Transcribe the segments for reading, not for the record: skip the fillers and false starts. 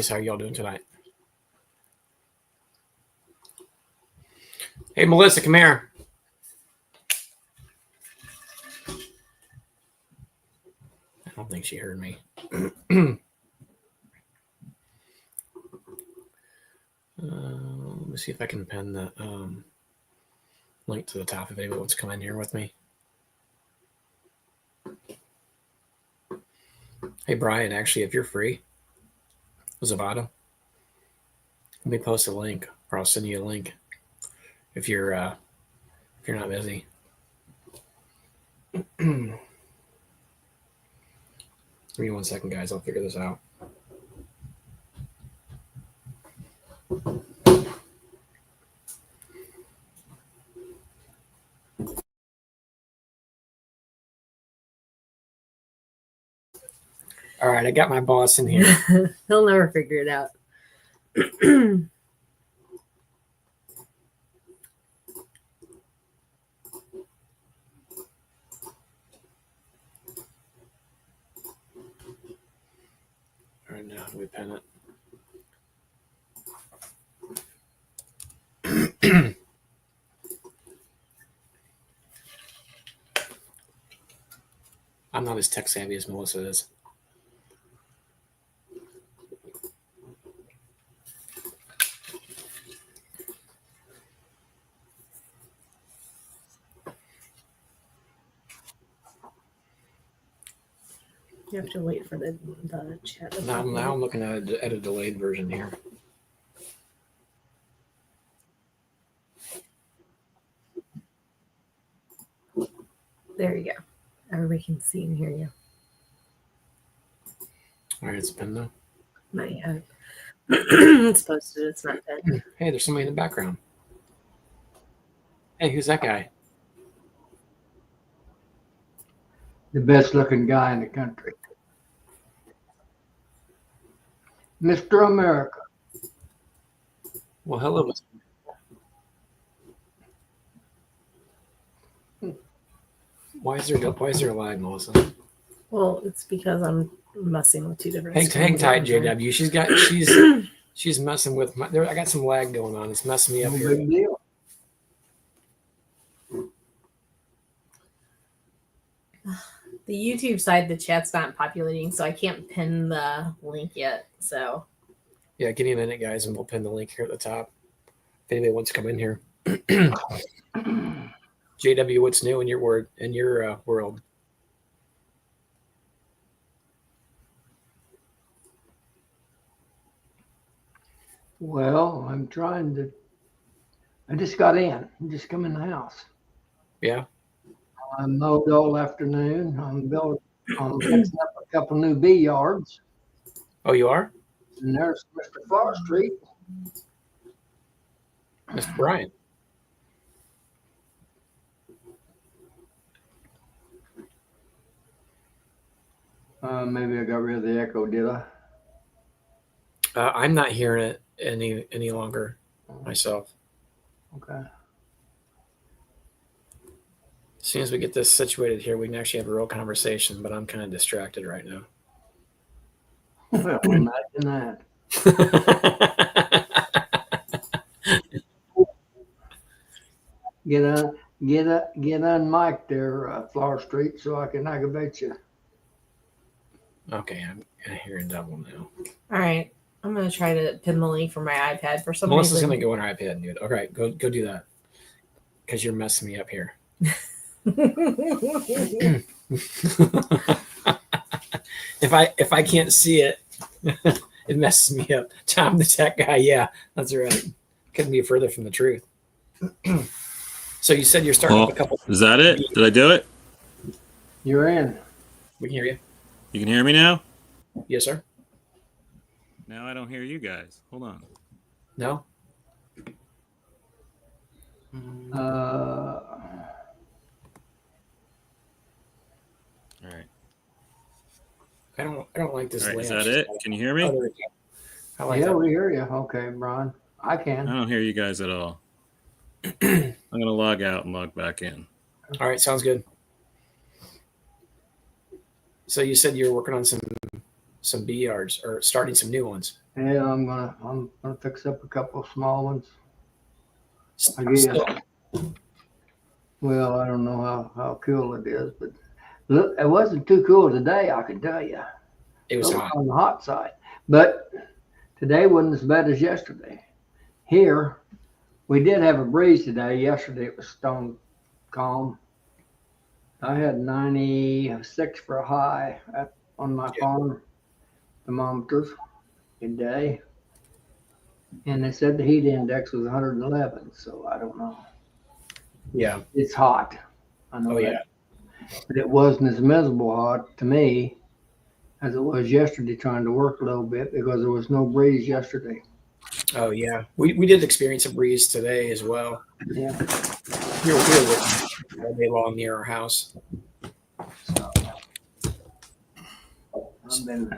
guys. How y'all doing tonight? Hey, Melissa, come here. I don't think she heard me. Let me see if I can pin the link to the top if anyone wants to come in here with me. Hey, Brian, actually, if you're free, Zavada, let me post a link, or I'll send you a link if you're not busy. Give me 1 second, guys. I'll figure this out. All right, I got my boss in here. He'll never figure it out. All right, now how do we pin it? I'm not as tech savvy as Melissa is. You have to wait for the chat. Now I'm looking at a delayed version here. There you go. Everybody can see and hear you. All right, it's pinned though. Not yet. It's posted. It's not pinned. Hey, there's somebody in the background. Hey, who's that guy? The best looking guy in the country. Mr. America. Well, hello. Why is there a lag, Melissa? Well, it's because I'm messing with two different Hang tight, JW. She's messing with my. I got some lag going on. It's messing me up No here. big deal. The YouTube side, the chat's not populating, so I can't pin the link yet. So Yeah, give me a minute, guys, and we'll pin the link here at the top. If anybody wants to come in here. JW, what's new in your world? Well, I just got in. I just come in the house. Yeah. I mowed all afternoon. I'm fixing up a couple new bee yards. Oh, you are? And there's Mr. Forestry. Mr. Brian. Maybe I got rid of the echo, did I? I'm not hearing it any longer myself. Okay. As soon as we get this situated here, we can actually have a real conversation, but I'm kind of distracted right now. Well, imagine that. Get unmiked there, Flower Street, so I can aggravate you. Okay, I'm hearing double now. all right, I'm gonna try to pin the link for my iPad for some Melissa's reason. gonna go on her iPad and do it. All right, go do that because you're messing me up here. If I can't see it, it messes me up. Tom, the tech guy, yeah, that's right. Couldn't be further from the truth. So you said you're starting up a couple. Is that it? Did I do it? You're in. We can hear you. You can hear me now? Yes, sir. Now I don't hear you guys. Hold on. No. All right. I don't like this. All right. Is that it? Can you hear me? I like Yeah, that. we hear you. Okay, Brian. I I can. don't hear you guys at all. I'm going to log out and log back in. All right, sounds good. So you said you were working on some bee yards or starting some new ones. Yeah, I'm gonna fix up a couple of small ones. I guess. Still, Well, I don't know how cool it is, but look, it wasn't too cool today, I can tell you. it It was was hot. on the hot side, but today wasn't as bad as yesterday. Here, we did have a breeze today. Yesterday it was stone calm. I had 96 for a high on my Yeah. farm thermometers today, and they said the heat index was 111. So I don't know. Yeah. It's hot. I know Oh yeah. that, but it wasn't as miserable hot to me as it was yesterday trying to work a little bit because there was no breeze yesterday. Oh yeah. We did experience a breeze today as well. Yeah. We were working all day long near our house. So I've been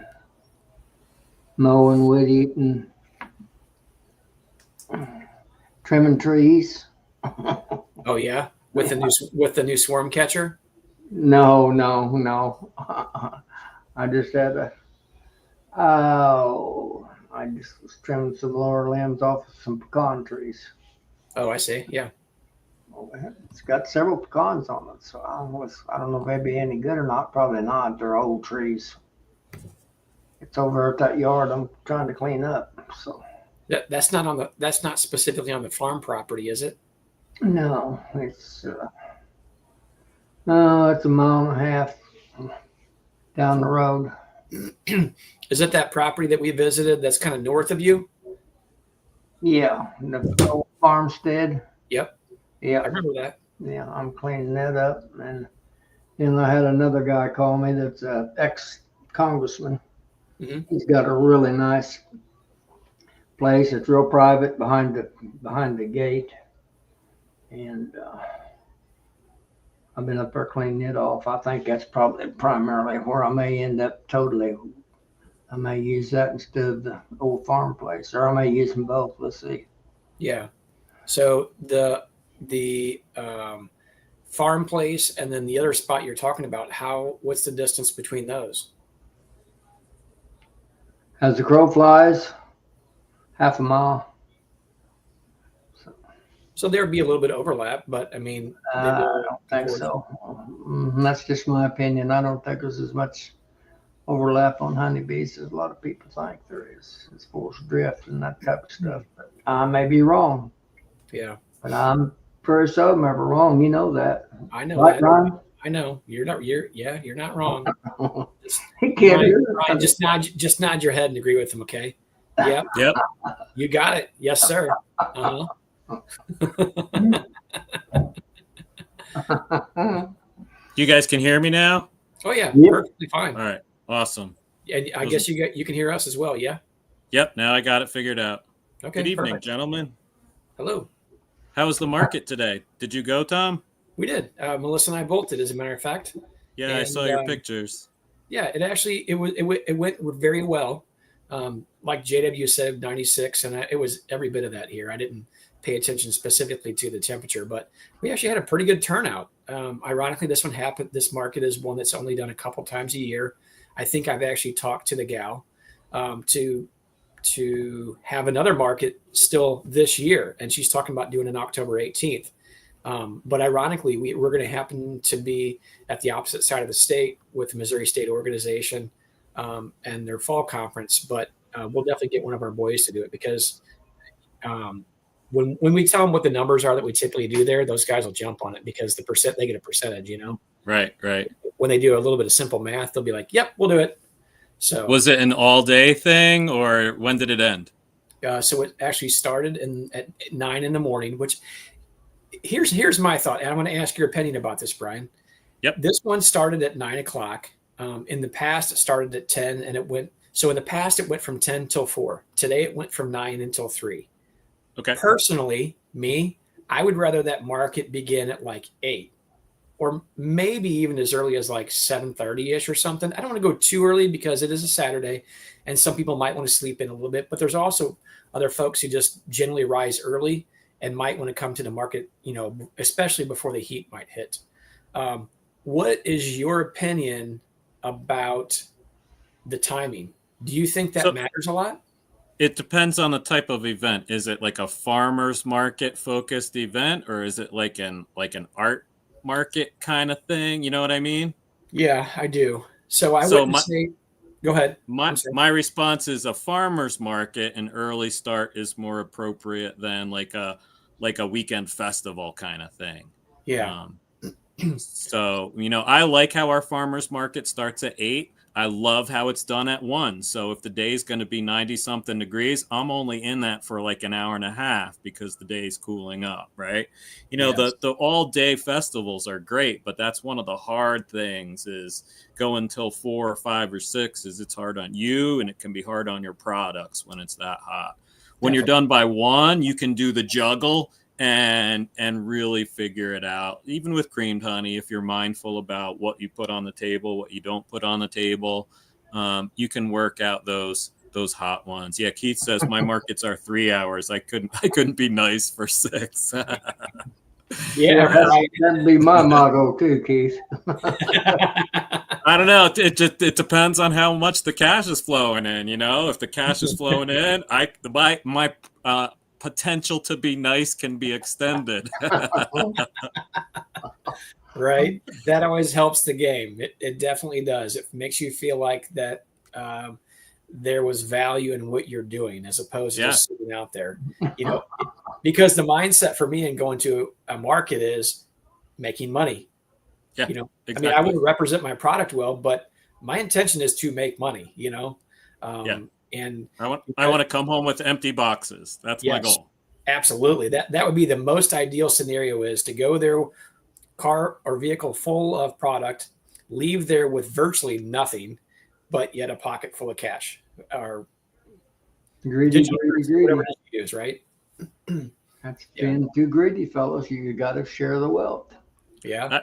mowing, wood eating, trimming trees. Oh yeah. With the new swarm catcher. No. I just had I just was trimming some lower limbs off of some pecan trees. Oh, I see. Yeah. It's got several pecans on it, so I don't know if they'd be any good or not. Probably not. They're old trees. It's over at that yard I'm trying to clean up. So That's not specifically on the farm property, is it? no, it's a mile and a half down the road. Is it that property that we visited that's kind of north of you? Yeah, the old farmstead. Yep. I Yeah, remember that. yeah, I'm cleaning that up, and I had another guy call me that's a ex-congressman. Mhm. He's got a really nice place. It's real private behind the gate, and I've been up there cleaning it off. I think that's probably primarily where I may end up totally. I may use that instead of the old farm place, or I may use them both. Let's see. Yeah. So the farm place and then the other spot you're talking about, what's the distance between those? As the crow flies, half a mile. So there'd be a little bit of overlap, but I mean, I don't think so. That's just my opinion. I don't think there's as much overlap on honeybees as a lot of people think there is, as forced drift and that type of stuff. But I may be wrong, Yeah, but I'm pretty sure I'm ever wrong. You know that, I know right, that. Ron? I know you're not. You're not wrong. Just, He can't Brian, do Brian, it. just nod your head and agree with him. Okay. Yep. Yep. You got it. Yes, sir. Uh-huh. You guys can hear me now? Oh yeah, Yep. perfectly fine. All right. Awesome. And I guess you can hear us as well. Yeah. Yep. Now I got it figured out. Okay. Good evening, Perfect. gentlemen. Hello. How was the market today? Did you go, Tom? We did. Melissa and I both did, as a matter of fact. Yeah, I And, saw your pictures. Yeah, it went very well. Like JW said, 96, and it was every bit of that here. I didn't pay attention specifically to the temperature, but we actually had a pretty good turnout. Ironically, this market is one that's only done a couple times a year. I think I've actually talked to the gal to have another market still this year, and she's talking about doing it October 18th. But ironically, we're going to happen to be at the opposite side of the state with the Missouri State Organization and their fall conference. But we'll definitely get one of our boys to do it because when we tell them what the numbers are that we typically do there, those guys will jump on it because they get a percentage. Right. When they do a little bit of simple math, they'll be like, "Yep, we'll do it." So Was it an all-day thing, or when did it end? so it actually started at 9 in the morning, which here's my thought, and I want to ask your opinion about this, Brian. Yep. This one started at 9 o'clock. In the past, it started at 10, and it went. So in the past, it went from 10 till 4. Today, it went from 9 until 3. Okay. Personally, I would rather that market begin at like 8, or maybe even as early as like 7:30 ish or something. I don't want to go too early because it is a Saturday, and some people might want to sleep in a little bit. But there's also other folks who just generally rise early and might want to come to the market, especially before the heat might hit. What is your opinion about the timing? Do you think that matters a lot? It depends on the type of event. Is it like a farmers market focused event, or is it like an art market kind of thing? You know what I mean? Yeah, I do. So I So wouldn't say. Go ahead. my I'm sorry. my response is a farmers market. An early start is more appropriate than like a weekend festival kind of thing. Yeah. Um, So, I like how our farmers market starts at 8. I love how it's done at 1. So, if the day's going to be 90 something degrees, I'm only in that for like an hour and a half because the day's cooling up, right? Yes. The all day festivals are great, but that's one of the hard things is going until 4 or 5 or 6 is it's hard on you and it can be hard on your products when it's that hot. When you're Definitely. done by 1, you can do the juggle and really figure it out. Even with creamed honey, if you're mindful about what you put on the table, what you don't put on the table, you can work out those hot ones. Yeah, Keith says my markets are 3 hours. I couldn't be nice for 6. Yeah. Right. That'd be my motto too, Keith. I don't know. It depends on how much the cash is flowing in. If the cash is flowing in, my potential to be nice can be extended. Right. That always helps the game. It definitely does. It makes you feel like that there was value in what you're doing as opposed to Yeah. just sitting out there. Because the mindset for me in going to a market is making money. Yeah, I mean, I exactly. want to represent my product well, but my intention is to make money. Yeah. And I want to come home with empty boxes. That's my yes, goal. absolutely. That would be the most ideal scenario is to go there, car or vehicle full of product, leave there with virtually nothing, but yet a pocket full of cash or Greedy, digital greedy, currency, greedy. whatever it is you use, right? That's Yeah. being too greedy, fellas. You got to share the wealth. Yeah.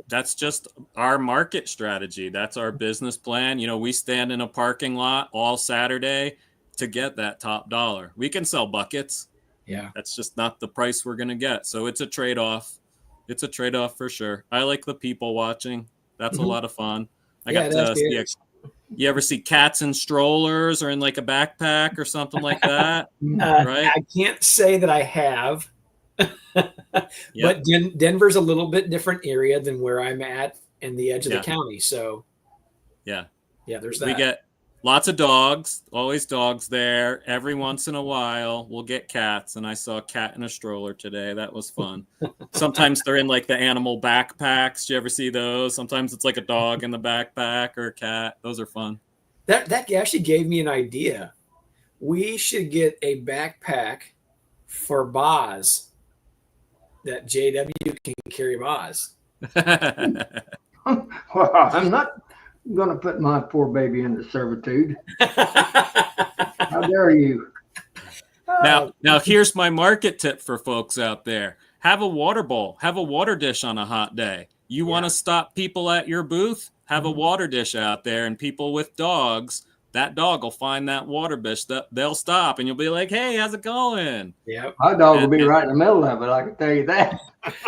That's just our market strategy. That's our business plan. We stand in a parking lot all Saturday to get that top dollar. We can sell buckets. Yeah. That's just not the price we're going to get. So it's a trade-off. It's a trade-off for sure. I like the people watching. That's a lot of fun. I Yeah, got it to actually see is. you ever see cats in strollers or in like a backpack or something like that? Right? I can't say that I have, Yep. but Denver's a little bit different area than where I'm at in the edge of the Yeah. county. So Yeah. there's We that. get lots of dogs, always dogs there. Every once in a while, we'll get cats. And I saw a cat in a stroller today. That was fun. Sometimes they're in like the animal backpacks. Do you ever see those? Sometimes it's like a dog in the backpack or a cat. Those are fun. That actually gave me an idea. We should get a backpack for Boz that JW can carry Boz. Well, I'm not going to put my poor baby into servitude. How dare you? Now here's my market tip for folks out there. Have a water bowl, have a water dish on a hot day. You want to stop people at your booth? Have a water dish out there, and people with dogs, that dog will find that water dish. They'll stop, and you'll be like, "Hey, how's it going?" Yeah. My dog will be right in the middle of it. I can tell you that.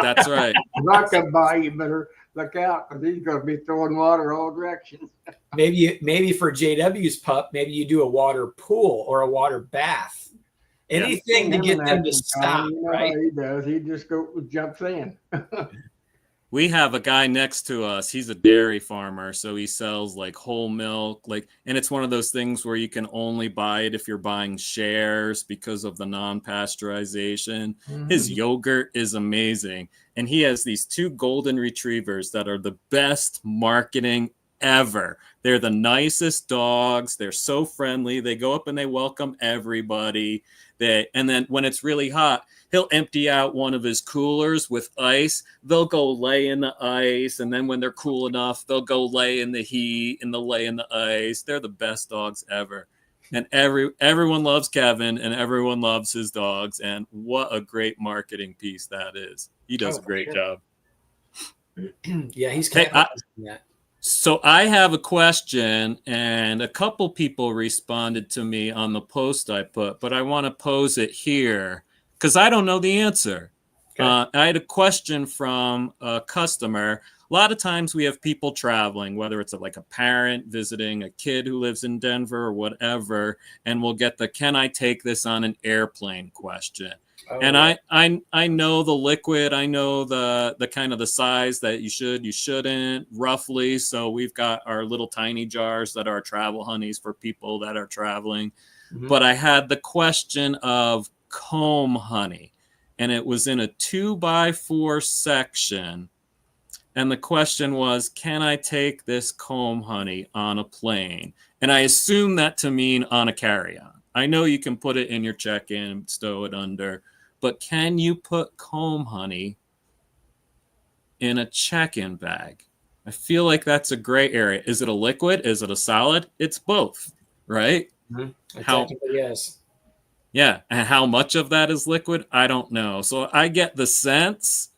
That's right. If I come by, you better look out because he's going to be throwing water all directions. Maybe for JW's pup, maybe you do a water pool or a water bath. Anything to get them to stop, You know right? how he does. He just jumps in. We have a guy next to us. He's a dairy farmer, so he sells like whole milk, and it's one of those things where you can only buy it if you're buying shares because of the non-pasteurization. His yogurt is amazing, and he has these 2 golden retrievers that are the best marketing ever. They're the nicest dogs. They're so friendly. They go up and they welcome everybody. And then when it's really hot, he'll empty out one of his coolers with ice. They'll go lay in the ice. And then when they're cool enough, they'll go lay in the heat and they'll lay in the ice. They're the best dogs ever. And everyone loves Kevin and everyone loves his dogs. And what a great marketing piece that is. He does a great job. Yeah, he's Hey, capitalizing that. So I have a question, and a couple people responded to me on the post I put, but I want to pose it here because I don't know the answer. Okay. I had a question from a customer. a lot of times we have people traveling, whether it's like a parent visiting a kid who lives in Denver or whatever, and we'll get the "Can I take this on an airplane?" question. And I know the liquid, I know the kind of the size that you shouldn't, roughly. So we've got our little tiny jars that are travel honeys for people that are traveling. Mhm. But I had the question of comb honey, and it was in a 2x4 section. And the question was, can I take this comb honey on a plane? And I assume that to mean on a carry-on. I know you can put it in your check-in, stow it under, but can you put comb honey in a check-in bag? I feel like that's a gray area. Is it a liquid? Is it a solid? It's both, right? How? Technically, yes. Yeah, and how much of that is liquid? I don't know. So I get the sense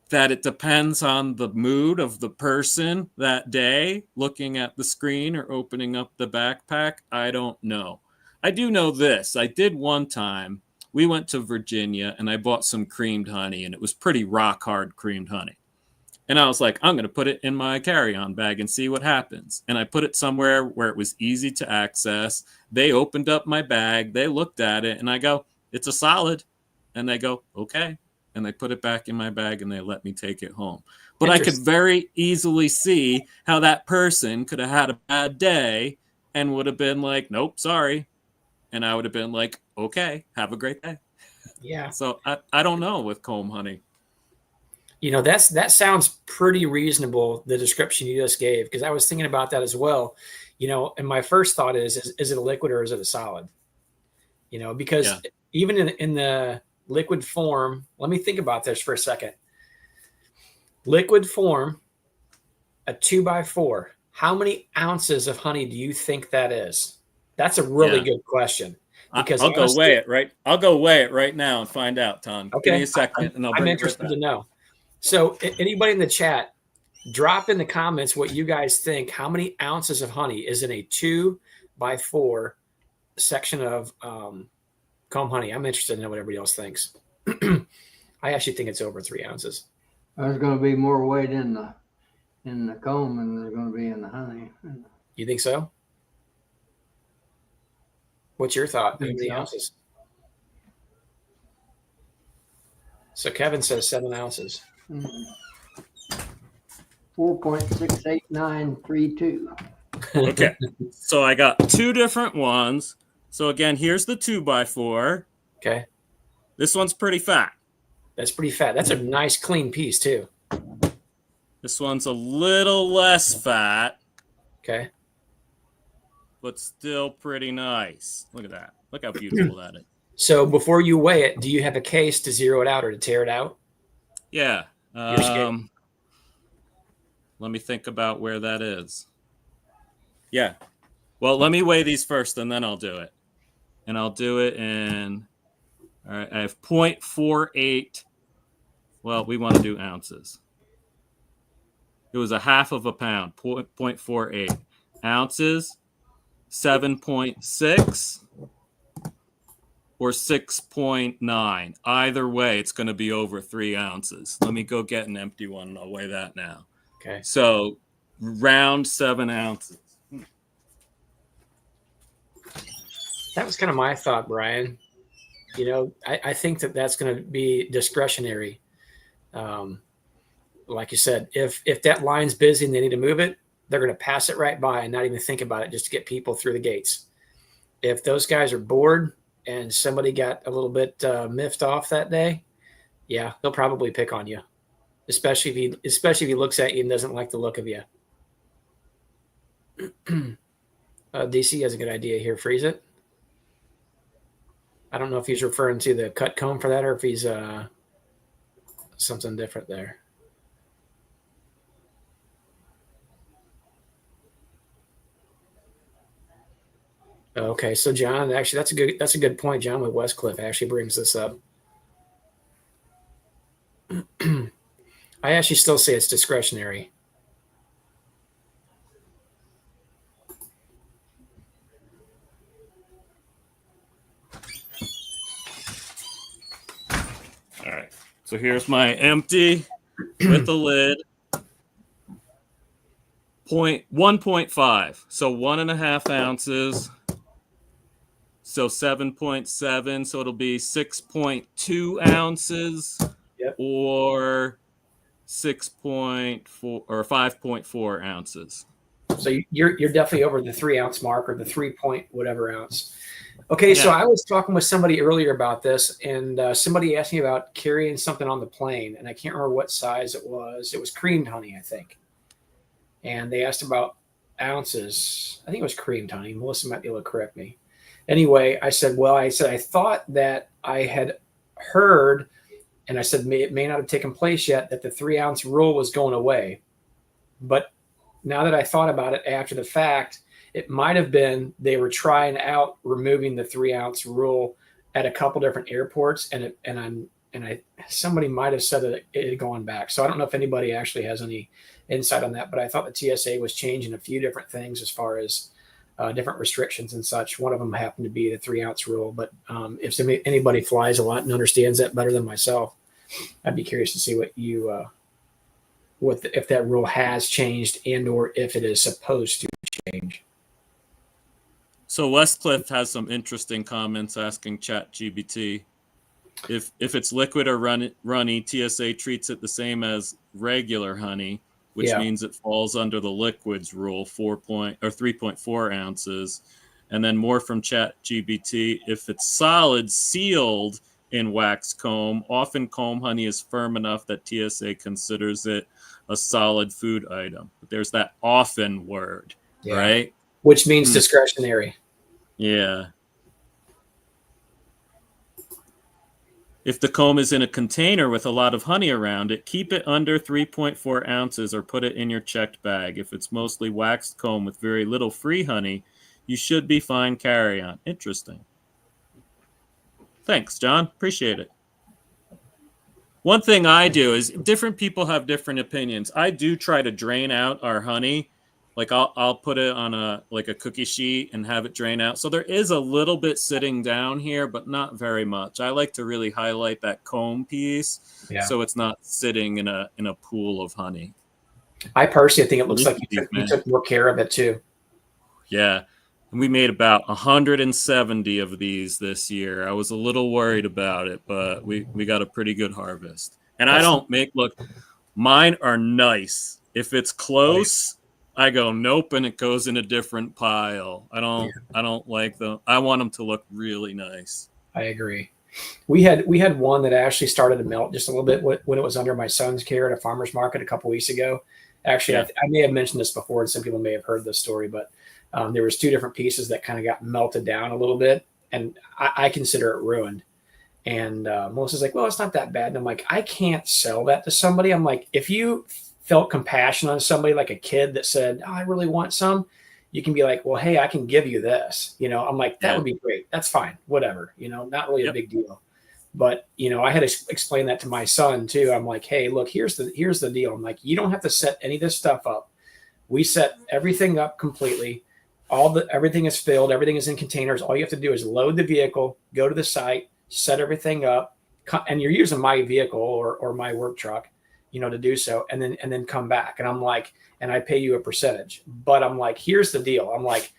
that it depends on the mood of the person that day looking at the screen or opening up the backpack. I don't know. I do know this. I did one time. We went to Virginia and I bought some creamed honey, and it was pretty rock hard creamed honey. And I was like, I'm going to put it in my carry-on bag and see what happens. And I put it somewhere where it was easy to access. They opened up my bag. They looked at it and I go, it's a solid. And they go, okay. And they put it back in my bag and they let me take it home. But I could very easily see how that person could have had a bad day and would have been like, nope, sorry. And I would have been like, okay, have a great day. Yeah. So I don't know with comb honey. You know, that sounds pretty reasonable, the description you just gave, because I was thinking about that as well. You know, and my first thought is it a liquid or is it a solid? You know, because even in the liquid form, let me think about this for a second. Liquid form, a 2x4, how many ounces of honey do you think that is? That's a really good question. Because I'll go weigh it right. I'll go weigh it right now and find out, Tom. Okay. Give me a second, and I'll bring I'm it interested right back. to know. So, anybody in the chat, drop in the comments what you guys think. How many ounces of honey is in a 2x4 section of comb honey? I'm interested to know what everybody else thinks. I actually think it's over 3 ounces. There's going to be more weight in the comb than there's going to be in the honey. You think so? What's your thought? How many so. ounces? So Kevin says 7 ounces. 4.68932. Okay. So I got two different ones. So again, here's the 2x4. Okay. This one's pretty fat. That's pretty fat. That's a nice clean piece too. This one's a little less fat. Okay. But still pretty nice. Look at that. Look how beautiful that is. So before you weigh it, do you have a case to zero it out or to tear it out? Yeah. Let me think about where that is. Yeah. Well, let me weigh these first and then I'll do it. And I'll do it in, all right, I have 0.48. Well, we want to do ounces. It was a half of a pound, 0.48 ounces, 7.6 or 6.9. Either way, it's going to be over 3 ounces. Let me go get an empty one and I'll weigh that now. Okay. So round 7 ounces. That was kind of my thought, Brian. You know, I think that's going to be discretionary. Like you said, if that line's busy and they need to move it, they're going to pass it right by and not even think about it just to get people through the gates. If those guys are bored and somebody got a little bit miffed off that day, yeah, they'll probably pick on you, especially if he looks at you and doesn't like the look of you. DC has a good idea here. Freeze it. I don't know if he's referring to the cut comb for that or if he's something different there. Okay, so John, actually, that's a good point. John with Westcliff actually brings this up. I actually still say it's discretionary. All right. So here's my empty with the lid. 1.5. So 1.5 ounces. So 7.7. So it'll be 6.2 ounces Yep. or 6.4 or 5.4 ounces. So you're definitely over the 3 ounce mark or the 3 point whatever ounce. Okay, so Yeah. I was talking with somebody earlier about this, and somebody asked me about carrying something on the plane, and I can't remember what size it was. It was creamed honey, I think. And they asked about ounces. I think it was creamed honey. Melissa might be able to correct me. Anyway, I said, I thought that I had heard, and I said it may not have taken place yet, that the 3 ounce rule was going away. But now that I thought about it after the fact, it might have been they were trying out removing the 3 ounce rule at a couple different airports, somebody might have said that it had gone back. So I don't know if anybody actually has any insight on that, but I thought the TSA was changing a few different things as far as different restrictions and such. One of them happened to be the 3 ounce rule, but if anybody flies a lot and understands that better than myself, I'd be curious to see if that rule has changed and or if it is supposed to change. So Westcliff has some interesting comments asking ChatGPT if it's liquid or runny, TSA treats it the same as regular honey, which means it falls under the liquids rule, 3.4 ounces. And then more from ChatGPT, if it's solid, sealed in wax comb, often comb honey is firm enough that TSA considers it a solid food item. But there's that often word, right? Which means discretionary. Yeah. If the comb is in a container with a lot of honey around it, keep it under 3.4 ounces or put it in your checked bag. If it's mostly waxed comb with very little free honey, you should be fine carry-on. Interesting. Thanks, John. Appreciate it. One thing I do is different people have different opinions. I do try to drain out our honey. Like I'll put it on a cookie sheet and have it drain out. So there is a little bit sitting down here, but not very much. I like to really highlight that comb piece so it's not sitting in a pool of honey. I personally think it looks like you took more care of it too. Yeah. And we made about 170 of these this year. I was a little worried about it, but we got a pretty good harvest. And I don't mine are nice. If it's close, I go nope, and it goes in a different pile. I don't like them. I want them to look really nice. I agree. We had one that actually started to melt just a little bit when it was under my son's care at a farmer's market a couple weeks ago. Actually, I may have mentioned this before, and some people may have heard this story, but there was 2 different pieces that kind of got melted down a little bit, and I consider it ruined. And Melissa's like, well, it's not that bad. And I'm like, I can't sell that to somebody. I'm like, if you felt compassion on somebody like a kid that said, oh, I really want some, you can be like, well, hey, I can give you this. I'm like, that would be great. That's fine. Whatever, not really a big deal. But, I had to explain that to my son too. I'm like, hey, look, here's the deal. I'm like, you don't have to set any of this stuff up. We set everything up completely. Everything is filled. Everything is in containers. All you have to do is load the vehicle, go to the site, set everything up. And you're using my vehicle or my work truck, to do so, and then come back. And I'm like, and I pay you a percentage. But I'm like, here's the deal. I'm like,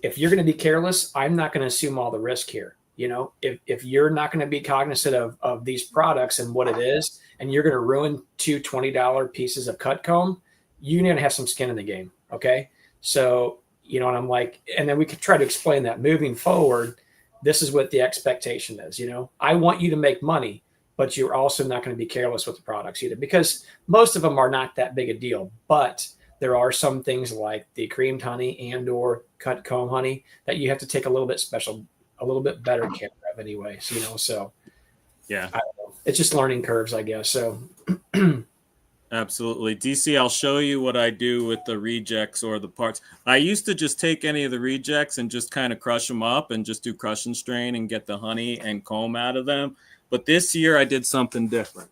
if you're going to be careless, I'm not going to assume all the risk here. If you're not going to be cognizant of these products and what it is, and you're going to ruin two $20 pieces of cut comb, you're going to have some skin in the game. Okay. So, and I'm like, and then we could try to explain that moving forward, this is what the expectation is. I want you to make money, but you're also not going to be careless with the products either, because most of them are not that big a deal. But there are some things like the creamed honey and or cut comb honey that you have to take a little bit better care of anyway. So yeah, I don't know. It's just learning curves, I guess. So absolutely. DC, I'll show you what I do with the rejects or the parts. I used to just take any of the rejects and just kind of crush them up and just do crush and strain and get the honey and comb out of them. But this year I did something different.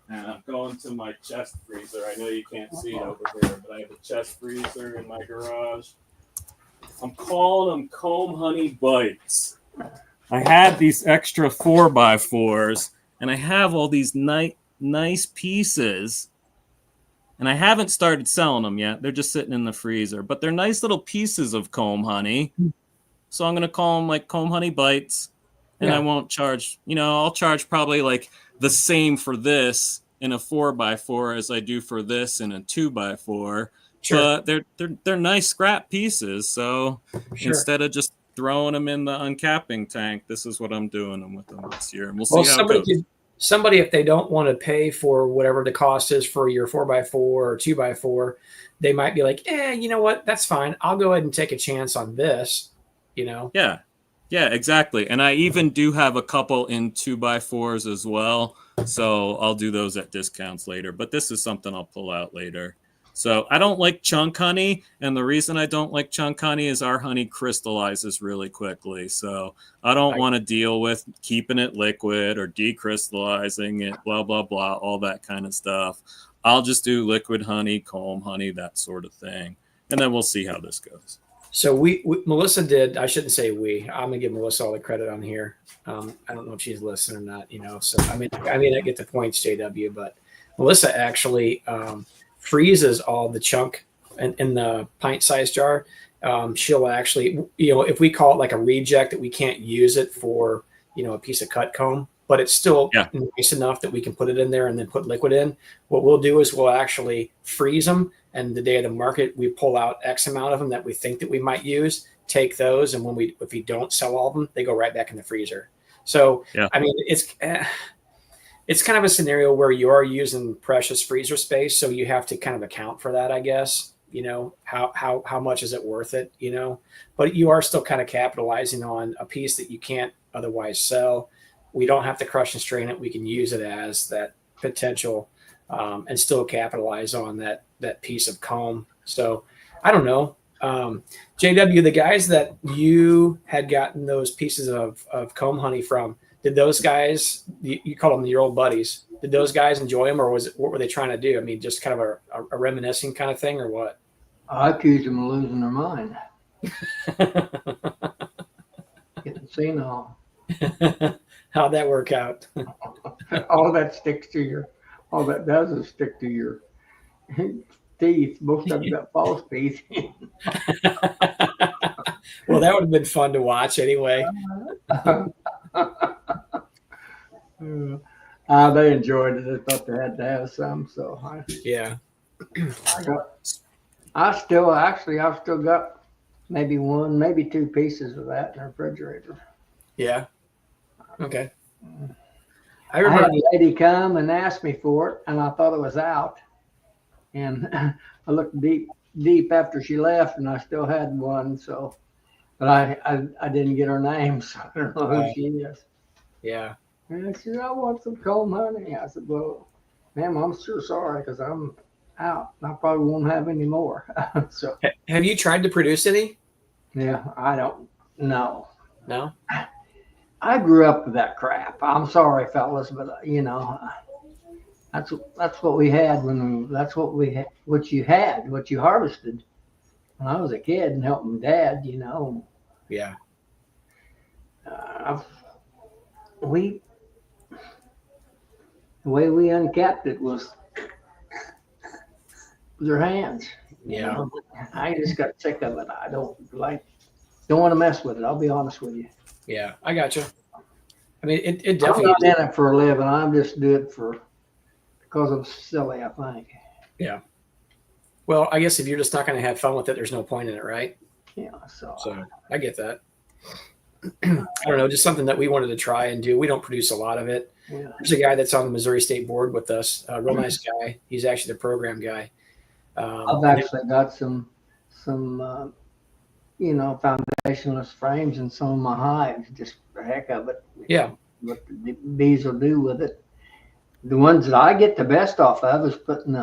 And I'm going to my chest freezer. I know you can't see it over here, but I have a chest freezer in my garage. I'm calling them comb honey bites. I had these extra 4x4s, and I have all these nice pieces. and I haven't started selling them yet. They're just sitting in the freezer, but they're nice little pieces of comb honey. So I'm going to call them like comb honey bites, and Yeah. I won't charge, I'll charge probably like the same for this in a 4x4 as I do for this in a 2x4. Sure. But they're nice scrap pieces. So Sure. instead of just throwing them in the uncapping tank, this is what I'm doing with them this year. And we'll see how it goes. Somebody, if they don't want to pay for whatever the cost is for your 4x4 or 2x4, they might be like, you know what? That's fine. I'll go ahead and take a chance on this, Yeah. Yeah, exactly. And I even do have a couple in 2x4s as well. So I'll do those at discounts later. But this is something I'll pull out later. So I don't like chunk honey. And the reason I don't like chunk honey is our honey crystallizes really quickly. So I don't want to deal with keeping it liquid or decrystallizing it, blah, blah, blah, all that kind of stuff. I'll just do liquid honey, comb honey, that sort of thing. And then we'll see how this goes. So Melissa did. I shouldn't say we. I'm gonna give Melissa all the credit on here. I don't know if she's listening or not. So I get the points, JW. But Melissa actually freezes all the chunk in the pint-sized jar. She'll actually, if we call it like a reject that we can't use it for, a piece of cut comb, but it's still nice enough that we can put it in there and then put liquid in. What we'll do is we'll actually freeze them. And the day of the market, we pull out X amount of them that we think that we might use, take those. And if we don't sell all of them, they go right back in the freezer. So, it's kind of a scenario where you are using precious freezer space. So you have to kind of account for that, I guess, how much is it worth it, but you are still kind of capitalizing on a piece that you can't otherwise sell. We don't have to crush and strain it. We can use it as that potential and still capitalize on that piece of comb. So I don't know. JW, the guys that you had gotten those pieces of comb honey from, did those guys, you call them your old buddies, did those guys enjoy them, or what were they trying to do? I mean, just kind of a reminiscing kind of thing, or what? I accuse them of losing their mind. Getting senile. How'd that work out? All that does is stick to your teeth. Most of them got false teeth. Well, that would have been fun to watch anyway. They enjoyed it. They thought they had to have some. So I've still got maybe one, maybe two pieces of that in the refrigerator. Yeah. Okay. I had a lady come and ask me for it, and I thought it was out. And I looked deep after she left, and I still had one. So, but I didn't get her name, so I don't know who she is. Yeah. And she said, I want some comb honey. I said, well, ma'am, I'm sure sorry because I'm out. I probably won't have any more. So, have you tried to produce any? Yeah, I don't know. No. I grew up with that crap. I'm sorry, fellas, but that's what we had what you harvested when I was a kid and helping Dad. Yeah. The way we uncapped it was with our hands. Yeah. I just got sick of it. I don't want to mess with it. I'll be honest with you. Yeah, I got you. I mean, it I'm definitely. not in it for a living. I'm just doing it because I'm silly, I think. Yeah. Well, I guess if you're just not going to have fun with it, there's no point in it, right? Yeah. So I get that. I don't know, just something that we wanted to try and do. We don't produce a lot of it. Yeah. There's a guy that's on the Missouri State Board with us, a real nice guy. He's actually the program guy. I've actually got some foundationless frames in some of my hives, just for the heck of it. Yeah. What the bees will do with it. The ones that I get the best off of is putting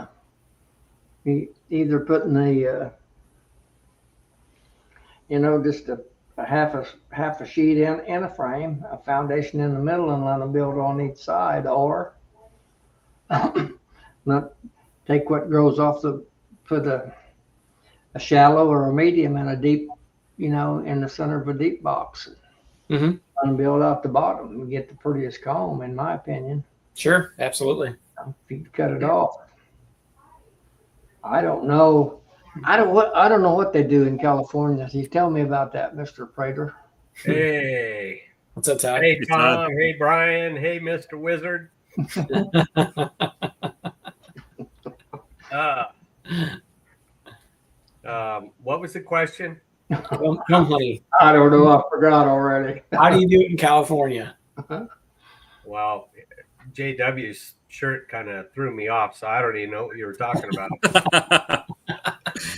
just a half a sheet in a frame, a foundation in the middle, and let them build on each side, or not take what grows off put a shallow or a medium and a deep, in the center of a deep box. Mm-hmm. And build out the bottom and get the prettiest comb, in my opinion. Sure, absolutely. If you cut it off. I don't know. I don't know what they do in California. You tell me about that, Mr. Prater. Hey. What's up, Todd? Hey, Hey, Todd. Tom. Hey, Brian. Hey, Mr. Wizard. Uh, what was the question? Come, honey. I don't know. I forgot already. How do you do it in California? Well, JW's shirt kind of threw me off, so I don't even know what you were talking about.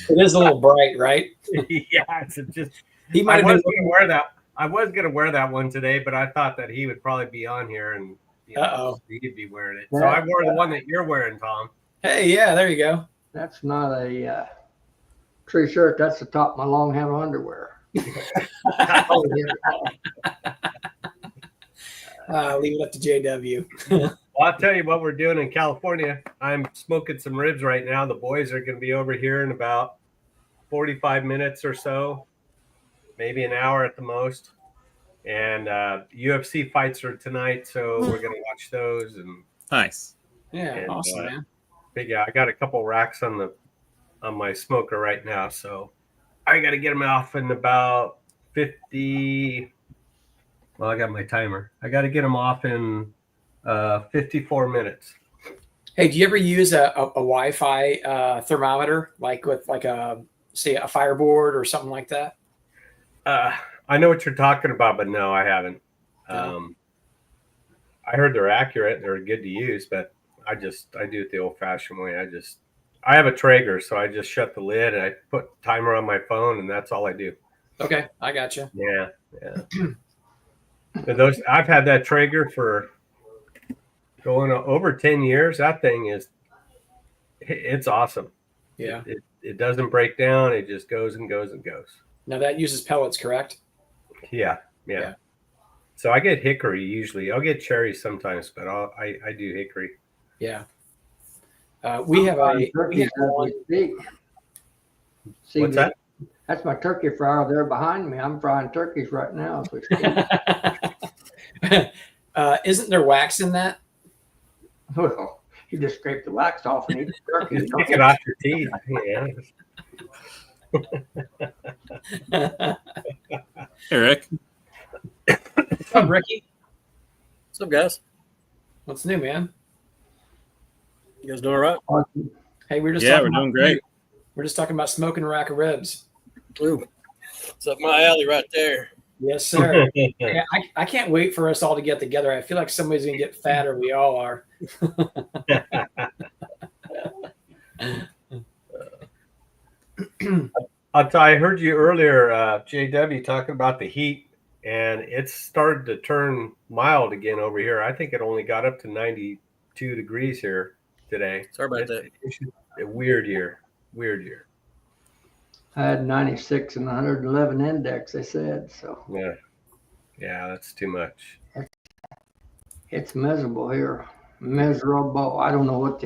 It is a little bright, right? Yeah, it's just. He might I have was been. going to wear that. I was going to wear that one today, but I thought that he would probably be on here and Uh-oh. he'd be wearing it. So I wore the one that you're wearing, Tom. Hey, yeah, there you go. That's not a tree shirt. That's the top of my long handle underwear. Oh, Leave it up to JW. Well, I'll tell you what we're doing in California. I'm smoking some ribs right now. The boys are going to be over here in about 45 minutes or so, maybe an hour at the most. And UFC fights are tonight, so we're going to watch those. And Nice. Yeah, And, awesome, man. but yeah, I got a couple racks on my smoker right now, so I got to get them off in about 50. Well, I got my timer. I got to get them off in 54 minutes. Hey, do you ever use a Wi-Fi thermometer, like with like say a Fireboard or something like that? I know what you're talking about, but no, I haven't. No. I heard they're accurate. They're good to use, but I do it the old-fashioned way. I have a Traeger, so I just shut the lid and I put timer on my phone, and that's all I do. Okay, I got you. Yeah. And I've had that Traeger for going over 10 years. That thing it's awesome. Yeah. It doesn't break down. It just goes and goes and goes. Now that uses pellets, correct? Yeah. So I get hickory usually. I'll get cherry sometimes, but I do hickory. Yeah. We have one. See, What's that? That's my turkey fryer there behind me. I'm frying turkeys right now. As we speak. Isn't there wax in that? Well, you just scrape the wax off and eat the turkey. Just pick it off your teeth. Yeah. Eric. What's up, Ricky? What's up, guys? What's new, man? You guys doing all right? Hey, we're just Yeah, talking we're doing about great. We're just talking about smoking a rack of ribs. Ooh, it's up my alley right there. Yes, sir. Yeah, I can't wait for us all to get together. I feel like somebody's gonna get fatter. We all are. I heard you earlier, JW, talking about the heat, and it's started to turn mild again over here. I think it only got up to 92 degrees here today. Sorry about that. It's a weird year. I had 96 and 111 index, they said. So Yeah, that's too much. it's miserable here. Miserable. I don't know what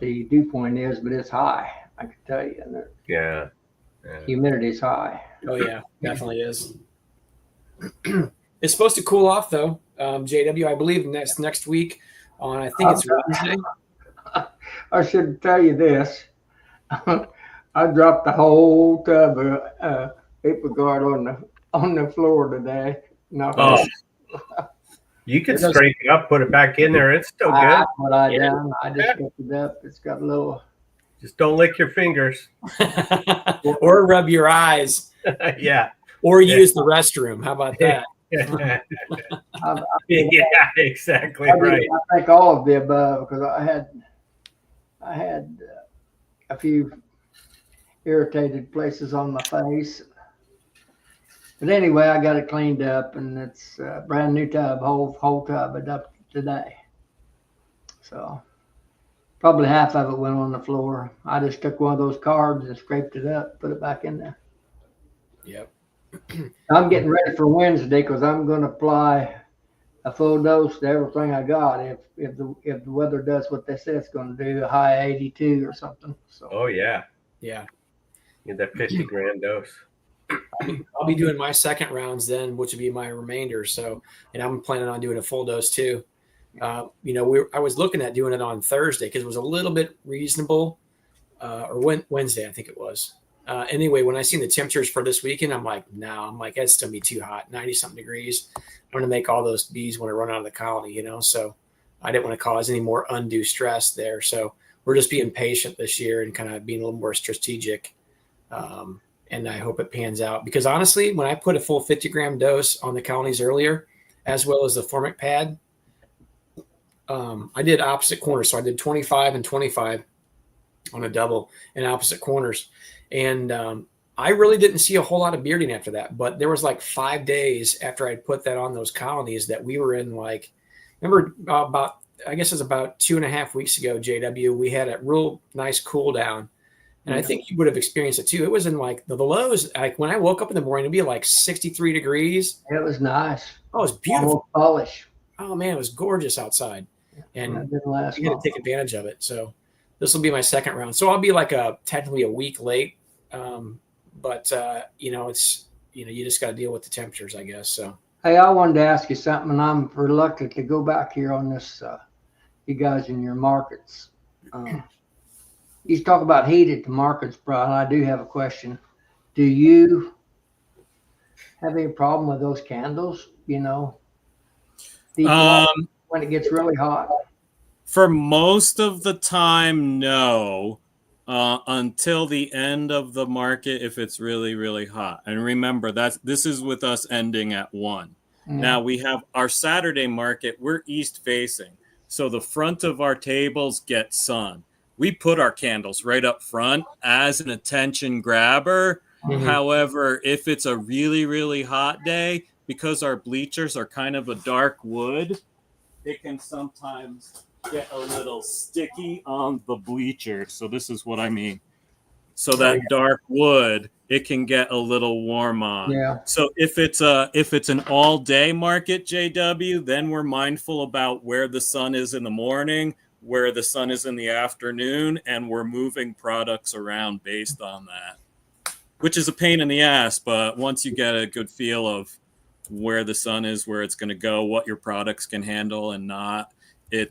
the dew point is, but it's high. I can tell you. And the Yeah. humidity's high. Oh yeah, definitely is. It's supposed to cool off though. JW, I believe next week on I think it's Wednesday. I should tell you this. I dropped the whole tub of Apricot on the floor today. No, Oh, you can scrape it up, put it back in there. It's still good. what I done. I just picked it up. It's got a little. Just don't lick your fingers. Or rub your eyes. Yeah. Or use the restroom. How about that? Yeah, I exactly mean, right. I think all of the above because I had a few irritated places on my face. But anyway, I got it cleaned up, and it's a brand new tub, whole tub it up today. So probably half of it went on the floor. I just took one of those cards and scraped it up, put it back in there. Yep. I'm getting ready for Wednesday because I'm going to apply a full dose to everything I got. If the weather does what they say it's going to do, a high 82 or something. So Oh yeah, Yeah. get that 50 grand dose. I'll be doing my second rounds then, which would be my remainder. So, and I'm planning on doing a full dose too. I was looking at doing it on Thursday because it was a little bit reasonable. or Wednesday, I think it was. Anyway, when I seen the temperatures for this weekend, I'm like, no, it's still be too hot, 90 something degrees. I'm going to make all those bees want to run out of the colony, So I didn't want to cause any more undue stress there. So we're just being patient this year and kind of being a little more strategic. And I hope it pans out because honestly, when I put a full 50-gram dose on the colonies earlier, as well as the formic pad, I did opposite corners. So I did 25 and 25 on a double in opposite corners. And I really didn't see a whole lot of bearding after that. But there was like 5 days after I put that on those colonies that we were in remember about, I guess it was about 2.5 weeks ago, JW, we had a real nice cool down. And I think you would have experienced it too. It was in like the lows. Like when I woke up in the morning, it'd be like 63 degrees. It was nice. Oh, it was beautiful. Polish. Oh man, it was gorgeous outside. And That didn't last you got long. to take advantage of it. So this will be my second round. So I'll be like technically a week late. But it's, you just got to deal with the temperatures, I guess. So. Hey, I wanted to ask you something, and I'm reluctant to go back here on this, you guys in your markets. You talk about heated markets, Brian. I do have a question. Do you have any problem with those candles? When it gets really hot? For most of the time, no. Until the end of the market, if it's really, really hot. And remember, this is with us ending at 1. Yeah. Now we have our Saturday market. We're east facing, so the front of our tables get sun. We put our candles right up front as an attention grabber. Mm-hmm. However, if it's a really, really hot day, because our bleachers are kind of a dark wood, it can sometimes get a little sticky on the bleacher. So this is what I mean. So that dark wood, it can get a little warm on. Yeah. So if it's an all day market, JW, then we're mindful about where the sun is in the morning, where the sun is in the afternoon, and we're moving products around based on that, which is a pain in the ass. But once you get a good feel of where the sun is, where it's going to go, what your products can handle and not, you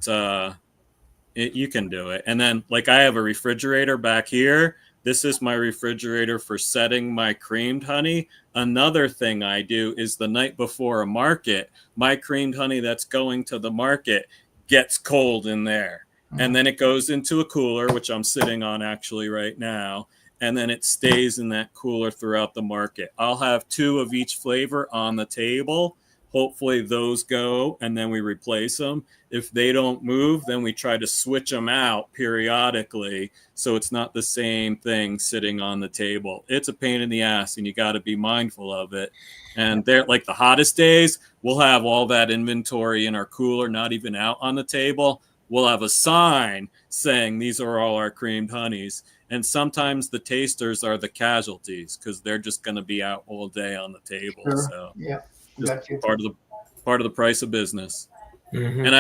can do it. And then like I have a refrigerator back here. This is my refrigerator for setting my creamed honey. Another thing I do is the night before a market, my creamed honey that's going to the market gets cold in there. And then it goes into a cooler, which I'm sitting on actually right now. And then it stays in that cooler throughout the market. I'll have 2 of each flavor on the table. Hopefully those go, and then we replace them. If they don't move, then we try to switch them out periodically so it's not the same thing sitting on the table. It's a pain in the ass, and you got to be mindful of it. And they're like the hottest days, we'll have all that inventory in our cooler, not even out on the table. We'll have a sign saying these are all our creamed honeys. And sometimes the tasters are the casualties because they're just going to be out all day on the table. Sure. So yeah, part of the price of business. Mm-hmm. And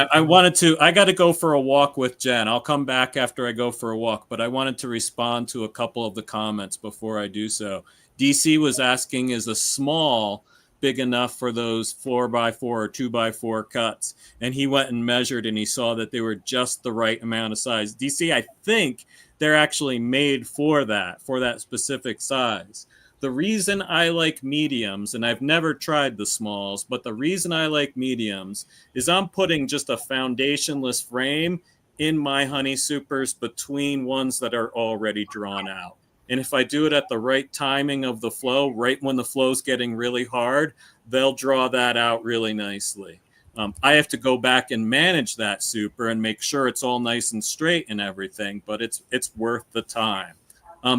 I got to go for a walk with Jen. I'll come back after I go for a walk, but I wanted to respond to a couple of the comments before I do so. DC was asking, is a small big enough for those 4x4 or 2x4 cuts? And he went and measured and he saw that they were just the right amount of size. DC, I think they're actually made for that specific size. The reason I like mediums, and I've never tried the smalls, but the reason I like mediums is I'm putting just a foundationless frame in my honey supers between ones that are already drawn out. And if I do it at the right timing of the flow, right when the flow's getting really hard, they'll draw that out really nicely. I have to go back and manage that super and make sure it's all nice and straight and everything, but it's worth the time.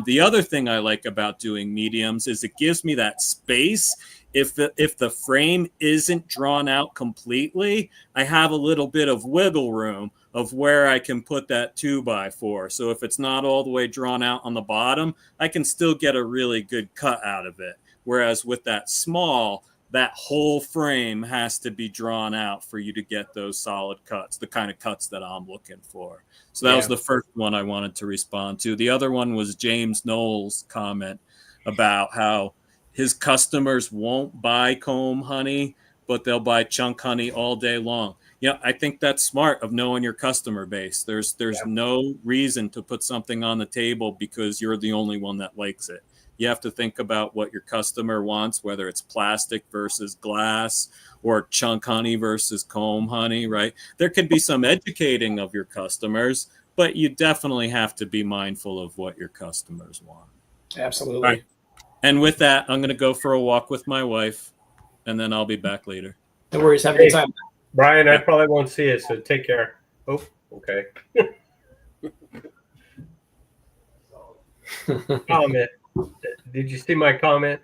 The other thing I like about doing mediums is it gives me that space. If the frame isn't drawn out completely, I have a little bit of wiggle room of where I can put that 2x4. So if it's not all the way drawn out on the bottom, I can still get a really good cut out of it. Whereas with that small, that whole frame has to be drawn out for you to get those solid cuts, the kind of cuts that I'm looking for. So that was the first one I wanted to respond to. The other one was James Knowles' comment about how his customers won't buy comb honey, but they'll buy chunk honey all day long. Yeah, I think that's smart of knowing your customer base. There's no reason to put something on the table because you're the only one that likes it. You have to think about what your customer wants, whether it's plastic versus glass or chunk honey versus comb honey, right? There could be some educating of your customers, but you definitely have to be mindful of what your customers want. Absolutely. All right. And with that, I'm going to go for a walk with my wife, and then I'll be back later. No worries. Have a good time. Brian, I probably won't see you, so take care. Oh, okay. Comment. Did you see my comment?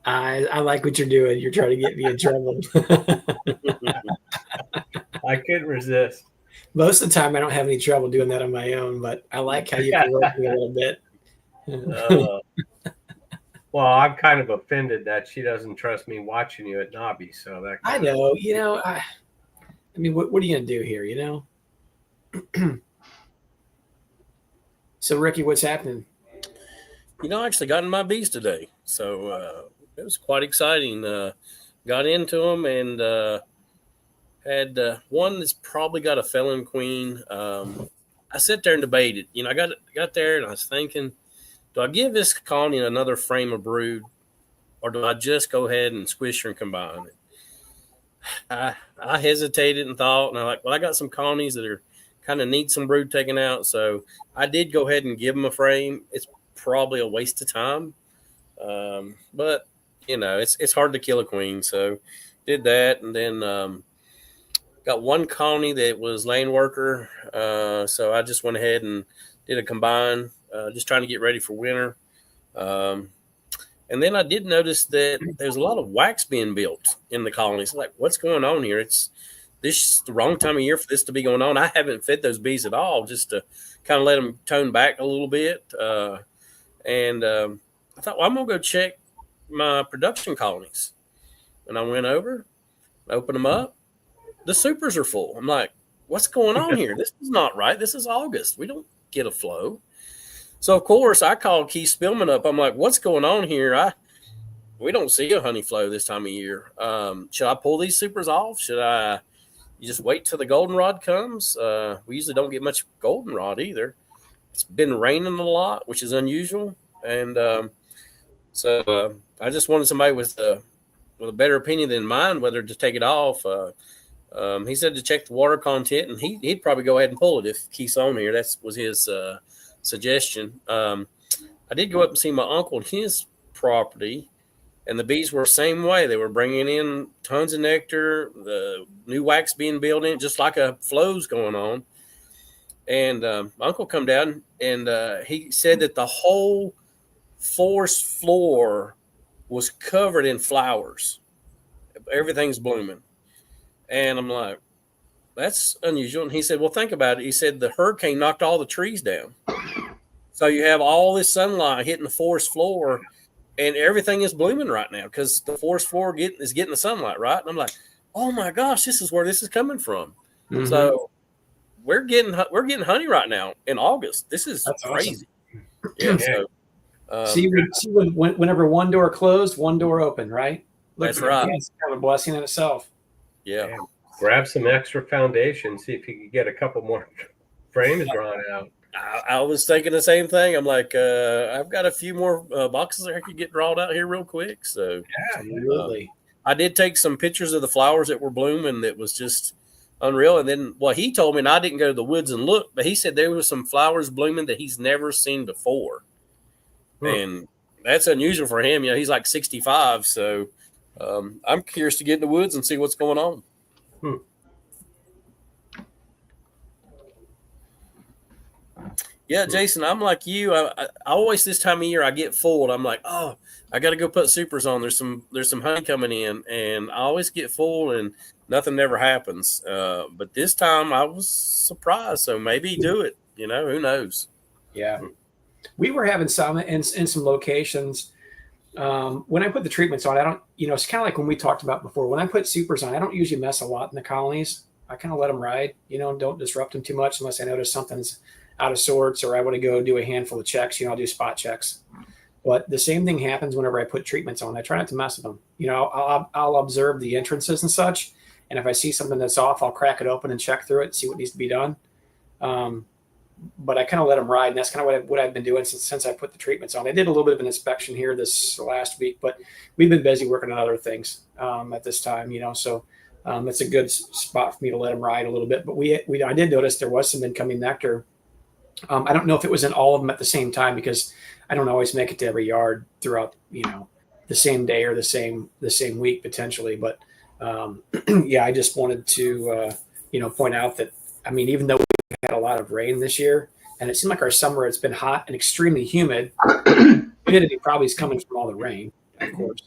I like what you're doing. You're trying to get me in trouble. I couldn't resist. Most of the time, I don't have any trouble doing that on my own, but I like how you provoke me a little bit. Well, I'm kind of offended that she doesn't trust me watching you at Nobby. So that I know. I mean, what are you going to do here, So, Ricky, what's happening? I actually got in my bees today, so it was quite exciting. Got into them and had one that's probably got a felon queen. I sat there and debated. I got there and I was thinking, do I give this colony another frame of brood, or do I just go ahead and squish her and combine it? I hesitated and thought, and I'm like, well, I got some colonies that are kind of need some brood taken out, so I did go ahead and give them a frame. It's probably a waste of time, but it's hard to kill a queen, so did that, and then got one colony that was lane worker, so I just went ahead and did a combine, just trying to get ready for winter. And then I did notice that there's a lot of wax being built in the colonies. Like, what's going on here? This is the wrong time of year for this to be going on. I haven't fed those bees at all, just to kind of let them tone back a little bit. And I thought, well, I'm going to go check my production colonies. And I went over, opened them up. The supers are full. I'm like, what's going on here? This is not right. This is August. We don't get a flow. So, of course, I called Keith Spillman up. I'm like, what's going on here? We don't see a honey flow this time of year. Should I pull these supers off? Should I just wait till the goldenrod comes? We usually don't get much goldenrod either. It's been raining a lot, which is unusual. And so I just wanted somebody with a better opinion than mine whether to take it off. He said to check the water content, and he'd probably go ahead and pull it if Keith's on here. That was his suggestion. I did go up and see my uncle and his property, and the bees were the same way. They were bringing in tons of nectar, the new wax being built in, just like a flow's going on. And my uncle come down, and he said that the whole forest floor was covered in flowers. Everything's blooming. And I'm like, that's unusual. And he said, well, think about it. He said the hurricane knocked all the trees down. So you have all this sunlight hitting the forest floor, and everything is blooming right now because the forest floor is getting the sunlight, right? And I'm like, oh my gosh, this is where this is coming from. Mm-hmm. So we're getting honey right now in August. This is That's crazy. Awesome. Yeah. So, see whenever one door closed, one door opened, right? That's right. It's kind of a blessing in itself. Yeah. Grab some extra foundation. See if you could get a couple more frames drawn out. I was thinking the same thing. I'm like, I've got a few more boxes that I could get drawn out here real quick. So, absolutely. I did take some pictures of the flowers that were blooming. That was just unreal. And then, he told me, and I didn't go to the woods and look, but he said there were some flowers blooming that he's never seen before. And that's unusual for him. He's like 65. So, I'm curious to get in the woods and see what's going on. Yeah, Jason, I'm like you. I always this time of year I get fooled. I'm like, oh, I got to go put supers on. There's some honey coming in, and I always get fooled, and nothing ever happens. But this time I was surprised. So maybe do it. Who knows? Yeah, we were having some in some locations. When I put the treatments on, I don't. It's kind of like when we talked about before. When I put supers on, I don't usually mess a lot in the colonies. I kind of let them ride. Don't disrupt them too much unless I notice something's out of sorts, or I want to go do a handful of checks. I'll do spot checks. But the same thing happens whenever I put treatments on. I try not to mess with them. I'll observe the entrances and such. And if I see something that's off, I'll crack it open and check through it and see what needs to be done. But I kind of let them ride. And that's kind of what I've been doing since I put the treatments on. I did a little bit of an inspection here this last week, but we've been busy working on other things at this time, so it's a good spot for me to let them ride a little bit. But I did notice there was some incoming nectar. I don't know if it was in all of them at the same time, because I don't always make it to every yard throughout, the same day or the same week potentially. But yeah, I just wanted to, point out that, even though we had a lot of rain this year, and it seemed like our summer, it's been hot and extremely humid. Humidity probably is coming from all the rain, of course.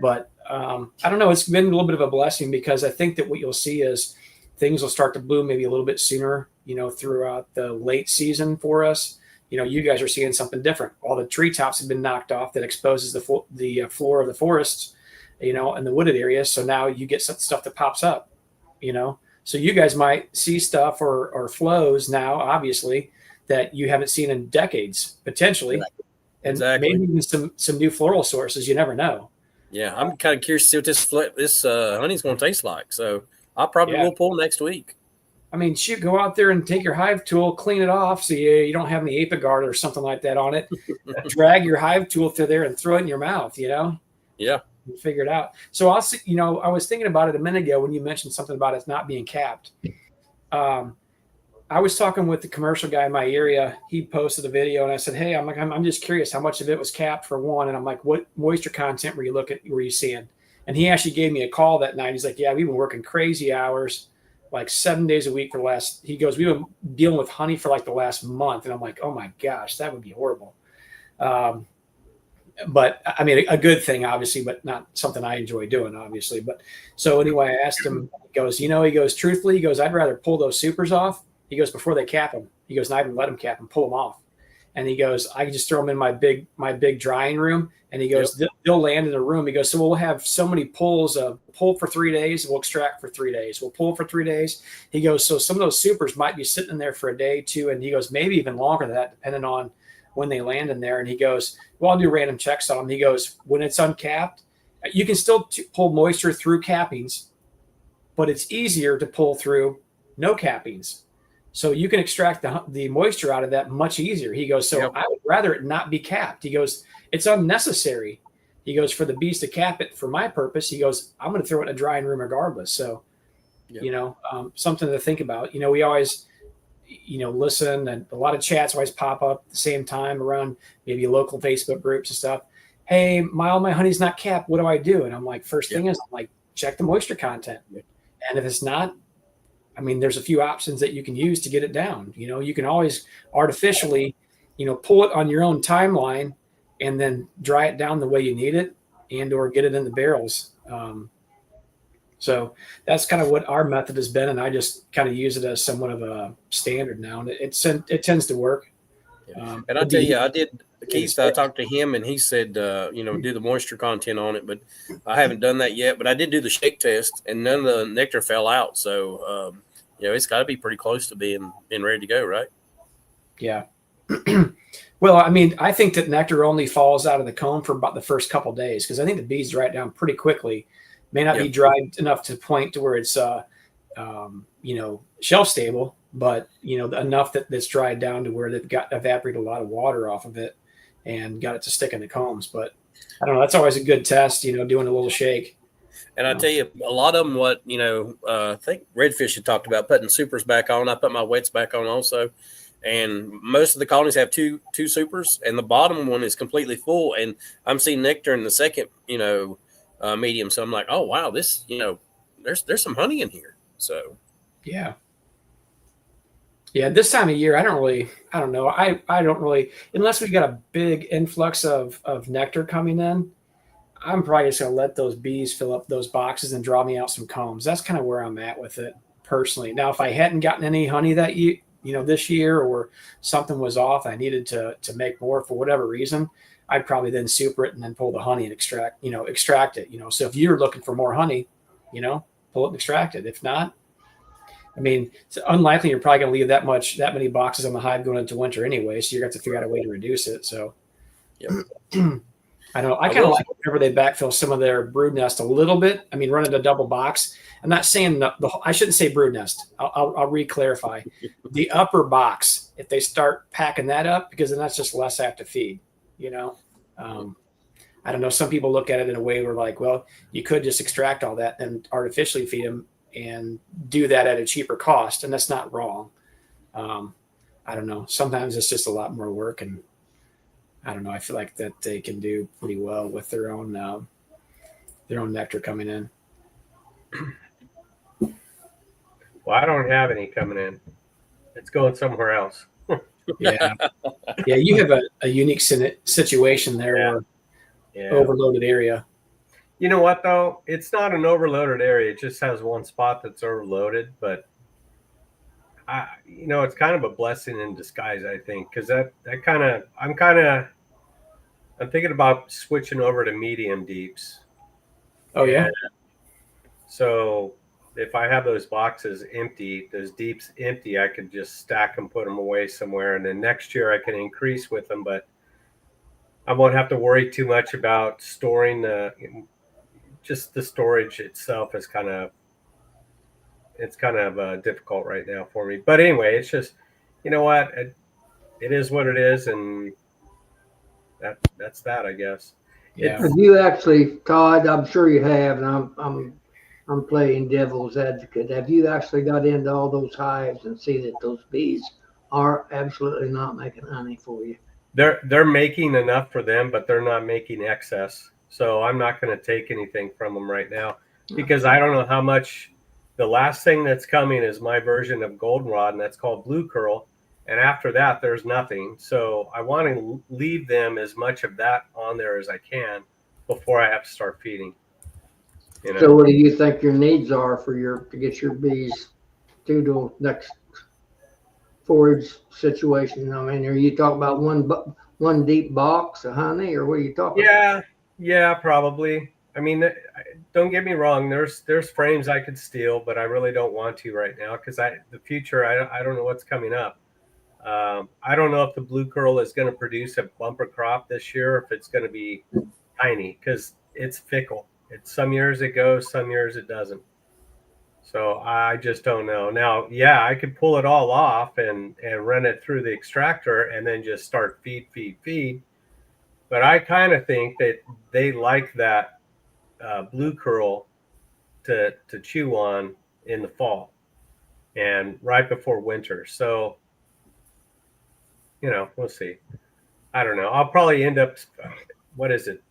But I don't know. It's been a little bit of a blessing, because I think that what you'll see is things will start to bloom maybe a little bit sooner, throughout the late season for us. You guys are seeing something different. All the treetops have been knocked off that exposes the floor of the forests, and the wooded areas. So now you get some stuff that pops up, So you guys might see stuff or flows now, obviously, that you haven't seen in decades, potentially. And Exactly. maybe even some new floral sources. You never know. Yeah, I'm kind of curious to see what this honey's going to taste like. So I probably will pull next week. Shoot, go out there and take your hive tool, clean it off so you don't have any apigard or something like that on it. Drag your hive tool through there and throw it in your mouth, Yeah. And figure it out. So I'll see, I was thinking about it a minute ago when you mentioned something about it not being capped. I was talking with the commercial guy in my area. He posted a video and I said, hey, I'm just curious how much of it was capped for one. And I'm like, what moisture content were you seeing? And he actually gave me a call that night. He's like, yeah, we've been working crazy hours, like 7 days a week he goes, we've been dealing with honey for like the last month. And I'm like, oh my gosh, that would be horrible. But a good thing, obviously, but not something I enjoy doing, obviously. But so anyway, I asked him, he goes, truthfully, I'd rather pull those supers off. He goes, before they cap them. He goes, and I even let them cap them, pull them off. And he goes, I can just throw them in my big drying room. And he goes, they'll land in a room. He goes, so we'll have so many pulls, pull for 3 days. We'll extract for 3 days. We'll pull for 3 days. He goes, so some of those supers might be sitting in there for a day, 2. And he goes, maybe even longer than that, depending on when they land in there. And he goes, well, I'll do random checks on them. He goes, when it's uncapped, you can still pull moisture through cappings, but it's easier to pull through no cappings. So you can extract the moisture out of that much easier. He goes, so I would rather it not be capped. He goes, it's unnecessary. He goes, for the bees to cap it for my purpose. He goes, I'm going to throw it in a drying room regardless. So, something to think about. We always, listen, and a lot of chats always pop up at the same time around maybe local Facebook groups and stuff. Hey, all my honey's not capped. What do I do? And I'm like, first thing is, I'm like, check the moisture content. And if it's not, there's a few options that you can use to get it down. You can always artificially, pull it on your own timeline and then dry it down the way you need it and or get it in the barrels. So that's kind of what our method has been. And I just kind of use it as somewhat of a standard now. And it tends to work. And I'll tell you, I did, Keith, I talked to him and he said, do the moisture content on it, but I haven't done that yet. But I did do the shake test and none of the nectar fell out. So, it's got to be pretty close to being ready to go, right? Yeah. Well, I think that nectar only falls out of the comb for about the first couple of days, because I think the bees dry it down pretty quickly. May not be dried enough to the point to where it's, shelf stable, but, enough that's dried down to where they've got evaporated a lot of water off of it and got it to stick in the combs. But I don't know. That's always a good test, doing a little shake. And I tell you, a lot of them, I think Redfish had talked about putting supers back on. I put my wets back on also. And most of the colonies have two supers, and the bottom one is completely full. And I'm seeing nectar in the second, medium. So I'm like, oh, wow, this, there's some honey in here. So, yeah. Yeah, this time of year, I don't know. I don't really, unless we got a big influx of nectar coming in, I'm probably just going to let those bees fill up those boxes and draw me out some combs. That's kind of where I'm at with it personally. Now, if I hadn't gotten any honey that this year, or something was off, I needed to make more for whatever reason, I'd probably then super it and then pull the honey and extract it. So if you're looking for more honey, pull it and extract it. If not, it's unlikely you're probably going to leave that many boxes on the hive going into winter anyway. So you're going to have to figure out a way to reduce it. So, Yep. I don't know. I I kind of will- like whenever they backfill some of their brood nest a little bit. I mean, running a double box. I'm not saying I shouldn't say brood nest. I'll re-clarify. The upper box, if they start packing that up, because then that's just less I have to feed, you know? I don't know. Some people look at it in a way where like, well, you could just extract all that and artificially feed them and do that at a cheaper cost. And that's not wrong. I don't know. Sometimes it's just a lot more work, and I don't know. I feel like that they can do pretty well with their own nectar coming in. Well, I don't have any coming in. It's going somewhere else. Yeah, yeah. You have a unique situation there, Yeah. where Yeah. overloaded area. You know what though? It's not an overloaded area. It just has one spot that's overloaded, but it's kind of a blessing in disguise, I think, because I'm thinking about switching over to medium deeps. Oh yeah, And so if I have those boxes empty, those deeps empty, I could just stack them, put them away somewhere, and then next year I can increase with them. But I won't have to worry too much about storing just the storage itself is kind of difficult right now for me. But anyway, it's just, you know what, it is what it is, and that's that, I guess. yeah. Have you actually, Todd? I'm sure you have, and I'm playing devil's advocate. Have you actually got into all those hives and see that those bees are absolutely not making honey for you? They're making enough for them, but they're not making excess. So I'm not going to take anything from them right now because I don't know how much. The last thing that's coming is my version of goldenrod, and that's called blue curl. And after that, there's nothing. So I want to leave them as much of that on there as I can before I have to start feeding. So what do you think your needs are to get your bees to the next forage situation? I mean, are you talking about one deep box of honey, or what are you talking about? Yeah, probably. I mean, don't get me wrong. There's frames I could steal, but I really don't want to right now because the future, I don't know what's coming up. I don't know if the blue curl is going to produce a bumper crop this year, or if it's going to be tiny because it's fickle. It's some years it goes, some years it doesn't. So I just don't know. Now, yeah, I could pull it all off and run it through the extractor and then just start feed. But I kind of think that they like that blue curl to chew on in the fall and right before winter. So, we'll see. I don't know. I'll probably end up, what is it,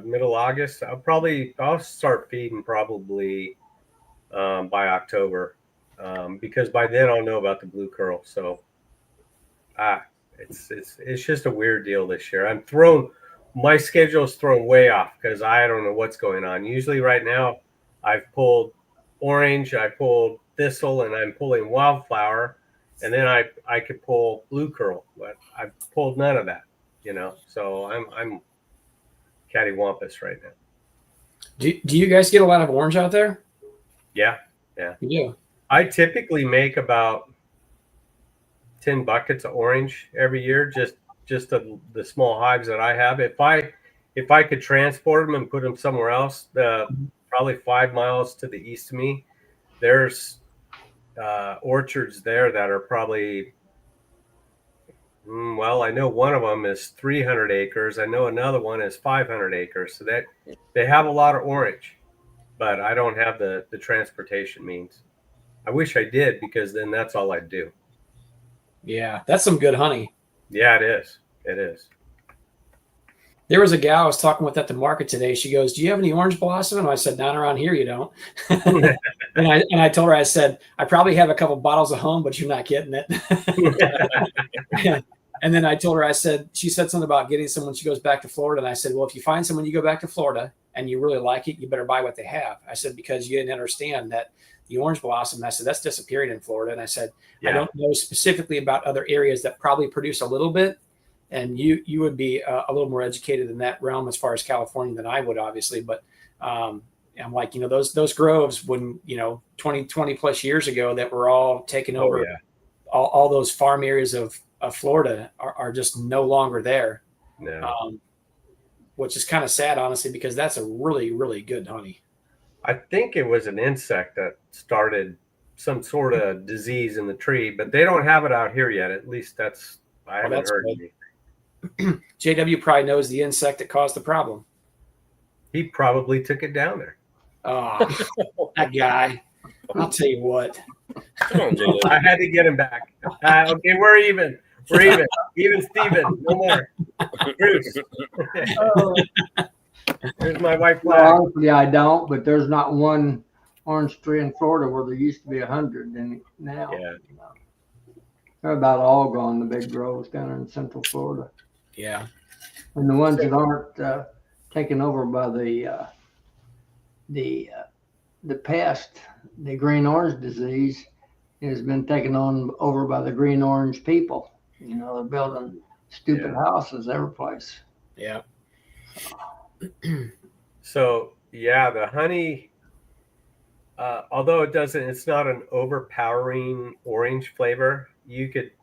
middle August? I'll start feeding probably by October because by then I'll know about the blue curl. So it's just a weird deal this year. My schedule's thrown way off because I don't know what's going on. Usually right now I've pulled orange, I pulled thistle, and I'm pulling wildflower, and then I could pull blue curl, but I've pulled none of that, So I'm cattywampus right now. Do you guys get a lot of orange out there? Yeah. You do. I typically make about 10 buckets of orange every year, just the small hives that I have. If I could transport them and put them somewhere else, probably 5 miles to the east of me, there's orchards there that are probably, well, I know one of them is 300 acres. I know another one is 500 acres. So that they have a lot of orange, but I don't have the transportation means. I wish I did because then that's all I'd do. Yeah, that's some good honey. Yeah, it is. It is. There was a gal I was talking with at the market today. She goes, "Do you have any orange blossom?" And I said, "Not around here, you don't." and I told her, I said, "I probably have a couple bottles at home, but you're not getting it." And then I told her, she said something about getting some when she goes back to Florida. And I said, "Well, if you find someone you go back to Florida and you really like it, you better buy what they have." I said, because you didn't understand that the orange blossom, I said, that's disappearing in Florida. And I said, I don't know specifically about other areas that probably produce a little bit. And you would be a little more educated in that realm as far as California than I would, obviously. But I'm like, those groves when, 20 plus years ago that were all taken over, all those farm areas of Florida are just no longer there. No. Which is kind of sad, honestly, because that's a really, really good honey. I think it was an insect that started some sort of disease in the tree, but they don't have it out here yet. At least I haven't that's heard good. anything. JW probably knows the insect that caused the problem. He probably took it down there. Oh, that guy. I'll tell you what. Come on, JW. I had to get him back. Okay, we're even. We're even. Even Steven. No more. Bruce. There's my white flag. Well, honestly, I don't, but there's not one orange tree in Florida where there used to be 100, and now Yeah. they're about all gone. The big groves down in Central Florida, Yeah. and the ones that aren't taken over by the pest, the green orange disease, has been taken over by the green orange people. They're building stupid houses every place. Yeah. So yeah, the honey, although it's not an overpowering orange flavor. You get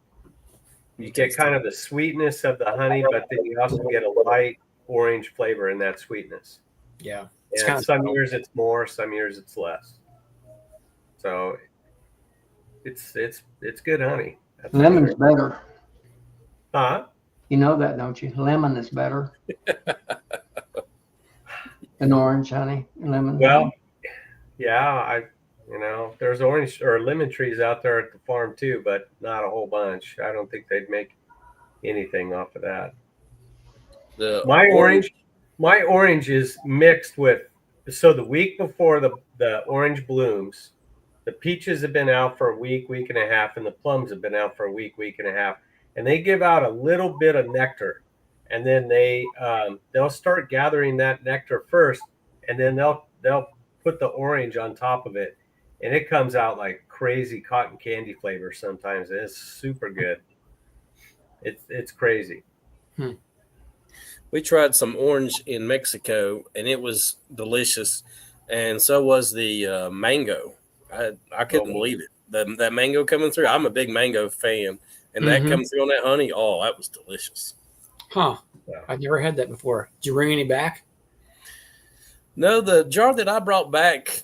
kind of the sweetness of the honey, but then you also get a light orange flavor in that sweetness. Yeah. And some years it's more, some years it's less. So it's good honey. That's Lemon's better. Huh? You know that, don't you? Lemon is better than orange honey. Lemon. Well, yeah, there's orange or lemon trees out there at the farm too, but not a whole bunch. I don't think they'd make anything off of that. My orange is mixed with, so the week before the orange blooms, the peaches have been out for a week and a half, and the plums have been out for a week and a half, and they give out a little bit of nectar, and then they'll start gathering that nectar first, and then they'll put the orange on top of it, and it comes out like crazy cotton candy flavor sometimes, and it's super good. It's crazy. We tried some orange in Mexico, and it was delicious, and so was the mango. I couldn't believe it. That mango coming through. I'm a big mango fan, and that coming through on that honey. Oh, that was delicious. Huh. I've never had that before. Did you bring any back? No, the jar that I brought back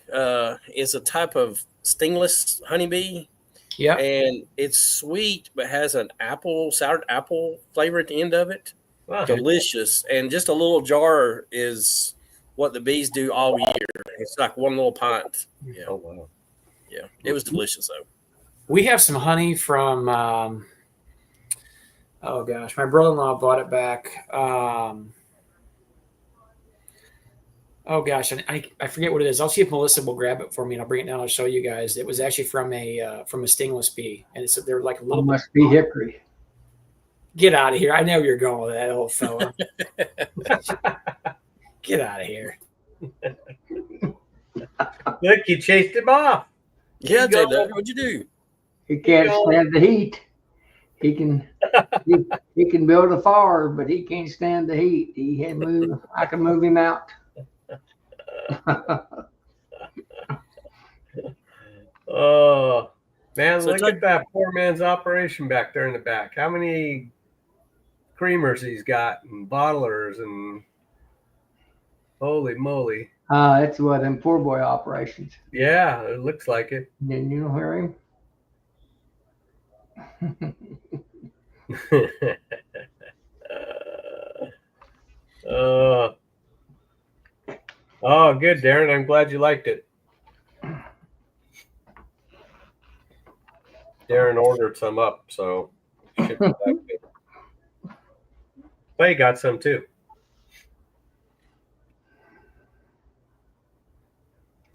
is a type of stingless honeybee. Yeah. And it's sweet, but has an sour apple flavor at the end of it. Wow. Delicious. And just a little jar is what the bees do all year. It's like one little pint. Yeah. Oh, wow. Yeah. It was delicious, though. We have some honey from, oh gosh, my brother-in-law bought it back. Oh gosh, I forget what it is. I'll see if Melissa will grab it for me, and I'll bring it down. I'll show you guys. It was actually from a stingless bee, and they're like a little. Must be hickory. Get out of here! I know you're going with that old fella. Get out of here! Look, you chased him off. Yeah, JW, what'd you do? He can't stand the heat. He can he can build a fire, but he can't stand the heat. I can move him out. Oh man, So look at that poor man's operation back there in the back. How many creamers he's got and bottlers, and holy moly. It's one of them poor boy operations. Yeah, it looks like it. Didn't you hear him? Oh, good, Darren. I'm glad you liked it. Darren ordered some up, so shipped it back to him. Clay got some too.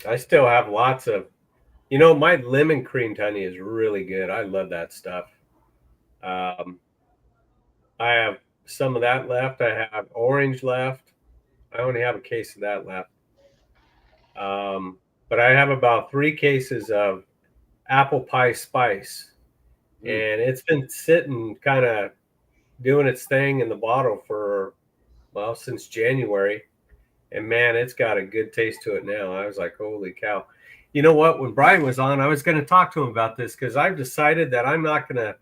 I still have lots of, my lemon creamed honey is really good. I love that stuff. I have some of that left. I have orange left. I only have a case of that left. But I have about 3 cases of apple pie spice, and it's been sitting kind of doing its thing in the bottle since January. And man, it's got a good taste to it now. I was like, holy cow. You know what? When Brian was on, I was going to talk to him about this, because I've decided that I'm not going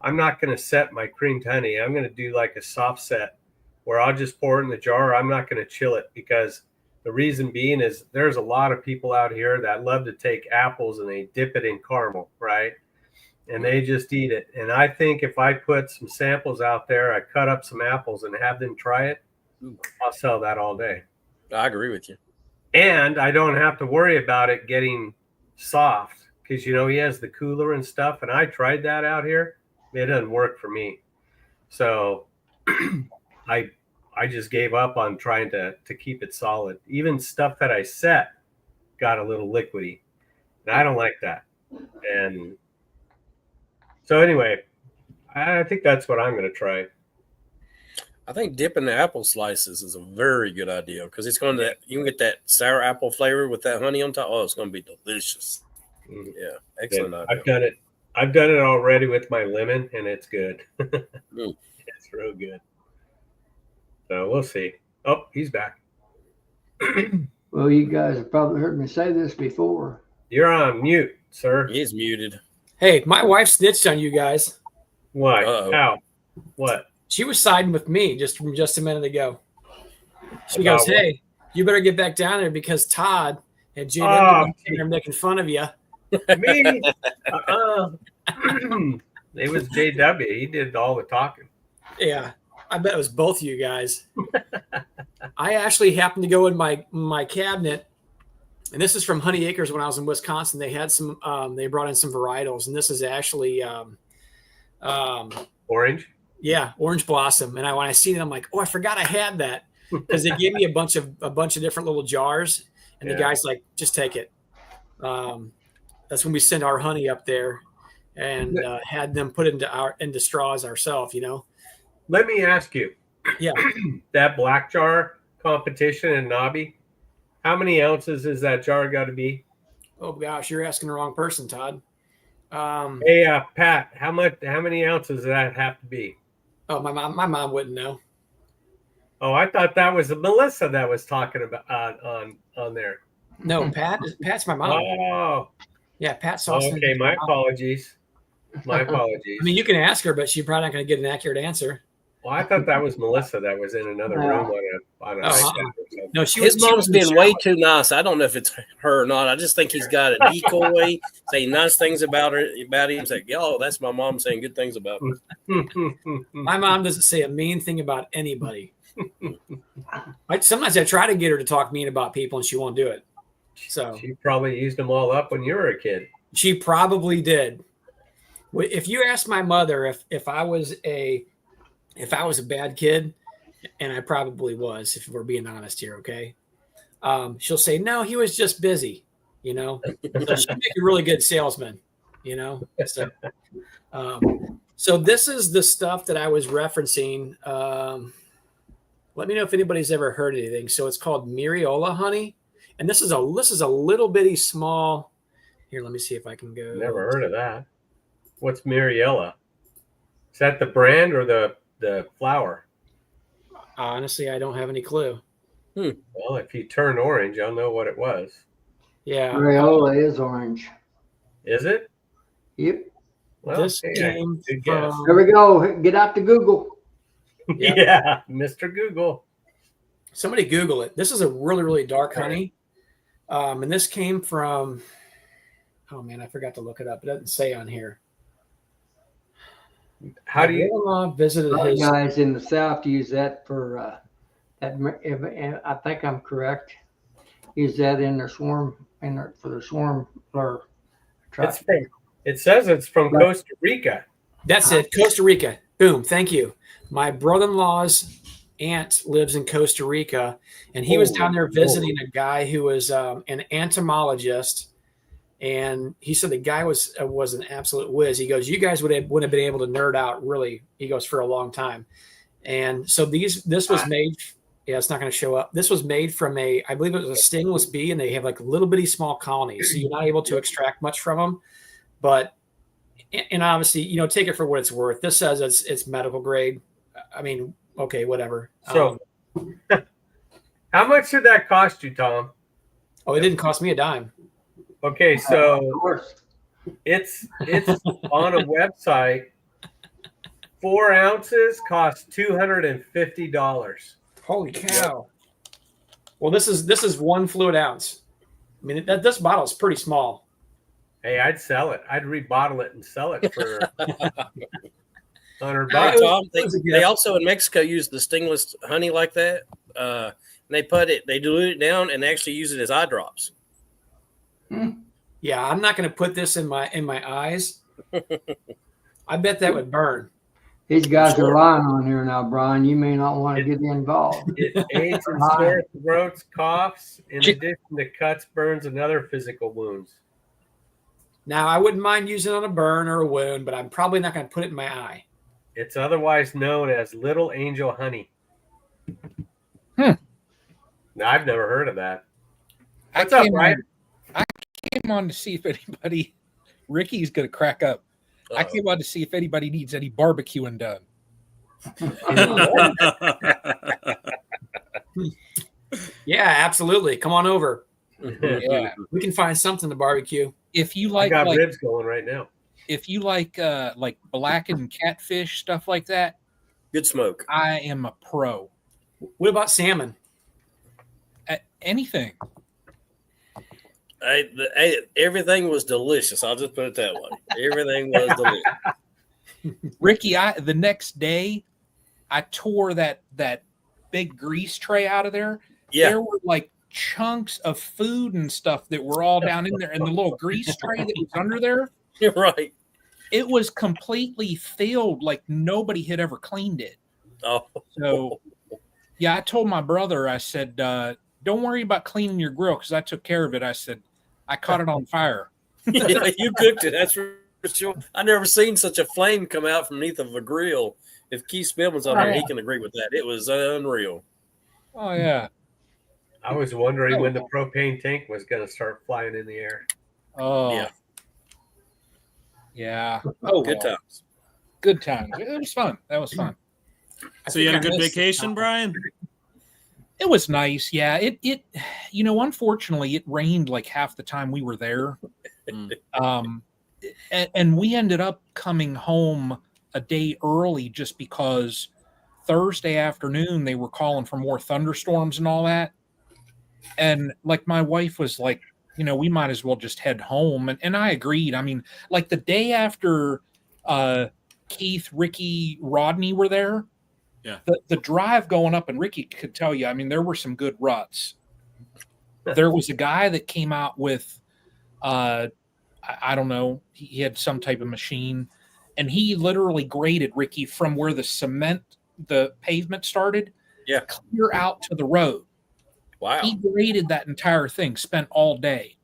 to set my creamed honey. I'm going to do like a soft set where I'll just pour it in the jar. I'm not going to chill it, because the reason being is there's a lot of people out here that love to take apples and they dip it in caramel, right? And they just eat it. And I think if I put some samples out there, I cut up some apples and have them try it, I'll sell that all day. I agree with you. And I don't have to worry about it getting soft, because, you know, he has the cooler and stuff. And I tried that out here. It doesn't work for me. So I just gave up on trying to keep it solid. Even stuff that I set got a little liquidy. And I don't like that. And so anyway, I think that's what I'm going to try. I think dipping the apple slices is a very good idea, because it's going to, you can get that sour apple flavor with that honey on top. Oh, it's going to be delicious. Yeah, excellent idea. I've done it already with my lemon, and it's good. It's real good. So we'll see. Oh, he's back. Well, you guys have probably heard me say this before. You're on mute, sir. He's muted. Hey, my wife snitched on you guys. What? Uh-oh. How? What? She was siding with me just a minute ago. She About goes, what? "Hey, you better get back down there because Todd and Jim Oh, are making fun of you." Me? It was JW. He did all the talking. Yeah, I bet it was both of you guys. I actually happened to go in my cabinet, and this is from Honey Acres when I was in Wisconsin. They had some, they brought in some varietals, and this is actually, Orange? yeah, orange blossom. And when I seen it, I'm like, oh, I forgot I had that, because they gave me a bunch of different little jars, and the guy's like, just take it. That's when we sent our honey up there, and had them put into straws ourselves, you know. Let me ask you. Yeah. That black jar competition in Nobby, how many ounces is that jar got to be? Oh gosh, you're asking the wrong person, Todd. Hey, Pat, how many ounces does that have to be? Oh, my mom wouldn't know. Oh, I thought that was Melissa that was talking about on there. No, Pat's my mom. Oh, Yeah, Pat Salson. okay. My apologies. My apologies. I mean, you can ask her, but she's probably not going to get an accurate answer. Well, I thought that was Melissa that was in another room on a iPad or something. No, she His was. She mom's was in the being way shower. too nice. I don't know if it's her or not. I just think he's got a decoy, saying nice things about him. Say, "Yo, that's my mom saying good things about me." My mom doesn't say a mean thing about anybody. Sometimes I try to get her to talk mean about people, and she won't do it. So She probably used them all up when you were a kid. she probably did. If you ask my mother if I was a bad kid, and I probably was, if we're being honest here, okay, she'll say, no, he was just busy, you know. So she'd make a really good salesman, you know. So this is the stuff that I was referencing. Let me know if anybody's ever heard anything. So it's called Miriola honey, and this is a little bitty small. Here, let me see if I can go. Never heard of that. What's Mariella? Is that the brand or the flower? Honestly, I don't have any clue. Well, if you turn orange, I'll know what it was. Yeah. Rayola is orange. Is it? Yep. Well, This hey, came good guess. from, There we go. Get out to Google. Yeah. Yeah, Mr. Google. somebody Google it. This is a really, really dark honey. And this came from, oh man, I forgot to look it up. It doesn't say on here. How do you? Grandma visited A lot of his. guys in the South use that for if I think I'm correct. Use that in their swarm for the swarm or It's from. It says it's from Costa Rica. That's it. Costa Rica. Boom. Thank you. My brother-in-law's aunt lives in Costa Rica, and he was down there visiting a guy who was an entomologist. And he said the guy was an absolute whiz. He goes, you guys wouldn't have been able to nerd out really, he goes, for a long time. And so this was made, yeah, it's not going to show up. This was made from I believe it was a stingless bee, and they have like little bitty small colonies. So you're not able to extract much from them. But, and obviously, you know, take it for what it's worth. This says it's medical grade. I mean, okay, whatever. So how much did that cost you, Tom? Oh, it didn't cost me a dime. Okay, Of so course. it's on a website 4 ounces cost $250. Holy cow! Well, this is 1 fluid ounce. I mean, this bottle is pretty small. Hey, I'd sell it. I'd rebottle it and sell it for $100 Hey, bucks. Tom, It was a they gift. also in Mexico use the stingless honey like that. And they dilute it down and actually use it as eye drops. Yeah, I'm not going to put this in my eyes. I bet that would burn. These guys Sure. are lying on here now, Brian. You may not want to get involved. It aids in sore throats, coughs, in addition to cuts, burns, and other physical wounds. Now, I wouldn't mind using it on a burn or a wound, but I'm probably not going to put it in my eye. It's otherwise known as Little Angel Honey. Hmm. Now, I've never heard of that. I What's up, Ryan? came on to see if anybody, Ricky's going to crack up. I Uh-oh. came on to see if anybody needs any barbecuing done. Yeah, absolutely. Come on over. Yeah. We can find something to barbecue. If you I like, got ribs going right now. if you like blackened catfish, stuff like that, Good smoke. I am a pro What about salmon? at anything. Everything was delicious. I'll just put it that way. Everything was delicious. Ricky, the next day, I tore that big grease tray out of there. Yeah. There were like chunks of food and stuff that were all down in there, and the little grease tray that was under there, You're right. it was completely filled, like nobody had ever cleaned it. Oh, So, yeah, I told my brother, I said, don't worry about cleaning your grill because I took care of it. I said, I caught it on fire. yeah, you cooked it. That's for sure. I never seen such a flame come out from beneath of a grill. If Keith Spillman's on there, he can agree with that. It was unreal. Oh, yeah. I was wondering when the propane tank was going to start flying in the air. Oh, Yeah. yeah. Oh, Good well. times. Good times. It was fun. That was fun. So you had a good vacation, Brian? It was nice. Yeah. It unfortunately it rained like half the time we were there. Mm. And we ended up coming home a day early just because Thursday afternoon they were calling for more thunderstorms and all that. And like my wife was like, we might as well just head home. And I agreed. I mean, like the day after Keith, Ricky, Rodney were there, Yeah. the drive going up, and Ricky could tell you, I mean, there were some good ruts. There was a guy that came out with, I don't know, he had some type of machine, and he literally graded, Ricky, from where the pavement started, Yeah. clear out to the road. Wow. He graded that entire thing, spent all day.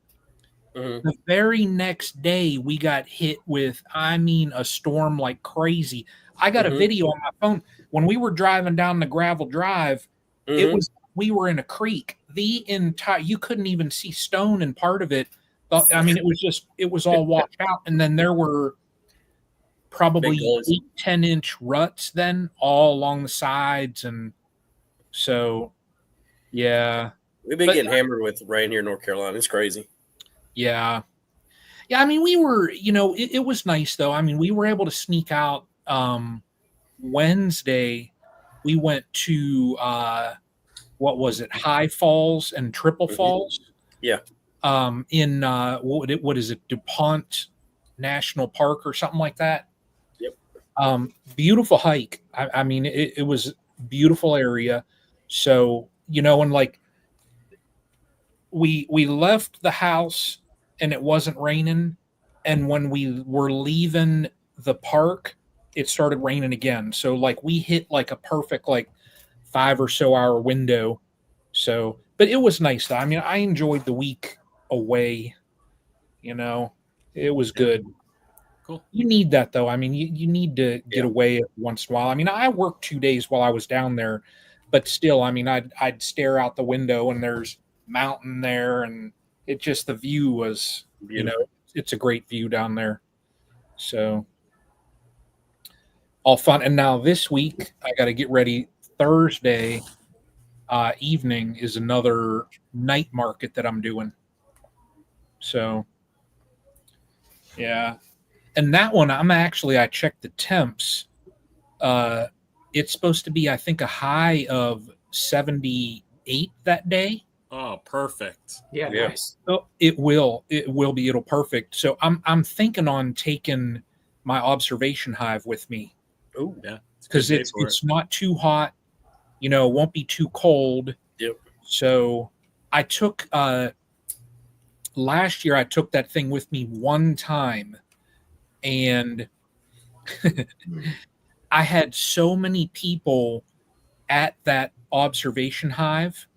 Mhm. The very next day, we got hit with, a storm like crazy. I got a Mhm. video on my phone. When we were driving down the gravel drive, it Mhm. was, we were in a creek. You couldn't even see stone in part of it. But, it was all washed out. And then there were probably Big gullies. 8-10 inch ruts then all along the sides. And so, yeah. We've been But- getting hammered with rain here in North Carolina. It's crazy. Yeah. Yeah, I mean, we were, it was nice though. I mean, we were able to sneak out Wednesday. We went to what was it? High Falls and Triple Mhm. Falls. Yeah. In what is it? DuPont National Park or something like that. Yep. Beautiful hike. I mean, it was a beautiful area. So, and like we left the house and it wasn't raining, and when we were leaving the park it started raining again, so like we hit like a perfect like 5 or so hour window. So but it was nice though. I mean, I enjoyed the week away. It was good. Cool. You need that though. I mean, you need to get Yeah. away once in a while. I mean, I worked 2 days while I was down there, but still, I mean, I'd stare out the window and there's mountain there, and it just, the view was, Beautiful. it's a great view down there. So all fun. And now this week I got to get ready. Thursday evening is another night market that I'm doing. So yeah. And that one, I checked the temps. It's supposed to be, I think, a high of 78 that day. Oh, perfect. Yeah, Yeah. nice. Oh, it'll perfect. So I'm thinking on taking my observation hive with me Ooh. Yeah. It's a good because day it's for it. not too hot, won't be too cold. Yep. So I took last year I took that thing with me one time, and I had so many people at that observation hive,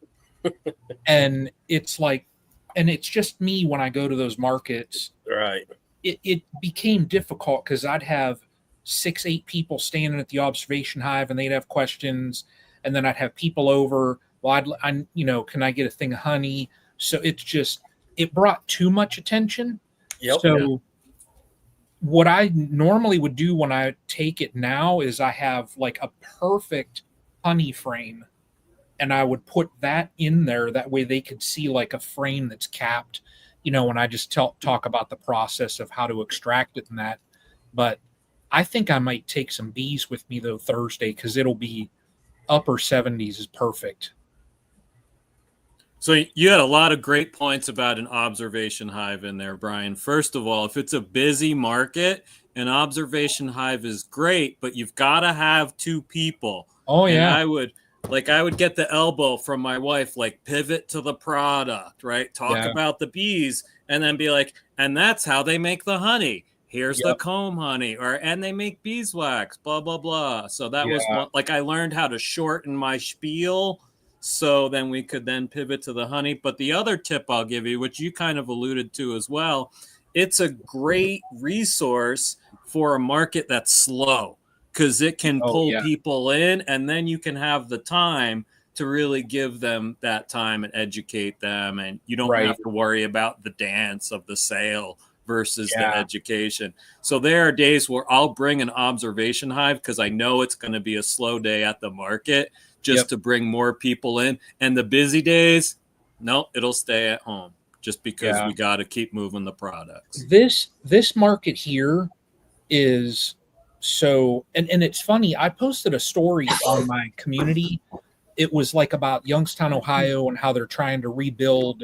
and it's just me when I go to those markets. Right. It became difficult because I'd have 6, 8 people standing at the observation hive, and they'd have questions, and then I'd have people over. Well, can I get a thing of honey? So it brought too much attention. Yep. So what I normally would do when I take it now is I have like a perfect honey frame, and I would put that in there. That way they could see like a frame that's capped, when I just talk about the process of how to extract it and that. But I think I might take some bees with me though Thursday, because it'll be upper 70s is perfect. So you had a lot of great points about an observation hive in there, Brian. First of all, if it's a busy market, an observation hive is great, but you've got to have 2 people. Oh And yeah. I would get the elbow from my wife, like pivot to the product, right? Talk Yeah. about the bees, and then be like, and that's how they make the honey. Here's the Yep. comb honey, and they make beeswax, blah, blah, blah. So that was Yeah. one, I learned how to shorten my spiel, so then we could then pivot to the honey. But the other tip I'll give you, which you kind of alluded to as well, it's a great resource for a market that's slow, because it can pull people in, and then you can have the time to really give them that time and educate them, and you don't have to worry about the dance of the sale versus the education. So there are days where I'll bring an observation hive because I know it's going to be a slow day at the market, just to bring more people in. And the busy days, no, it'll stay at home, just because we got to keep moving the products. This market here is so, and it's funny, I posted a story on my community. It was like about Youngstown, Ohio, and how they're trying to rebuild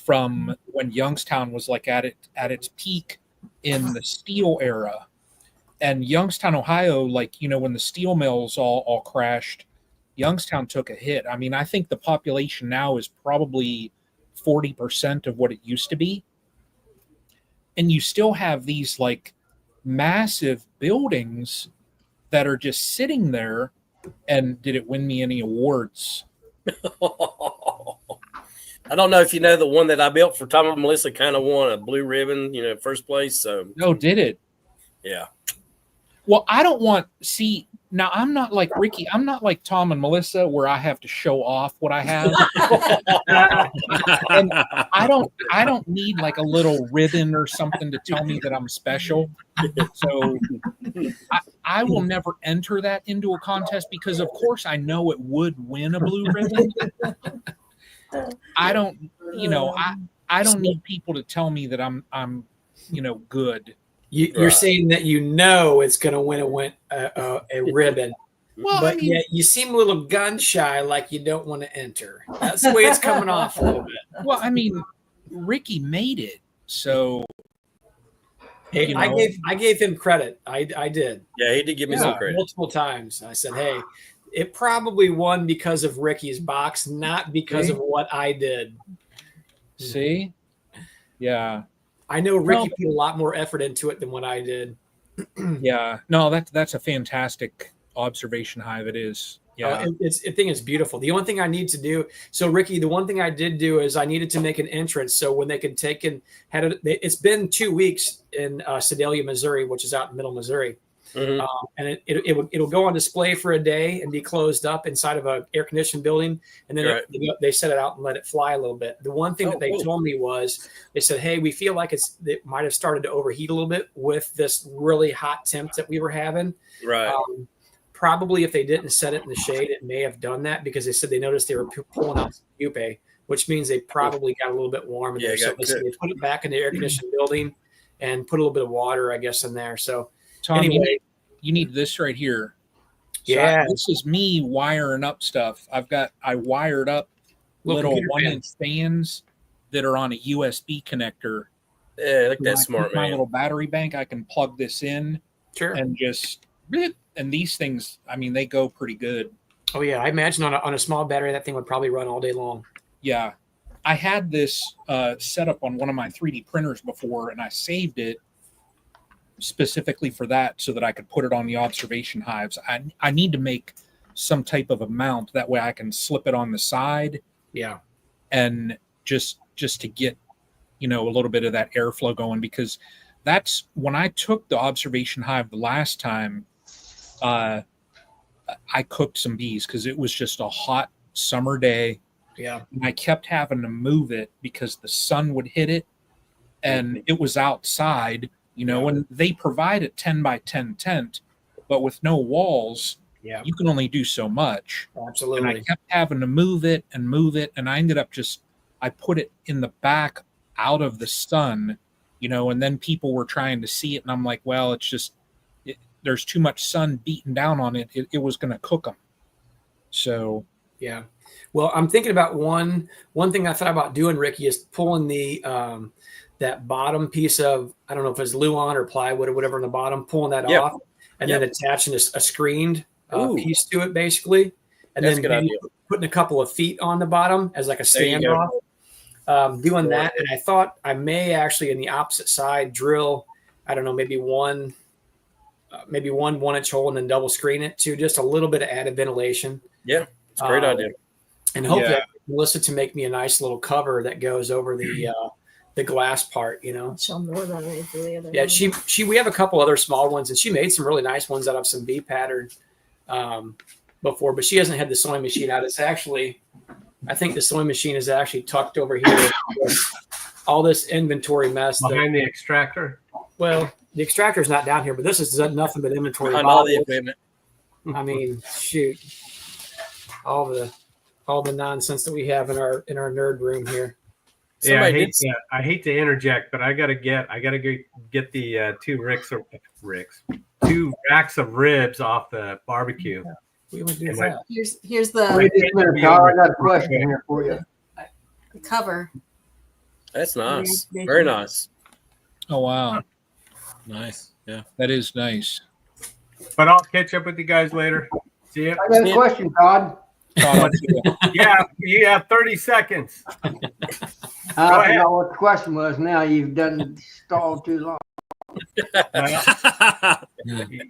from when Youngstown was like at its peak in the steel era. And Youngstown, Ohio, when the steel mills all crashed, Youngstown took a hit. I mean, I think the population now is probably 40% of what it used to be. And you still have these like massive buildings that are just sitting there. And did it win me any awards? I don't know if you know, the one that I built for Tom and Melissa kind of won a blue ribbon, first place. So No, did it? Yeah. Well, I don't want now I'm not like Ricky. I'm not like Tom and Melissa where I have to show off what I have. And I don't need like a little ribbon or something to tell me that I'm special. So I will never enter that into a contest, because of course I know it would win a blue ribbon. I don't need people to tell me that I'm good. You're saying that it's going to win a ribbon. Well, but yet you seem a little gun shy, like you don't want to enter. That's the way it's coming off a little bit. Well, I mean, Ricky made it, so hey, I gave him credit. I did. Yeah, he did give me some credit multiple times. I said, "Hey, it probably won because of Ricky's box, not because of what I did." See, yeah, I know Ricky put a lot more effort into it than what I did. Yeah, no, that's a fantastic observation hive. It is. Yeah, the thing is beautiful. The only thing I need to do, so Ricky, the one thing I did do is I needed to make an entrance so when they could take and it's been 2 weeks in Sedalia, Missouri, which is out in middle Missouri. Mm-hmm. And it'll go on display for a day and be closed up inside of an air conditioned building, and then they set it out and let it fly a little bit. The one thing that they told me was they said, "Hey, we feel like it might have started to overheat a little bit with this really hot temp that we were having." Right. Probably if they didn't set it in the shade, it may have done that, because they said they noticed they were pulling out some pupae, which means they probably got a little bit warm in there. So they put it back in the air conditioned building and put a little bit of water, I guess, in there. So Tom, anyway, You need this right here. So Yeah. this is me wiring up stuff. I wired up little computer 1-inch fans that are on a USB connector. Yeah, look at When that I smart put my man. little battery bank, I can plug this in Sure. and just, and these things, I mean, they go pretty good. Oh yeah, I imagine on a small battery that thing would probably run all day long. Yeah. I had this set up on one of my 3D printers before, and I saved it specifically for that so that I could put it on the observation hives. I need to make some type of a mount, that way I can slip it on the side. Yeah. And just to get, a little bit of that airflow going, because that's when I took the observation hive the last time. I cooked some bees because it was just a hot summer day. Yeah. And I kept having to move it because the sun would hit it, and it was outside, and they provide a 10 by 10 tent, but with no walls, you can only do so much. Absolutely. And I kept having to move it, and I ended up I put it in the back out of the sun, and then people were trying to see it, and I'm like, well, it's just, there's too much sun beating down on it. It was going to cook them. So, yeah. Well, I'm thinking about one thing I thought about doing, Ricky, is pulling the that bottom piece of, I don't know if it's Luan or plywood or whatever in the bottom, pulling that off, and then attaching a screened piece to it, basically, and That's then a good idea. putting a couple of feet on the bottom as like a standoff. Doing that, and I thought I may actually in the opposite side drill, I don't know, maybe one 1-inch hole and then double screen it to just a little bit of added ventilation. Yeah, it's a great idea. And hopefully Melissa to make me a nice little cover that goes over the glass part, She'll know that right for the other Yeah, one. we have a couple other small ones, and she made some really nice ones out of some V pattern before, but she hasn't had the sewing machine out. It's actually, I think the sewing machine is actually tucked over here. All this inventory mess behind the extractor. Well, the extractor is not down here, but this is nothing but inventory. Behind all the equipment. I mean, shoot, all the nonsense that we have in our nerd room here. Yeah, I hate to interject, but I gotta get the two racks of ribs off the barbecue. We would do that. Here's the Wait just a minute, Carl. I got a question here for you. cover. That's nice. Very nice. oh wow, Nice. Yeah. that is nice. But I'll catch up with you guys later. See you. I got a question, Todd. Yeah, you have 30 seconds. I forgot what the question was. Now you've done stalled too long.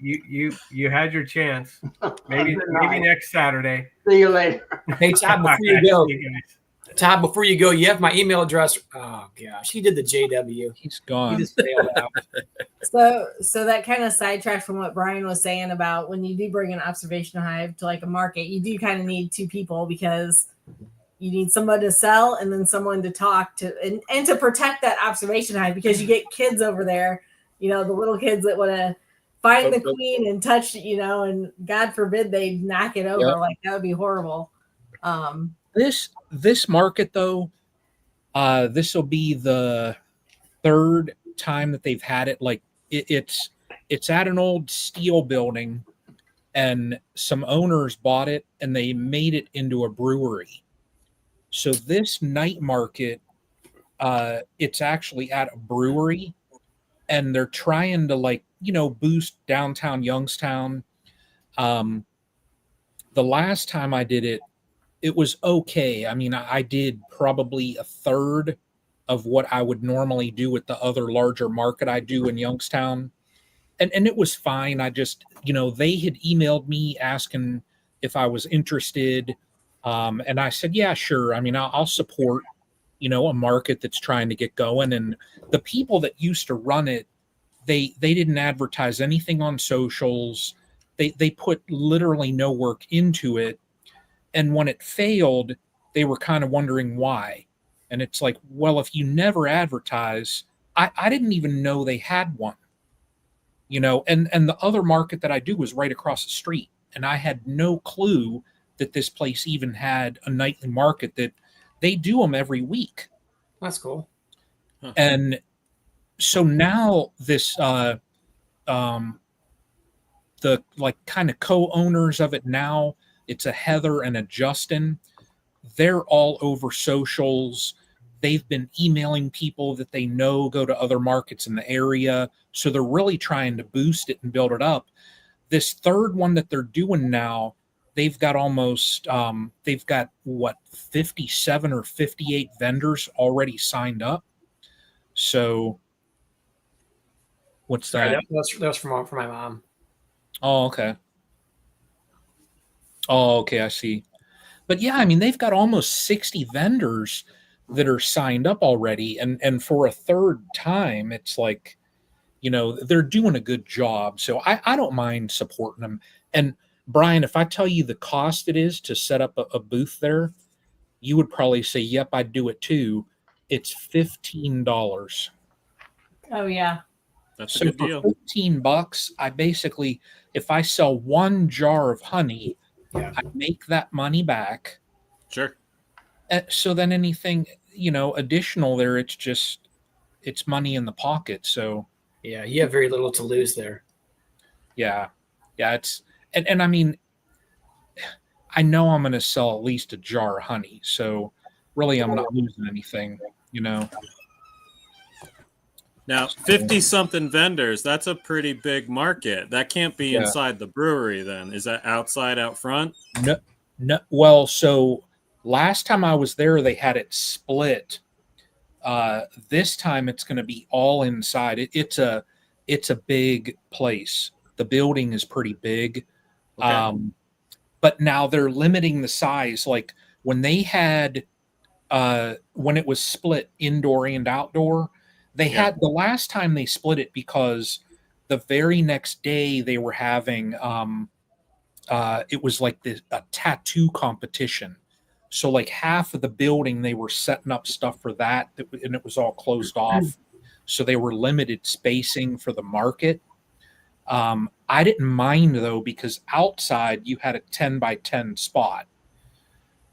You had your chance. Maybe next Saturday. See you later. Hey, Todd, before you go, you have my email address. Oh gosh, he did the JW. He's He gone. just failed out. So that kind of sidetracked from what Brian was saying about when you do bring an observation hive to like a market, you do kind of need two people because you need someone to sell and then someone to talk to and to protect that observation hive because you get kids over there, the little kids that want to find the queen and touch, and God forbid they knock it over. Yep. Like that would be horrible. This market though, this will be the third time that they've had it. Like it's at an old steel building, and some owners bought it and they made it into a brewery. So this night market, it's actually at a brewery, and they're trying to boost downtown Youngstown. The last time I did it, it was okay. I mean, I did probably a third of what I would normally do with the other larger market I do in Youngstown. And it was fine. I just, they had emailed me asking if I was interested. And I said, yeah, sure. I mean, I'll support, a market that's trying to get going. And the people that used to run it, they didn't advertise anything on socials. They put literally no work into it. And when it failed, they were kind of wondering why. And it's like, well, if you never advertise, I didn't even know they had one, and the other market that I do was right across the street. And I had no clue that this place even had a nightly market, that they do them every week. That's cool. Huh. And so now this the like kind of co-owners of it now, it's a Heather and a Justin. They're all over socials. They've been emailing people that they know go to other markets in the area. So they're really trying to boost it and build it up. This third one that they're doing now, they've got almost, they've got what, 57 or 58 vendors already signed up. So what's Sorry, that? that's for my mom. Oh, okay. Oh, okay. I see. But yeah, I mean, they've got almost 60 vendors that are signed up already. And for a third time, it's like, they're doing a good job. So I don't mind supporting them. And Brian, if I tell you the cost it is to set up a booth there, you would probably say, yep, I'd do it too. It's $15. Oh yeah. That's a So good for deal. $15, I basically, if I sell one jar of honey, Yeah. I make that money back. Sure. So then anything, additional there, it's money in the pocket. So Yeah, you have very little to lose there. yeah, and I mean, I know I'm going to sell at least a jar of honey. So really, I'm not losing anything. Now, 50 something vendors, that's a pretty big market. That can't be Yeah. inside the brewery then. Is that outside, out front? No. Well, so last time I was there, they had it split. This time it's going to be all inside. It's a big place. The building is pretty big. Okay. But now they're limiting the size. Like when they had, when it was split indoor and outdoor, they had the last time they split it because the very next day they were having, it was like a tattoo competition. So like half of the building, they were setting up stuff for that, and it was all closed off. So they were limited spacing for the market. I didn't mind though, because outside you had a 10 by 10 spot.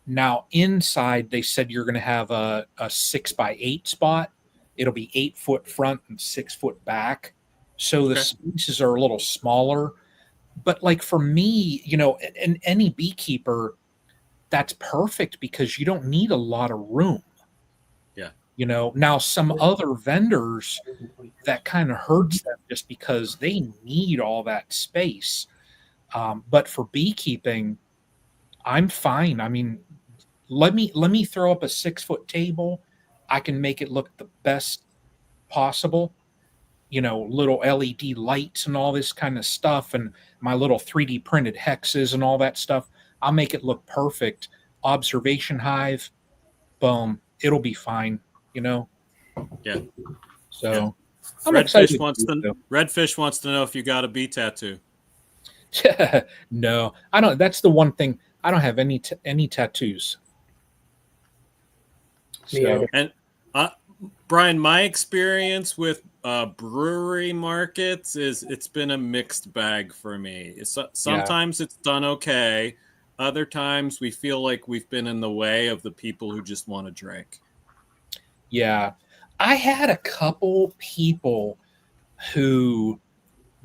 Now inside they said you're going to have a 6 by 8 spot. It'll be 8 foot front and 6 foot back. So the spaces are a little smaller. But like for me, and any beekeeper, that's perfect because you don't need a lot of room. Yeah. Now some other vendors, that kind of hurts them just because they need all that space. But for beekeeping, I'm fine. I mean, let me throw up a 6 foot table. I can make it look the best possible. Little LED lights and all this kind of stuff, and my little 3D printed hexes and all that stuff. I'll make it look perfect. Observation hive, boom, it'll be fine. Yeah. So I'm excited. Redfish wants to know if you got a bee tattoo. No, I don't. That's the one thing. I don't have any tattoos. So, and Brian, my experience with brewery markets is it's been a mixed bag for me. Sometimes it's done okay. Other times we feel like we've been in the way of the people who just want to drink. Yeah. I had a couple people who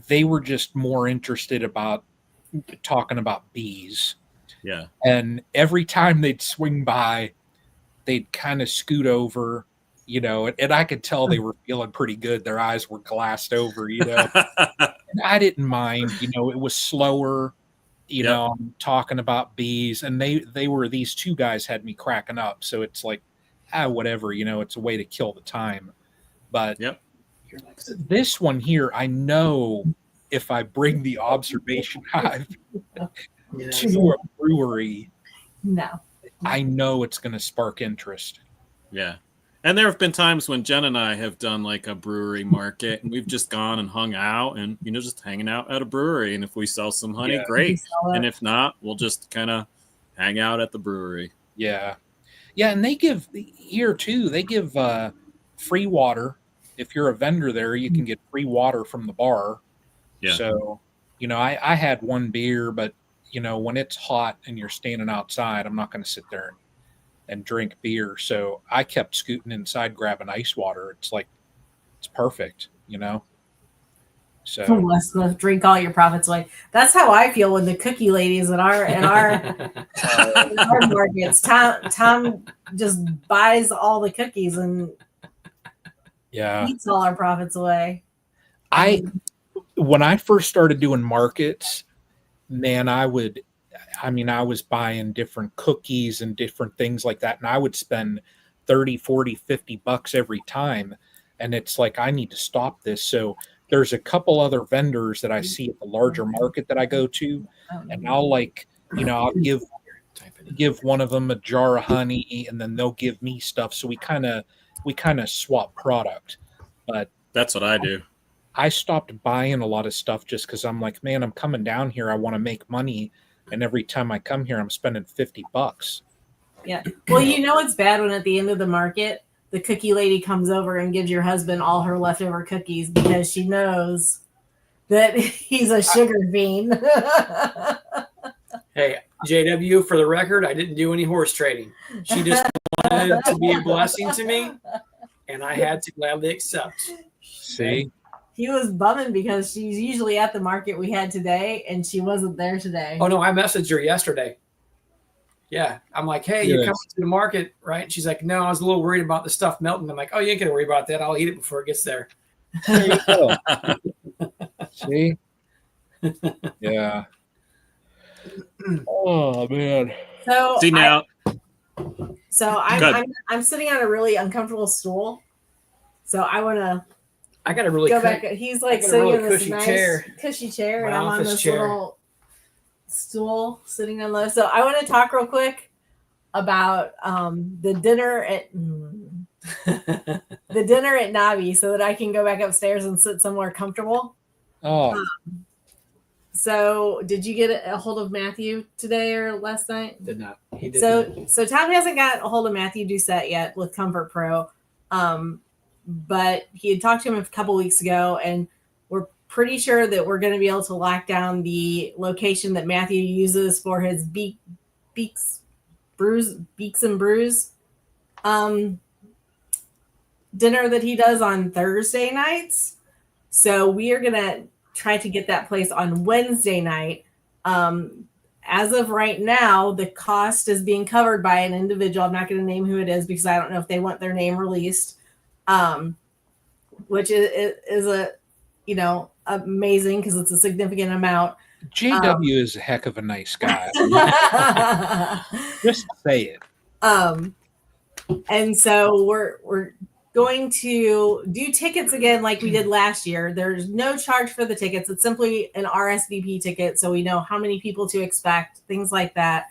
they were just more interested about talking about bees. Yeah. And every time they'd swing by, they'd kind of scoot over, and I could tell they were feeling pretty good. Their eyes were glassed over, And I didn't mind, it was slower, I'm talking about bees, and these two guys had me cracking up. So it's like, whatever, it's a way to kill the time. But this one here, I know if I bring the observation hive to a brewery, I know it's going to spark interest. Yeah. And there have been times when Jen and I have done like a brewery market, and we've just gone and hung out and, just hanging out at a brewery. And if we sell some honey, great. And if not, we'll just kind of hang out at the brewery. Yeah. Yeah. And they give here too, they give free water. If you're a vendor there, you can get free water from the bar. Yeah. So, I had one beer, but when it's hot and you're standing outside, I'm not going to sit there and drink beer. So I kept scooting inside, grabbing ice water. It's like, it's perfect, So Let's drink all your profits away. That's how I feel with the cookie ladies in our markets. Tom just buys all the cookies and yeah, eats all our profits away. when I first started doing markets, man, I was buying different cookies and different things like that. And I would spend 30, 40, 50 bucks every time. And it's like, I need to stop this. So there's a couple other vendors that I see at the larger market that I go to. And I'll I'll give one of them a jar of honey and then they'll give me stuff. So we kind of swap product. But That's what I do. I stopped buying a lot of stuff just because I'm like, man, I'm coming down here. I want to make money. And every time I come here, I'm spending 50 bucks. Yeah. Well, it's bad when at the end of the market, the cookie lady comes over and gives your husband all her leftover cookies because she knows that he's a sugar fiend. Hey, JW, for the record, I didn't do any horse trading. She just wanted to be a blessing to me, and I had to gladly accept. See? He was bumming because she's usually at the market we had today, and she wasn't there today. Oh, no, I messaged her yesterday. Yeah, I'm like, hey, you're Yes. coming to the market, right? And she's like, no, I was a little worried about the stuff melting. I'm like, oh, you ain't going to worry about that. I'll eat it before it gets there. There you go. See? Yeah. Oh, man. So See now, I'm sitting on a really uncomfortable stool. So I want to I got a really go back. He's like got a sitting really in this cushy nice chair. cushy chair, My and I'm on office this chair. little stool sitting on low. So I want to talk real quick about the dinner at Navi, so that I can go back upstairs and sit somewhere comfortable. Oh, So did you get a hold of Matthew today or last night? Did not. He did. So Tom hasn't got a hold of Matthew Doucette yet with Comfort Pro, but he had talked to him a couple weeks ago, and we're pretty sure that we're going to be able to lock down the location that Matthew uses for his Beaks and Brews dinner that he does on Thursday nights. So we are going to try to get that place on Wednesday night. As of right now, the cost is being covered by an individual. I'm not going to name who it is because I don't know if they want their name released, which is amazing because it's a significant amount. JW is a heck of a nice guy. Just say it. And so we're going to do tickets again like we did last year. There's no charge for the tickets. It's simply an RSVP ticket, so we know how many people to expect, things like that.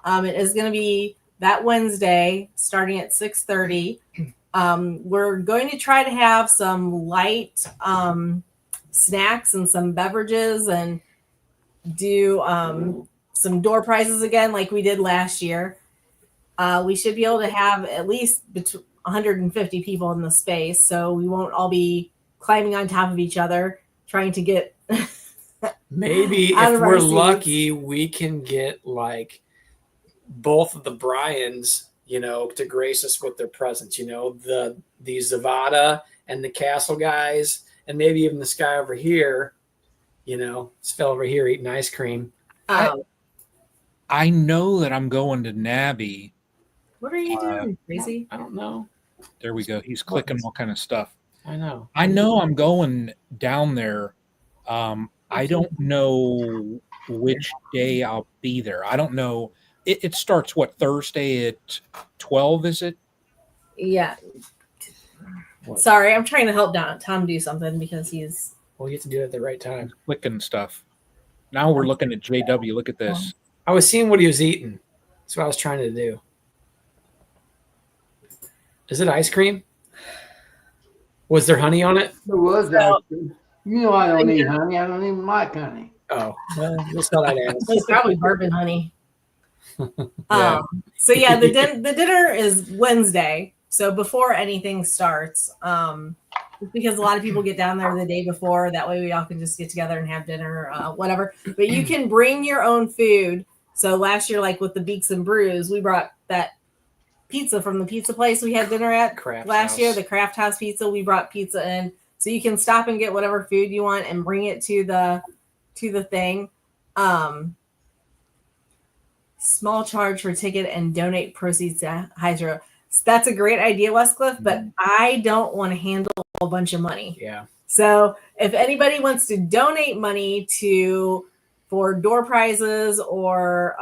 It is going to be that Wednesday starting at 6:30. We're going to try to have some light snacks and some beverages and do some door prizes again like we did last year. We should be able to have at least between 150 people in the space, so we won't all be climbing on top of each other trying to get Maybe out if of our we're seats. lucky, we can get like both of the Bryans, to grace us with their presence. The Zavada and the Castle guys, and maybe even this guy over here. This fellow over here eating ice cream. I know that I'm going to Nabby. What are you doing, crazy? I don't know. There we go. He's clicking all kind of stuff. I know. I know I'm going down there. I don't know which day I'll be there. I don't know. It starts Thursday at 12, is it? Yeah. What? Sorry, I'm trying to help Tom do something because he's. Well, you have to do it at the right time. Clicking stuff. Now we're looking at JW. Look at this. I was seeing what he was eating. That's what I was trying to do. Is it ice cream? Was there honey on it? There was actually. I don't eat honey. I don't even like honey. Oh, well, that's what I'd ask. It's probably bourbon honey. Yeah. So yeah, the dinner is Wednesday. So before anything starts, because a lot of people get down there the day before. That way we all can just get together and have dinner, whatever. But you can bring your own food. So last year, like with the Beaks and Brews, we brought that pizza from the pizza place we had dinner at Craft last House. year, the Craft House pizza. We brought pizza in. so you can stop and get whatever food you want and bring it to the thing. Small charge for ticket and donate proceeds to Hydro. So that's a great idea, Westcliff, but I don't want to handle a bunch of money. Yeah. So if anybody wants to donate money for door prizes or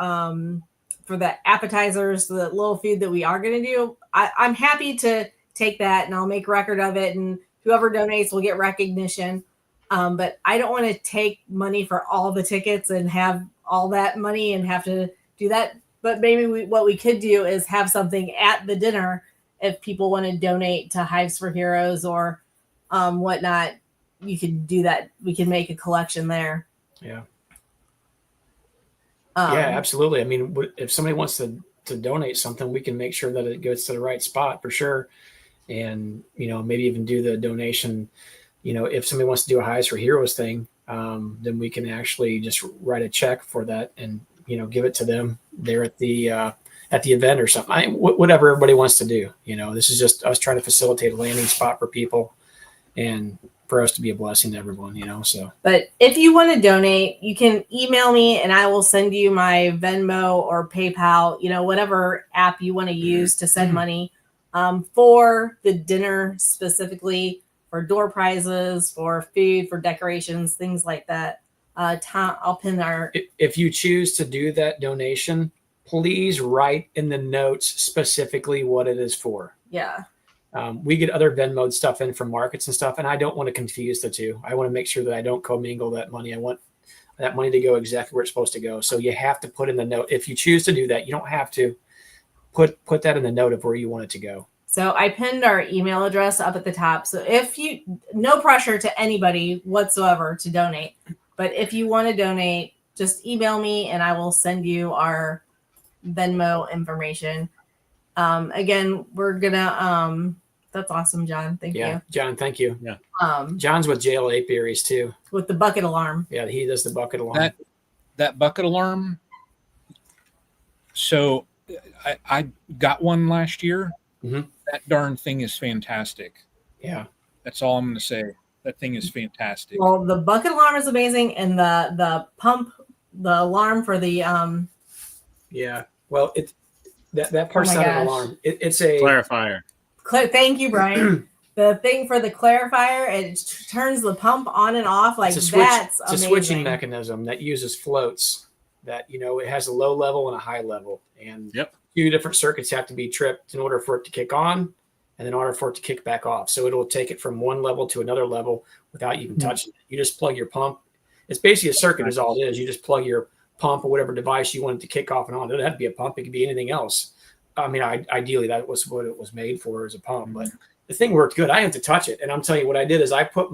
for the appetizers, the little food that we are going to do, I'm happy to take that, and I'll make record of it, and whoever donates will get recognition. But I don't want to take money for all the tickets and have all that money and have to do that. But maybe what we could do is have something at the dinner if people want to donate to Hives for Heroes or whatnot. You could do that. We can make a collection there. Yeah. Yeah, absolutely. I mean, if somebody wants to donate something, we can make sure that it goes to the right spot for sure. And, maybe even do the donation. If somebody wants to do a Hives for Heroes thing, then we can actually just write a check for that and, give it to them there at the event or something. Whatever everybody wants to do. This is just us trying to facilitate a landing spot for people and for us to be a blessing to everyone, so. But if you want to donate, you can email me and I will send you my Venmo or PayPal, whatever app you want to use to send money for the dinner specifically, for door prizes, for food, for decorations, things like that. Tom, I'll pin our. If you choose to do that donation, please write in the notes specifically what it is for. Yeah. We get other Venmo stuff in from markets and stuff, and I don't want to confuse the two. I want to make sure that I don't commingle that money. I want that money to go exactly where it's supposed to go. So you have to put in the note. If you choose to do that, you don't have to put that in the note of where you want it to go. So I pinned our email address up at the top. So no pressure to anybody whatsoever to donate, but if you want to donate, just email me and I will send you our Venmo information. Again, we're gonna that's awesome, John. Thank you. John, thank you. Yeah. John's with jail apiaries too. With the bucket alarm. Yeah, he does the bucket alarm. That bucket alarm. So I got one last year. Mm-hmm. That darn thing is fantastic. Yeah. That's all I'm going to say. That thing is fantastic. Well, the bucket alarm is amazing, and the pump, the alarm for the Yeah. Well, that part's not an alarm. It's a clarifier. Thank you, Brian. The thing for the clarifier, it turns the pump on and off. Like it's a switch, that's it's amazing. a switching mechanism that uses floats. That it has a low level and a high level, and two different circuits have to be tripped in order for it to kick on, and in order for it to kick back off. So it'll take it from one level to another level without even touching it. You just plug your pump. It's basically a circuit, is all it is. You just plug your pump or whatever device you want it to kick off and on. It doesn't have to be a pump. It could be anything else. I mean, ideally that was what it was made for, as a pump, but the thing worked good. I didn't have to touch it. And I'm telling you what I did is I put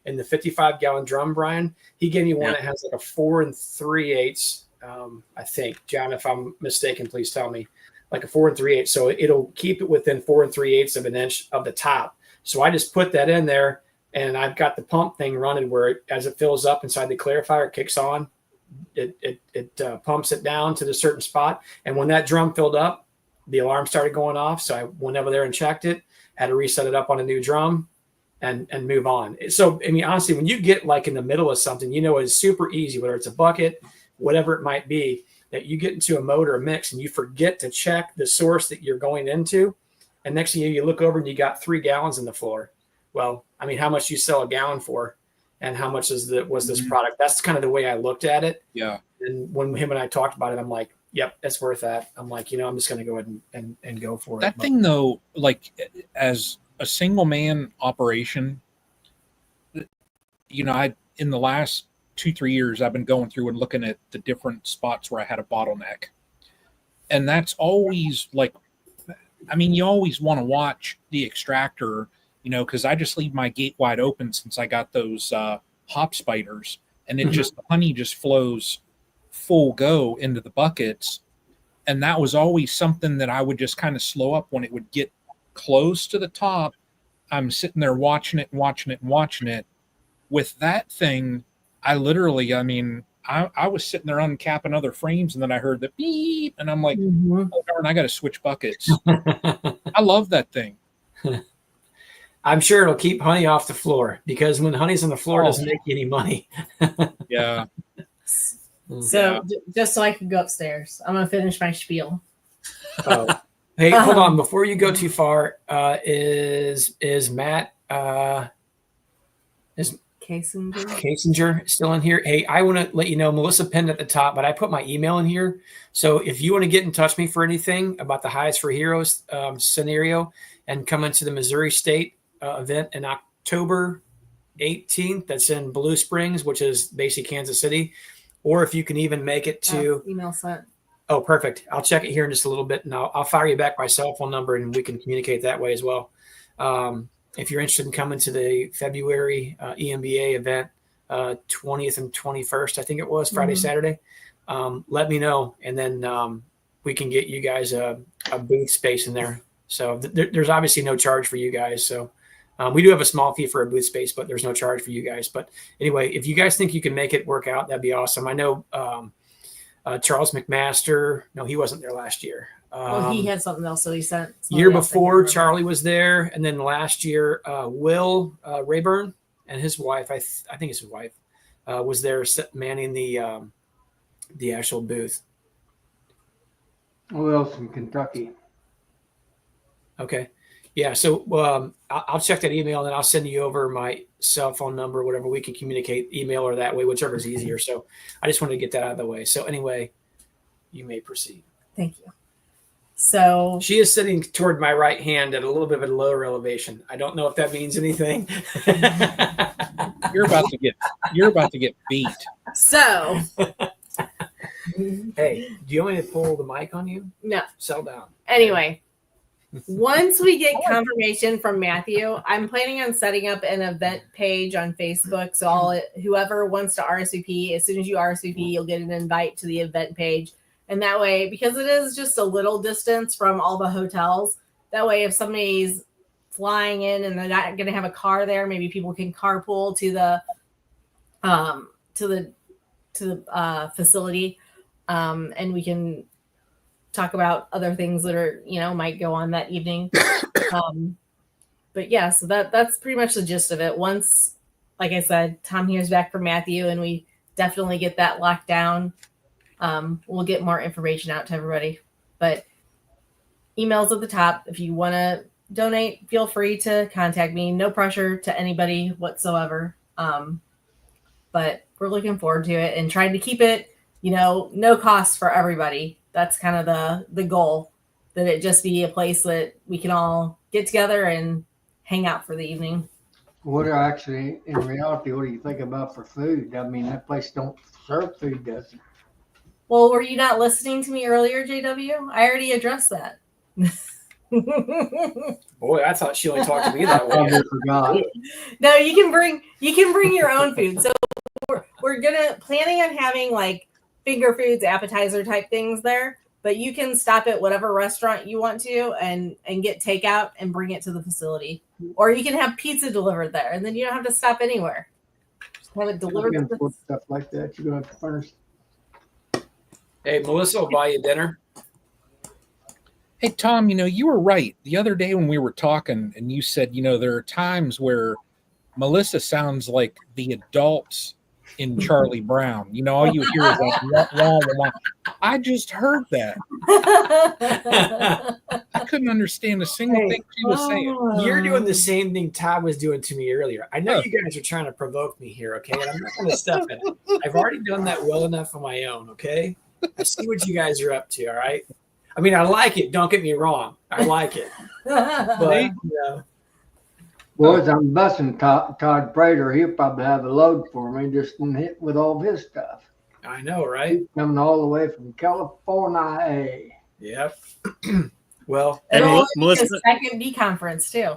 in the 55-gallon drum, Brian, he gave me one that has like a 4 3/8. I think, John, if I'm mistaken, please tell me, like a 4 3/8. So it'll keep it within 4 3/8 of an inch of the top. So I just put that in there, and I've got the pump thing running where as it fills up inside the clarifier, it kicks on. It pumps it down to the certain spot. And when that drum filled up, the alarm started going off. So I went over there and checked it, had to reset it up on a new drum and move on. So, I mean, honestly, when you get like in the middle of something, it's super easy, whether it's a bucket, whatever it might be, that you get into a mode or a mix and you forget to check the source that you're going into. And next thing you look over and you got 3 gallons in the floor. Well, I mean, how much do you sell a gallon for? And how much was this product? That's kind of the way I looked at it. Yeah. And when him and I talked about it, I'm like, yep, that's worth that. I'm like, I'm just going to go ahead and go for it. That thing, though, like as a single man operation, I in the last 2-3 years, I've been going through and looking at the different spots where I had a bottleneck. And that's always like, I mean, you always want to watch the extractor, because I just leave my gate wide open since I got those hop spiders, and it the honey just flows full go into the buckets. And that was always something that I would just kind of slow up when it would get close to the top. I'm sitting there watching it. With that thing, I literally, I was sitting there uncapping other frames, and then I heard the beep, and I'm like, oh darn, I got to switch buckets. I love that thing. I'm sure it'll keep honey off the floor, because when honey's on the floor, it doesn't make you any money. Yeah. So just so I can go upstairs, I'm gonna finish my spiel. Oh. Hey, hold on. Before you go too far, is Matt is Kasinger still in here? Hey, I want to let you know, Melissa pinned at the top, but I put my email in here. So if you want to get in touch with me for anything about the Hives for Heroes scenario and come into the Missouri State event in October 18th, that's in Blue Springs, which is basically Kansas City, or if you can even make it to email sent. Oh, perfect. I'll check it here in just a little bit, and I'll fire you back my cell phone number, and we can communicate that way as well. If you're interested in coming to the February EMBA event, 20th and 21st, I think it was, Friday, Saturday, let me know, and then we can get you guys a booth space in there. So there's obviously no charge for you guys. So we do have a small fee for a booth space, but there's no charge for you guys. But anyway, if you guys think you can make it work out, that'd be awesome. I know Charles McMaster. No, he wasn't there last year. Well, he had something else, so he sent. Year before, Charlie was there, and then last year, Will Rayburn and his wife, I think it's his wife, was there manning the actual booth. Who else from Kentucky? Okay, yeah. So I'll check that email, and then I'll send you over my cell phone number, whatever. We can communicate, email or that way, whichever is easier. So I just wanted to get that out of the way. So anyway, you may proceed. Thank you. So she is sitting toward my right hand at a little bit of a lower elevation. I don't know if that means anything. You're about to get beat. So hey, do you want me to pull the mic on you? No. Settle down. Anyway, once we get confirmation from Matthew, I'm planning on setting up an event page on Facebook. So whoever wants to RSVP, as soon as you RSVP, you'll get an invite to the event page. And that way, because it is just a little distance from all the hotels, that way if somebody's flying in and they're not going to have a car there, maybe people can carpool to the facility, and we can talk about other things that are, might go on that evening. But yeah, so that's pretty much the gist of it. Once, like I said, Tom hears back from Matthew and we definitely get that locked down, we'll get more information out to everybody. But emails at the top. If you want to donate, feel free to contact me. No pressure to anybody whatsoever. But we're looking forward to it and trying to keep it, no cost for everybody. That's kind of the goal, that it just be a place that we can all get together and hang out for the evening. What actually, in reality, what do you think about for food? I mean, that place don't serve food, does it? Well, were you not listening to me earlier, JW? I already addressed that. Boy, I thought she only talked to me that way. I forgot. No, you can bring your own food. So we're planning on having like finger foods, appetizer type things there, but you can stop at whatever restaurant you want to and get takeout and bring it to the facility, or you can have pizza delivered there, and then you don't have to stop anywhere. Just have it delivered. Stuff like that, you're gonna have to furnish. Hey, Melissa will buy you dinner. Hey, Tom, you were right. The other day when we were talking and you said, there are times where Melissa sounds like the adults in Charlie Brown. All you hear is like, wah, wah, wah. I just heard that. I couldn't understand a single thing she was saying. You're doing the same thing Todd was doing to me earlier. I know you guys are trying to provoke me here, okay? And I'm not going to stuff it. I've already done that well enough on my own, okay? I see what you guys are up to, all right? I mean, I like it. Don't get me wrong. I like it. But, Boys, I'm busting Todd Prater. He'll probably have a load for me just in hit with all of his stuff. I know, right? He's coming all the way from California. Yep. Well, and Melissa, second B conference too.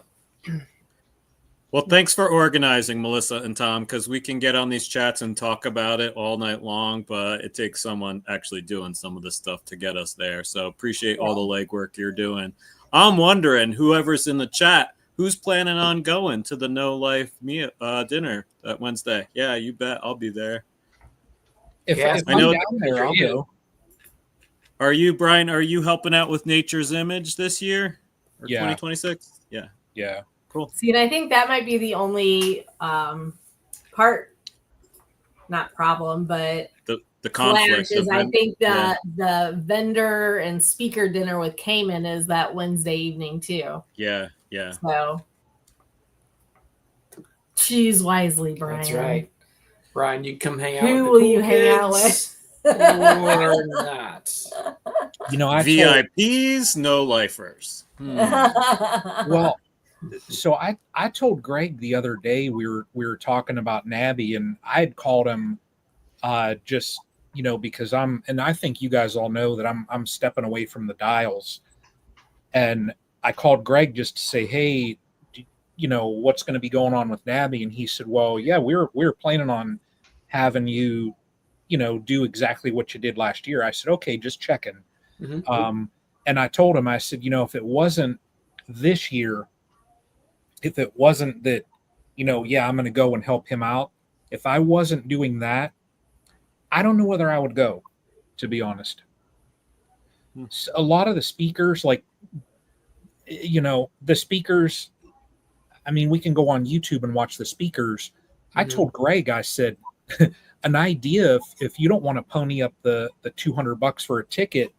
Well, thanks for organizing, Melissa and Tom, because we can get on these chats and talk about it all night long, but it takes someone actually doing some of the stuff to get us there. So appreciate all the legwork you're doing. I'm wondering, whoever's in the chat, who's planning on going to the No Life dinner that Wednesday? Yeah, you bet. I'll be there. If I know down there, I'll go. Are you, Brian, are you helping out with Nature's Image this year? Or 2026? Yeah. Yeah. Cool. See, and I think that might be the only part, not problem, but The conflict clash is of I think yeah. the vendor and speaker dinner with Cayman is that Wednesday evening too. Yeah. So choose wisely, Brian. That's right. Brian, you come hang out Who with the will cool you hang out kids with? or not? You know, I told, VIPs, no lifers. well, so I told Greg the other day we were talking about Nabby, and I had called him just because I think you guys all know that I'm stepping away from the dials, and I called Greg just to say, hey, what's going to be going on with Nabby, and he said, well, yeah, we're planning on having you do exactly what you did last year. I said, okay, just checking. Mm-hmm. And I told him, I said, if it wasn't this year, if it wasn't that, yeah, I'm going to go and help him out. If I wasn't doing that, I don't know whether I would go, to be honest. A lot of the speakers, like, the speakers, I mean, we can go on YouTube and watch the speakers. Mm-hmm. I told Greg, I said, an idea, if you don't want to pony up the $200 for a ticket,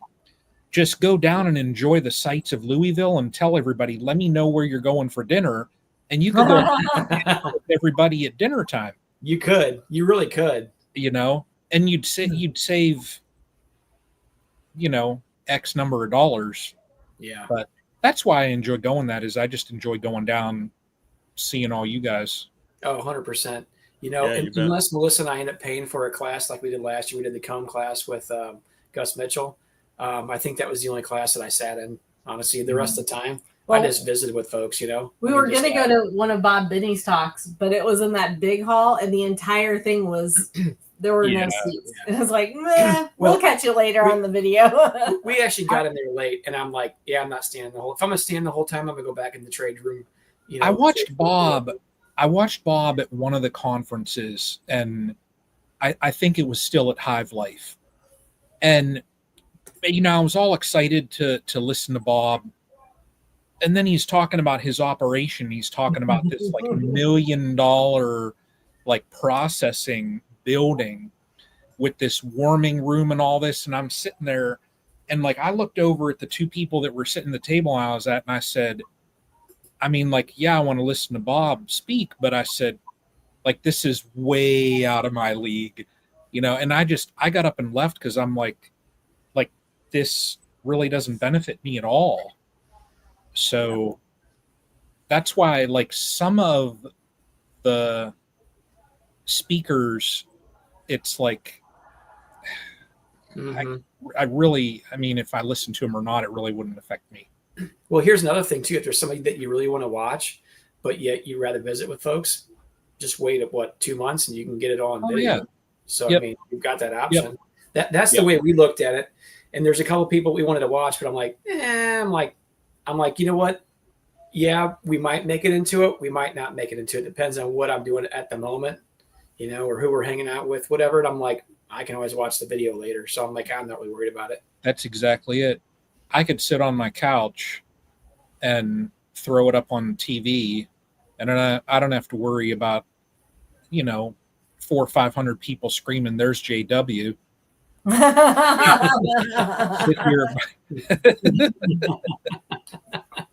just go down and enjoy the sights of Louisville and tell everybody, let me know where you're going for dinner. And you could go with everybody at dinner time. You really could, and you'd save, X number of dollars. Yeah. But that's why I enjoy going. That is, I just enjoy going down, seeing all you guys. Oh, 100%. Unless Melissa and I end up paying for a class like we did last year, we did the cone class with Gus Mitchell. I think that was the only class that I sat in, honestly. The rest of the time, I just visited with folks, We were going to go to one of Bob Binney's talks, but it was in that big hall, and the entire thing was, there were no seats. Yeah. And I was like, meh, we'll catch you later on the video. We actually got in there late, and I'm like, yeah, I'm not standing the whole – if I'm going to stand the whole time, I'm going to go back in the trade room. I watched Bob at one of the conferences, and I think it was still at Hive Life. And – I was all excited to listen to Bob. And then he's talking about his operation. He's talking about this like $1 million like processing building with this warming room and all this. And I'm sitting there and like I looked over at the two people that were sitting at the table I was at, and I said, I mean, like, yeah, I want to listen to Bob speak, but I said, like, this is way out of my league, and I got up and left because I'm like, this really doesn't benefit me at all. So that's why, like, some of the speakers, it's like, I mean, if I listen to them or not, it really wouldn't affect me. Well, here's another thing too. If there's somebody that you really want to watch, but yet you rather visit with folks, just wait 2 months and you can get it all on video. Yeah. So, I mean, you've got that option. That's the way we looked at it. And there's a couple people we wanted to watch, but I'm like, I'm like, you know what? Yeah, we might make it into it. We might not make it into it. Depends on what I'm doing at the moment, or who we're hanging out with, whatever. And I'm like, I can always watch the video later. So I'm like, I'm not really worried about it. That's exactly it. I could sit on my couch and throw it up on TV, and I don't have to worry about, 400 or 500 people screaming, "There's JW."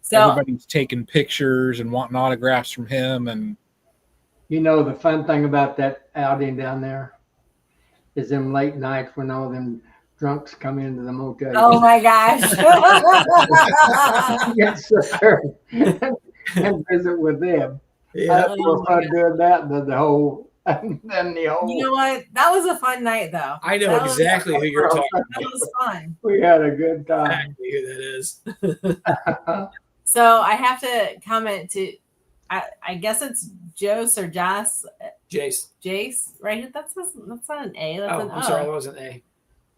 So everybody's taking pictures and wanting autographs from him. And the fun thing about that outing down there is them late nights when all them drunks come into the motel. Oh my gosh. Yes, sir. And visit with them. Yeah. I had more fun doing that than the whole. You know what? That was a fun night, though. I know exactly who you're talking about. That was fun. We had a good time. Exactly who that is. So I have to comment to, I guess it's Jose or Jace. Jace, right? That's not an A. That's an O. I'm sorry, that was an A.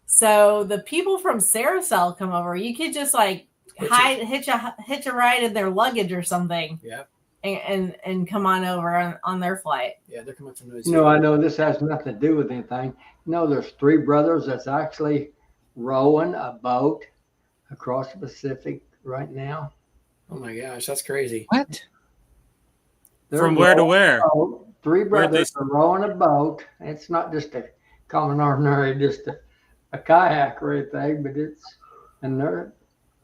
So the people from Saracel come over. You could just like hitch a ride in their luggage or something. Yeah. And come on over on their flight. Yeah, they're coming from New Zealand. I know this has nothing to do with anything. There's 3 brothers that's actually rowing a boat across the Pacific right now. Oh my gosh, that's crazy. What? From where to where? Three Where'd they- brothers are rowing a boat. It's not just a common ordinary, just a kayak or anything, but and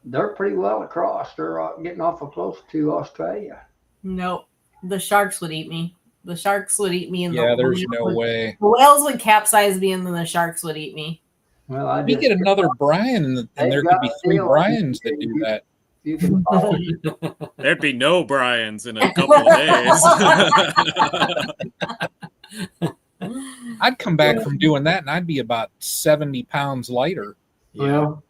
they're pretty well across. They're getting awful close to Australia. Nope. The sharks would eat me. The sharks would eat me. And Yeah, the there's no way. The whales would capsize me, and then the sharks would eat me. Well, We get another Brian, and there could be 3 Brians that do that. You can follow. There'd be no Bryans in a couple of days. I'd come back from doing that, and I'd be about 70 pounds lighter. Well,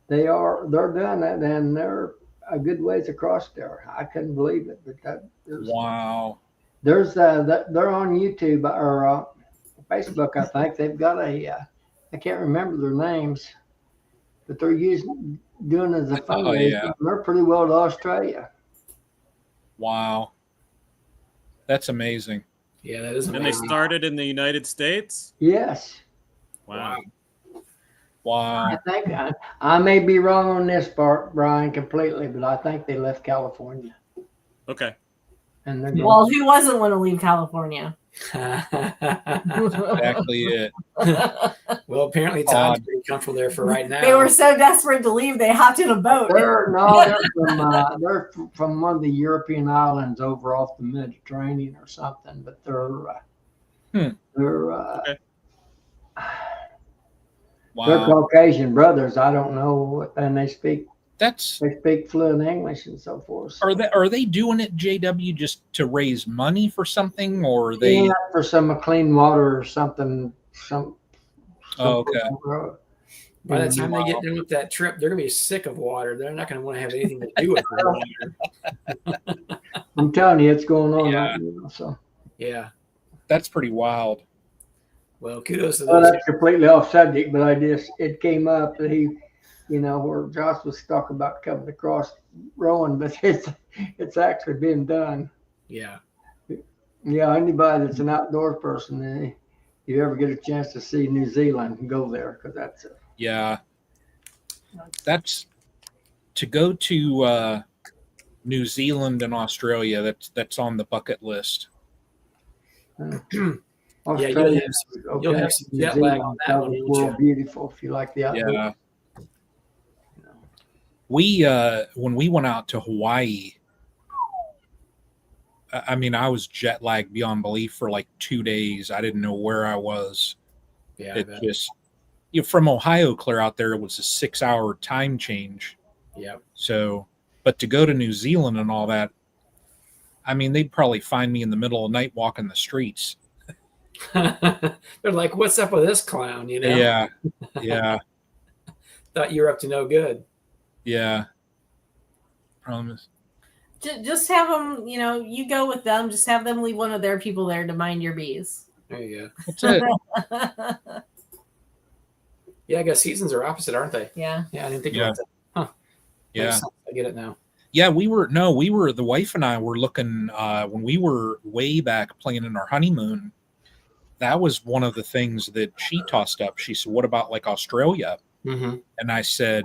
they're doing that, and they're a good ways across there. I couldn't believe it, but Wow. they're on YouTube or Facebook. I think they've got I can't remember their names, but they're doing as a fundraiser. yeah. They're pretty well to Australia. Wow. That's amazing. Yeah, that is And they amazing. started in the United States? Yes. Wow. Wow. I think I may be wrong on this part, Brian, completely, but I think they left California. Okay. And they're going. Well, who wasn't want to leave California? Exactly it. Well, apparently Todd's pretty comfortable there for right now. They were so desperate to leave, they hopped in a boat. They're from one of the European islands over off the Mediterranean or something, but they're Wow. Caucasian brothers. I don't know, and they speak fluent English and so forth. Are they doing it, JW, just to raise money for something, or are they for some clean water or something? Oh, okay. By the time they get done with that trip, they're gonna be sick of water. They're not gonna want to have anything to do with the water. I'm telling you, it's going on. Yeah. Right now, so Yeah. That's pretty wild. Well, kudos to well, those. that's completely off subject, but it came up that where Josh was talking about coming across rowing, but it's actually been done. Yeah. Yeah, anybody that's an outdoor person, you ever get a chance to see New Zealand, go there because that's it. Yeah. That's to go to New Zealand and Australia. That's on the bucket list. Australia, you'll have some jet lag on that one, won't World beautiful if you like the outdoors. Yeah. We when we went out to Hawaii, I mean, I was jet lagged beyond belief for like 2 days. I didn't know where I was. Yeah. It just from Ohio clear out there, it was a 6-hour time change. Yeah. So, but to go to New Zealand and all that, I mean, they'd probably find me in the middle of the night walking the streets. They're like, "What's up with this clown?" You know? Yeah. Yeah. Thought you were up to no good. Yeah. Promise. Just have them, you go with them. Just have them leave one of their people there to mind your bees. There you go. That's it. Yeah, I guess seasons are opposite, aren't they? Yeah. Yeah, I didn't think Yeah. about that. Huh. Yeah. Makes sense. I get it now. Yeah, the wife and I were looking when we were way back playing in our honeymoon. That was one of the things that she tossed up. She said, "What about like Australia?" Mm-hmm. And I said,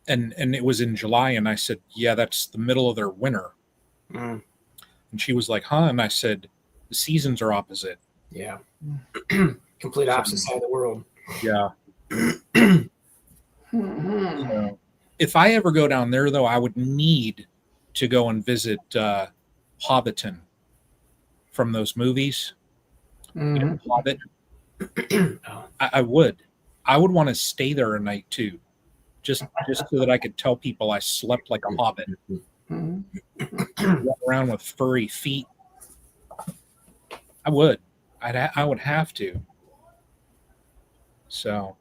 and it was in July, and I said, "Yeah, that's the middle of their winter." Mm. And she was like, "Huh?" And I said, "The seasons are opposite." Yeah. Complete opposite side of the world. Yeah. Mhm. So, if I ever go down there, though, I would need to go and visit Hobbiton from those movies. Mhm. Hobbit. Oh. I would want to stay there a night too, just so that I could tell people I slept like a hobbit, Mhm. walk around with furry feet. I would. I would have to. So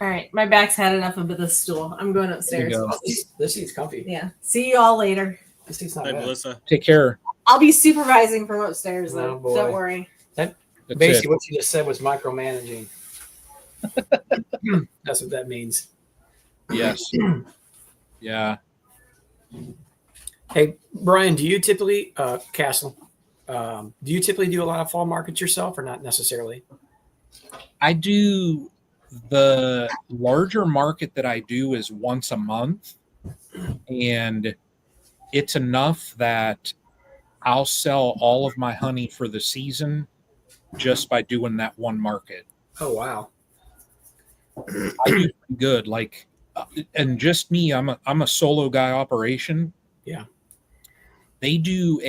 All right. My back's had enough of this stool. I'm going upstairs. go. This seat's comfy. Yeah. See you all later. This seat's not Hi, bad. Melissa. take care. I'll be supervising from upstairs, though. Oh, boy. Don't worry. That's Basically, it. what you just said was micromanaging. That's what that means. Yes. Yeah. Hey, Brian, do you typically, Castle, do you typically do a lot of fall markets yourself or not necessarily? I do. The larger market that I do is once a month, and it's enough that I'll sell all of my honey for the season just by doing that one market. Oh wow. I do pretty good. Like, and just me, I'm a solo guy operation. Yeah. They do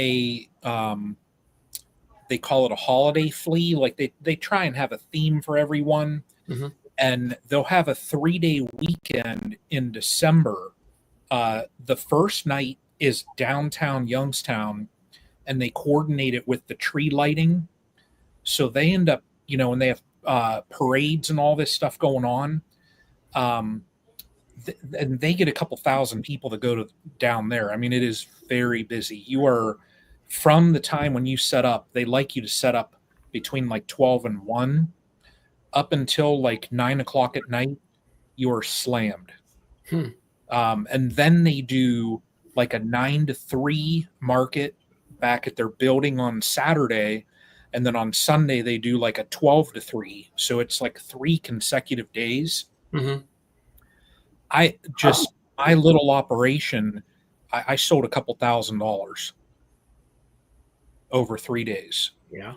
they call it a holiday flea. Like they try and have a theme for everyone. Mm-hmm. And they'll have a 3-day weekend in December. The first night is downtown Youngstown, and they coordinate it with the tree lighting. So they end up, and they have parades and all this stuff going on. And they get a couple thousand people that go down there. I mean, it is very busy. You are, from the time when you set up, they like you to set up between like 12 and 1 up until like 9 o'clock at night. You are slammed. And then they do like a 9 to 3 market back at their building on Saturday. And then on Sunday, they do like a 12 to 3. So it's like 3 consecutive days. Mm-hmm. My little operation, I sold a couple $1,000 over 3 days. Yeah.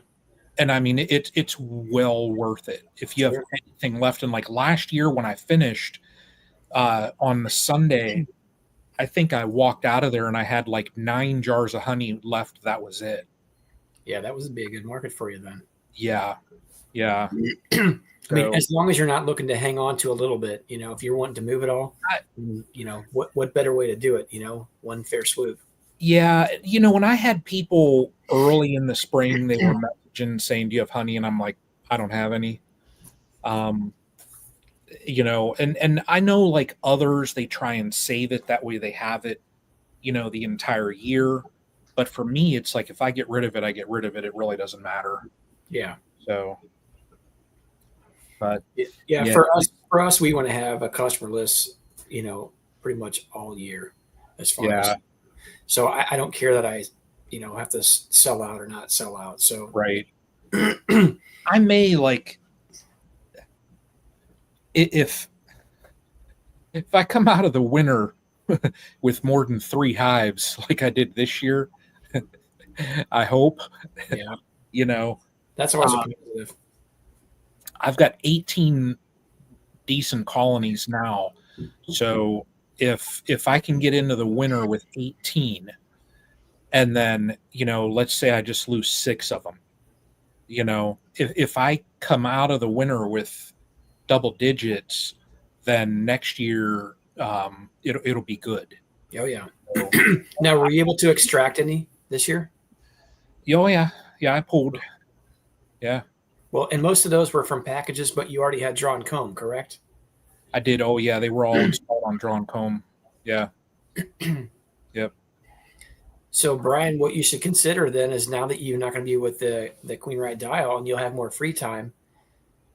And I mean, it's well worth it. If you have anything left. And like last year when I finished on the Sunday, I think I walked out of there and I had like 9 jars of honey left. That was it. Yeah, that would be a good market for you then. Yeah. Yeah. I mean, as long as you're not looking to hang on to a little bit, if you're wanting to move it all, what better way to do it? One fair swoop. Yeah. When I had people early in the spring, they were messaging saying, "Do you have honey?" And I'm like, "I don't have any." And I know like others, they try and save it. That way they have it, the entire year. But for me, it's like, if I get rid of it, I get rid of it. It really doesn't matter. Yeah. So, but yeah. For us, we want to have a customer list, pretty much all year as far as, so I don't care that I, have to sell out or not sell out. So, right. I may like, if I come out of the winter with more than 3 hives like I did this year, I hope. Yeah. That's always a positive. I've got 18 decent colonies now. So if I can get into the winter with 18, and then, let's say I just lose 6 of them, if I come out of the winter with double digits, then next year it'll be good. Oh yeah. Now, were you able to extract any this year? Oh yeah, I pulled. Yeah. Well, and most of those were from packages, but you already had drawn comb, correct? I did. Oh yeah, they were all installed on drawn comb. Yeah. Yep. So, Brian, what you should consider then is, now that you're not going to be with the Queen Ride Dial and you'll have more free time,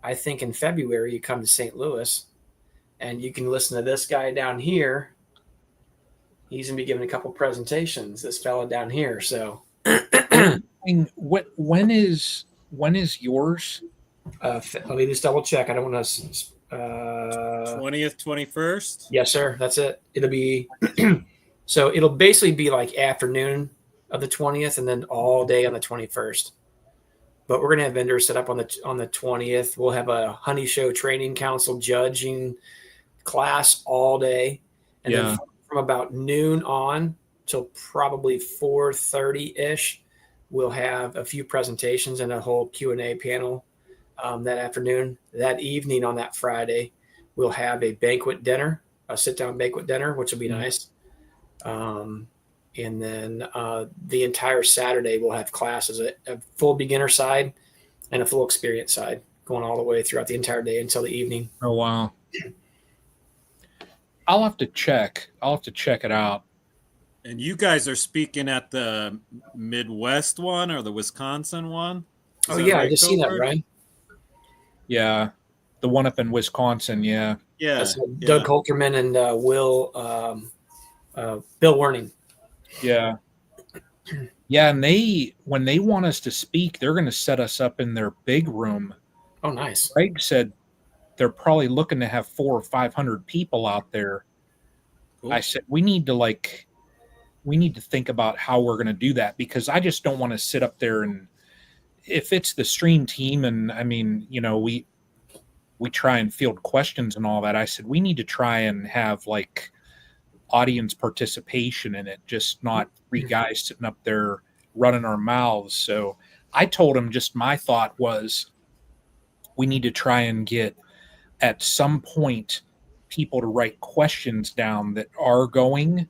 I think in February you come to St. Louis and you can listen to this guy down here. He's going to be giving a couple presentations, this fella down here. So when is yours? Let me just double check. I don't want to 20th, 21st. Yes, sir. That's it. It'll be so it'll basically be like afternoon of the 20th and then all day on the 21st. But we're gonna have vendors set up on the 20th. We'll have a honey show training council judging class all day, and then from about noon on till probably 4:30 ish, we'll have a few presentations and a whole Q&A panel that afternoon. That evening on that Friday, we'll have a banquet dinner, a sit-down banquet dinner, which will be nice. And then the entire Saturday we'll have classes, a full beginner side and a full experience side, going all the way throughout the entire day until the evening. Oh wow! I'll have to check it out. And you guys are speaking at the Midwest one or the Wisconsin one? Oh yeah, I just seen that, Brian. Yeah, the one up in Wisconsin. Yeah. That's Doug Holterman and Bill Werning. Yeah. Yeah, and when they want us to speak, they're going to set us up in their big room. Oh, nice. Greg said they're probably looking to have 400 or 500 people out there. Cool. I said we need to we need to think about how we're going to do that, because I just don't want to sit up there and if it's the stream team and I mean, we try and field questions and all that. I said, we need to try and have like audience participation in it, just not three guys sitting up there running our mouths. So I told him just my thought was we need to try and get at some point people to write questions down that are going,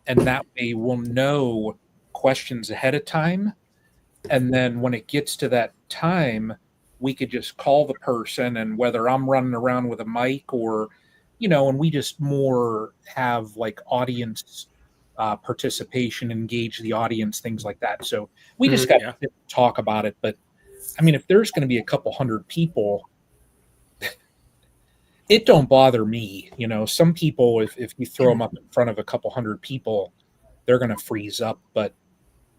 and that way we'll know questions ahead of time. And then when it gets to that time, we could just call the person, and whether I'm running around with a mic or, and we just more have like audience participation, engage the audience, things like that. So we just got to talk about it. But I mean, if there's going to be a couple hundred people, it don't bother me. Some people, if you throw them up in front of a couple hundred people, they're going to freeze up. But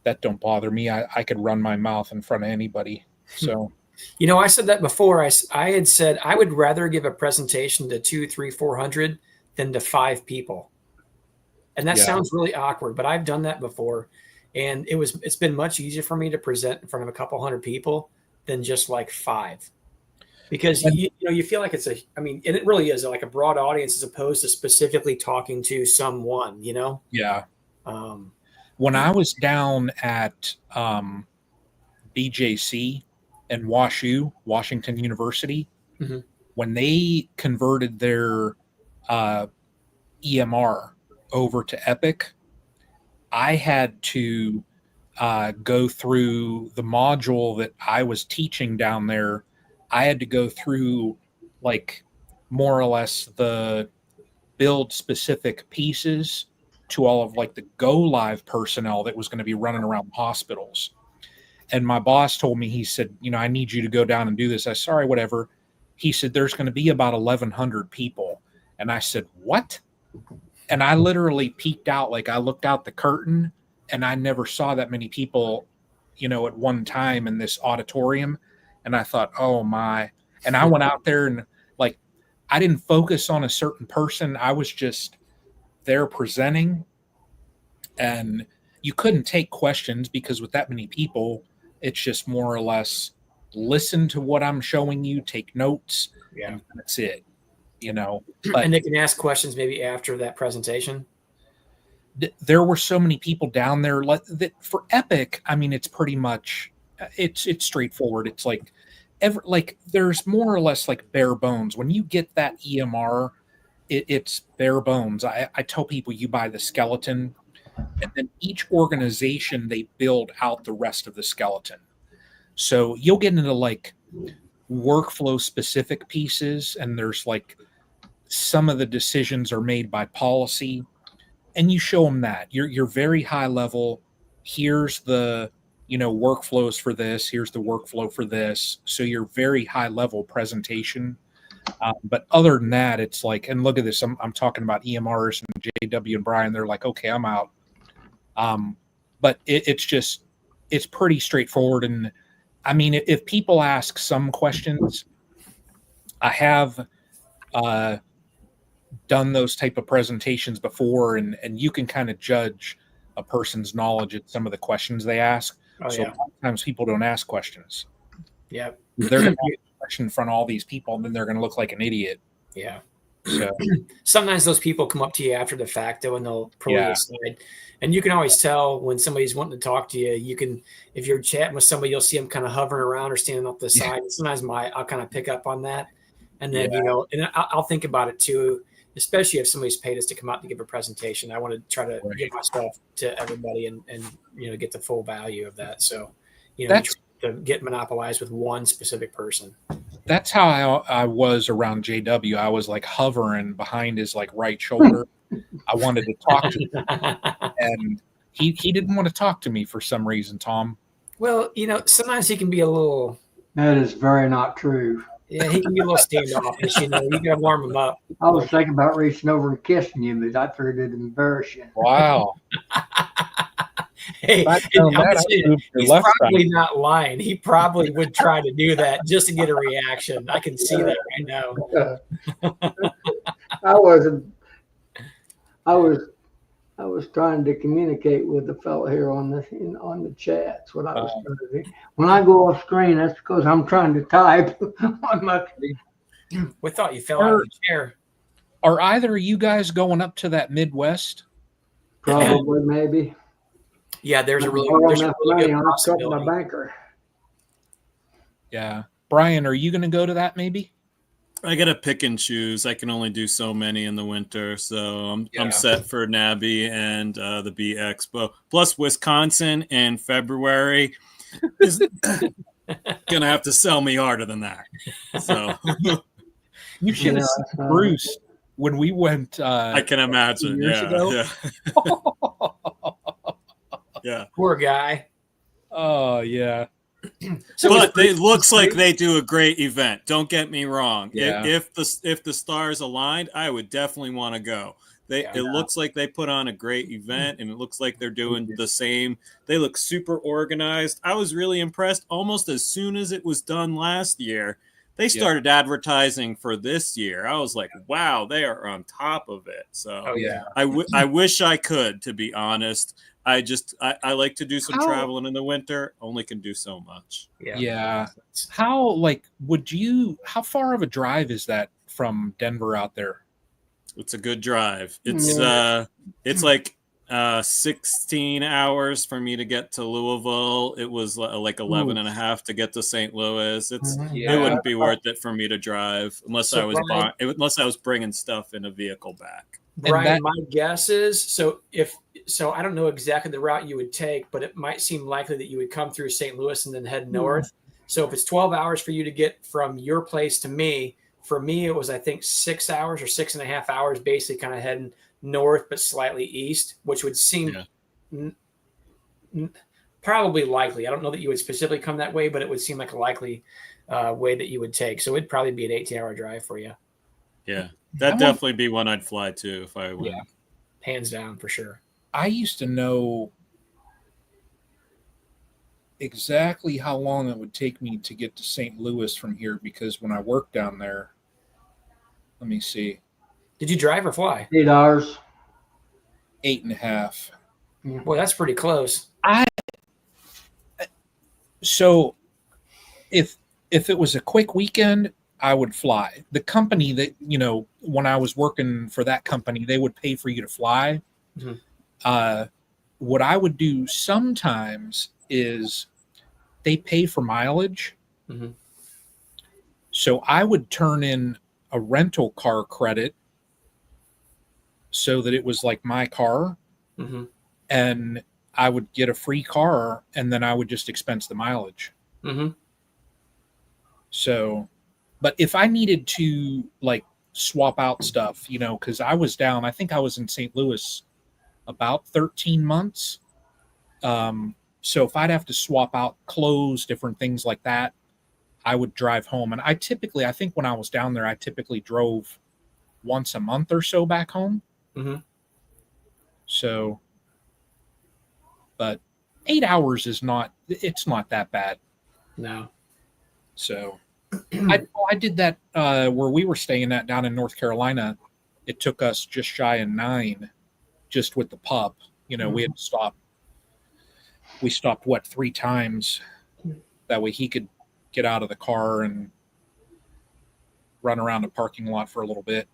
that don't bother me. I could run my mouth in front of anybody. So, I said that before. I had said I would rather give a presentation to 200, 300, 400 than to 5 people. And that sounds really awkward, but I've done that before. And it's been much easier for me to present in front of a couple hundred people than just like 5. Because you feel like and it really is like a broad audience as opposed to specifically talking to someone, Yeah. When I was down at BJC and WashU, Washington University, when they converted their EMR over to Epic, I had to go through the module that I was teaching down there. I had to go through like more or less the build specific pieces to all of like the go live personnel that was going to be running around hospitals. And my boss told me, he said, I need you to go down and do this. I said, sorry, whatever. He said, there's going to be about 1,100 people. And I said, what? And I literally peeked out, like I looked out the curtain and I never saw that many people, at one time in this auditorium. And I thought, oh my. And I went out there and like, I didn't focus on a certain person. I was just there presenting, and you couldn't take questions because with that many people, it's just more or less listen to what I'm showing you, take notes, and that's it, But, and they can ask questions maybe after that presentation. There were so many people down there that for Epic. I mean, it's pretty much it's straightforward. It's like there's more or less like bare bones. When you get that EMR, it's bare bones. I tell people you buy the skeleton, and then each organization, they build out the rest of the skeleton. So you'll get into like workflow specific pieces, and there's like some of the decisions are made by policy, and you show them that you're very high level. Here's the workflows for this. Here's the workflow for this. So you're very high level presentation. But other than that, it's like, and look at this. I'm talking about EMRs and JW and Brian. They're like, okay, I'm out. But it's pretty straightforward. And I mean, if people ask some questions, I have done those type of presentations before, and you can kind of judge a person's knowledge at some of the questions they ask. So sometimes people don't ask questions. Yeah. They're going to ask a question in front of all these people, and then they're going to look like an idiot. Yeah. So sometimes those people come up to you after the fact, though, and they'll pull you aside. And you can always tell when somebody's wanting to talk to you. You can, if you're chatting with somebody, you'll see them kind of hovering around or standing off the side. Sometimes I'll kind of pick up on that. And then, and I'll think about it too, especially if somebody's paid us to come out to give a presentation. I want to try to give myself to everybody and get the full value of that. So, that's to get monopolized with one specific person. That's how I was around JW. I was like hovering behind his like right shoulder. I wanted to talk to him, and he didn't want to talk to me for some reason, Tom. Well, sometimes he can be a little. That is very not true. Yeah, he can be a little standoffish. You got to warm him up. I was thinking about reaching over and kissing you, but I figured it'd embarrass you. Wow. Hey, he's probably not lying. He probably would try to do that just to get a reaction. I can see that right now. I was I was trying to communicate with the fellow here on the chat. That's what I was trying to do. When I go off screen, that's because I'm trying to type on my. We thought you fell out of the chair. Are either of you guys going up to that Midwest? Probably, maybe. Yeah, there's a really Borrow there's a enough really money, good I'll cut my possibility. banker. Yeah. Brian, are you going to go to that maybe? I gotta pick and choose. I can only do so many in the winter, so I'm set for NABBY and the Bee Expo. Plus, Wisconsin in February is gonna have to sell me harder than that. So You should have seen Bruce when we went. I can imagine. years ago. Yeah. Yeah. Poor guy. Oh yeah. So But it looks like they do a great event. Don't get me wrong. Yeah. If the stars aligned, I would definitely want to go. It looks like they put on a great event, and it looks like they're doing the same. They look super organized. I was really impressed. Almost as soon as it was done last year, they started advertising for this year. I was like, wow, they are on top of it. So I wish I could, to be honest. I like to do some traveling in the winter. Only can do so much. Yeah. How far of a drive is that from Denver out there? It's a good drive. It's like 16 hours for me to get to Louisville. It was like 11 and a half to get to St. Louis. It wouldn't be worth it for me to drive unless I was bringing stuff in a vehicle back. Brian, my guess is I don't know exactly the route you would take, but it might seem likely that you would come through St. Louis and then head north. So if it's 12 hours for you to get from your place to me, for me, it was, I think, 6 hours or 6.5 hours, basically kind of heading north, but slightly east, which would seem probably likely. I don't know that you would specifically come that way, but it would seem like a likely way that you would take. So it'd probably be an 18-hour drive for you. Yeah, that'd definitely be one I'd fly to if I went. Yeah, hands down for sure. I used to know exactly how long it would take me to get to St. Louis from here because when I worked down there, let me see. Did you drive or fly? 8 hours. 8.5. Boy, that's pretty close. So if it was a quick weekend, I would fly. The company that, when I was working for that company, they would pay for you to fly. Mm-hmm. What I would do sometimes is they pay for mileage. Mm-hmm. So I would turn in a rental car credit so that it was like my car. Mm-hmm. And I would get a free car and then I would just expense the mileage. Mm-hmm. So, but if I needed to like swap out stuff, because I was down, I think I was in St. Louis about 13 months. So if I'd have to swap out clothes, different things like that, I would drive home. And I think when I was down there, I typically drove once a month or so back home. Mm-hmm. So, but 8 hours it's not that bad. No. So I did that where we were staying at down in North Carolina. It took us just shy of 9 just with the pup. Mm-hmm. We had to stop. We stopped 3 times. That way he could get out of the car and run around the parking lot for a little bit.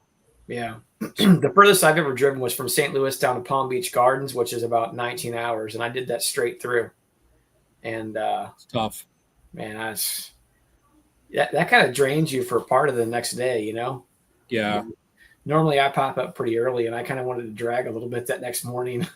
Yeah. The furthest I've ever driven was from St. Louis down to Palm Beach Gardens, which is about 19 hours. And I did that straight through. And it's tough. Man, that kind of drains you for part of the next day, Yeah. Normally I pop up pretty early and I kind of wanted to drag a little bit that next morning.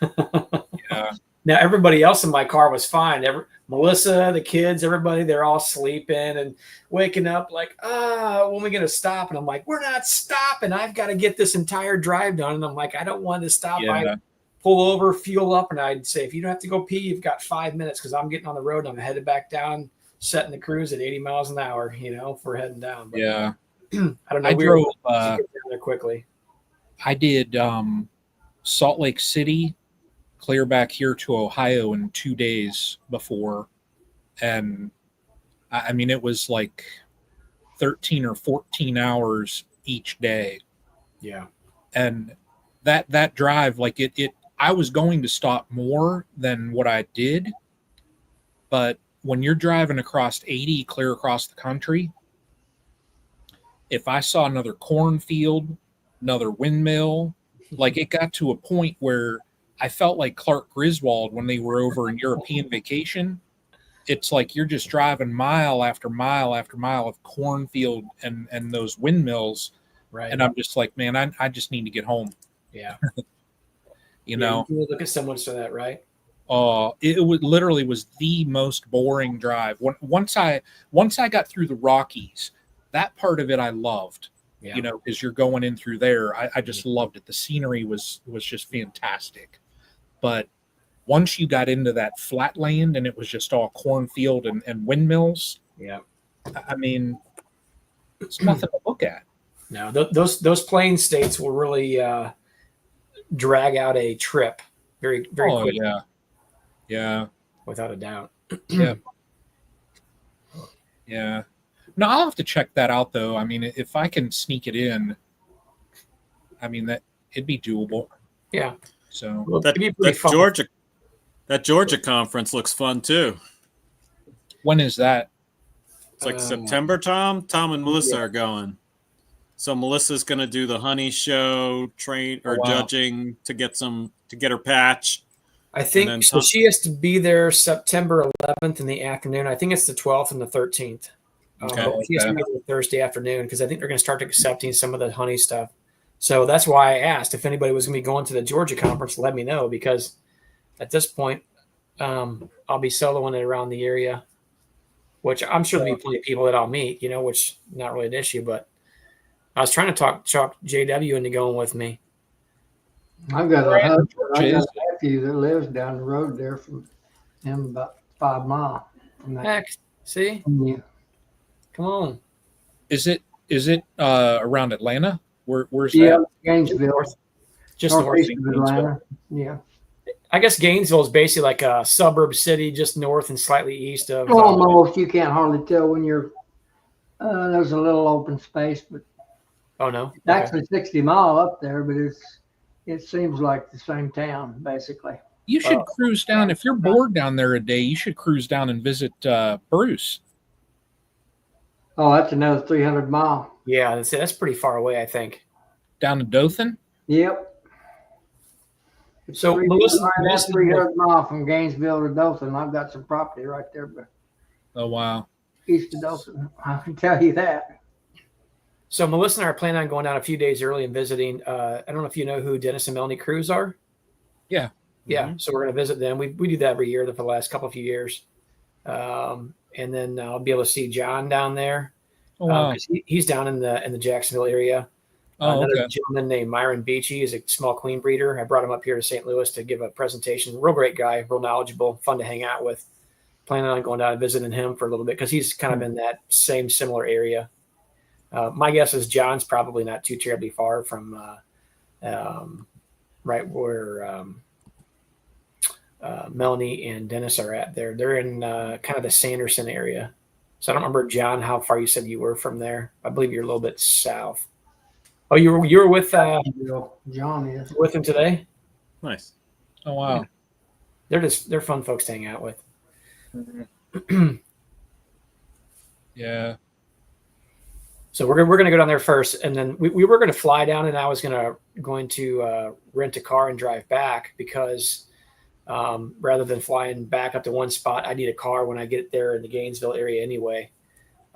Yeah. Now, everybody else in my car was fine. Melissa, the kids, everybody, they're all sleeping and waking up like, when are we going to stop? And I'm like, we're not stopping. I've got to get this entire drive done. And I'm like, I don't want to stop. Yeah. I pull over, fuel up, and I'd say, if you don't have to go pee, you've got 5 minutes because I'm getting on the road and I'm headed back down, setting the cruise at 80 miles an hour, for heading down. But, yeah. I don't know. I drove down there quickly. I did Salt Lake City, clear back here to Ohio in 2 days before. And I mean, it was like 13 or 14 hours each day. Yeah. And that drive, like it I was going to stop more than what I did, but when you're driving across 80 clear across the country, if I saw another cornfield, another windmill, like it got to a point where I felt like Clark Griswold when they were over in European Vacation. It's like you're just driving mile after mile after mile of cornfield and those windmills. Right. And I'm just like, man, I just need to get home. Yeah. You know, you look at someone for that, right? it would literally was the most boring drive. Once I got through the Rockies, that part of it I loved. Yeah. You know, because you're going in through there. I just loved it. The scenery was just fantastic. But once you got into that flat land and it was just all cornfield and windmills, Yeah. I mean, it's nothing to look at. No, those plain states will really drag out a trip very quickly. Yeah, without a doubt. yeah. No, I'll have to check that out though. I mean, if I can sneak it in, I mean that it'd be doable. Yeah. So Well, That, it'd be pretty fun. that Georgia conference looks fun too. when is that? It's like September, Tom. Tom and Melissa are going. So Melissa's going to do the honey show, judging to get her patch. I think so. She has to be there September 11th in the afternoon. I think it's the 12th and the 13th. She has to be there Thursday afternoon because I think they're going to start accepting some of the honey stuff. So that's why I asked if anybody was going to be going to the Georgia conference. Let me know, because at this point, I'll be soloing it around the area, which I'm sure there'll be plenty of people that I'll meet. You know, which not really an issue, but I was trying to talk JW into going with me. I've got a husband. I got a nephew that lives down the road there from him, about 5 miles from that. Heck, see? Yeah. Come on. Is it around Atlanta? Where's Yeah, that? Gainesville. Just north northeast of of Atlanta. Yeah. I guess Gainesville is basically like a suburb city, just north and slightly east of. Almost. You can't hardly tell when you're. There's a little open space, but Oh no, it's actually 60 mile up there. But it seems like the same town basically. You should cruise down if you're bored down there a day. You should cruise down and visit Bruce. Oh, that's another 300 mile. Yeah, that's pretty far away, I think. Down to Dothan. Yep. So Melissa, that's 300 mile from Gainesville to Dothan. I've got some property right there, but Oh wow. east of Dothan. I can tell you that. So Melissa and I are planning on going down a few days early and visiting. I don't know if you know who Dennis and Melanie Cruz are. Yeah. Yeah. Mm-hmm. So we're going to visit them. We do that every year for the last few years. And then I'll be able to see John down there. Oh wow. 'Cause he's down in the Jacksonville area. Another gentleman named Myron Beachy is a small queen breeder. I brought him up here to St. Louis to give a presentation. Real great guy, real knowledgeable, fun to hang out with. Planning on going down and visiting him for a little bit because he's kind of in that similar area. My guess is John's probably not too terribly far from right where Melanie and Dennis are at there. They're in kind of the Sanderson area. So I don't remember, John, how far you said you were from there. I believe you're a little bit south. Oh, you were with John is with him today? Nice. Oh wow. They're fun folks to hang out with. Yeah. So we're gonna go down there first, and then we were gonna fly down, and I was going to rent a car and drive back because rather than flying back up to one spot, I need a car when I get there in the Gainesville area anyway.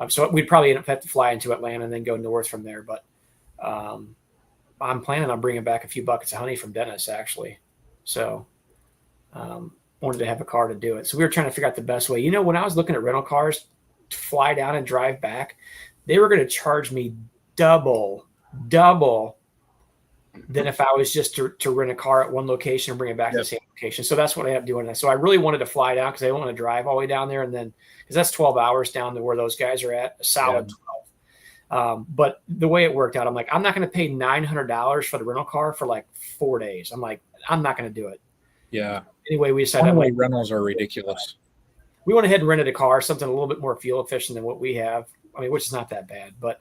So we'd probably have to fly into Atlanta and then go north from there. But I'm planning on bringing back a few buckets of honey from Dennis, actually. So wanted to have a car to do it. So we were trying to figure out the best way. You know, when I was looking at rental cars to fly down and drive back, they were going to charge me double than if I was just to rent a car at one location and bring it back to the same location. So that's what I ended up doing. So I really wanted to fly down because I didn't want to drive all the way down there. And then, because that's 12 hours down to where those guys are at, a solid 12. But the way it worked out, I'm like, I'm not going to pay $900 for the rental car for like 4 days. I'm like, I'm not going to do it. Yeah. Anyway, we decided One-way rentals are ridiculous. We went ahead and rented a car, something a little bit more fuel efficient than what we have. I mean, which is not that bad, but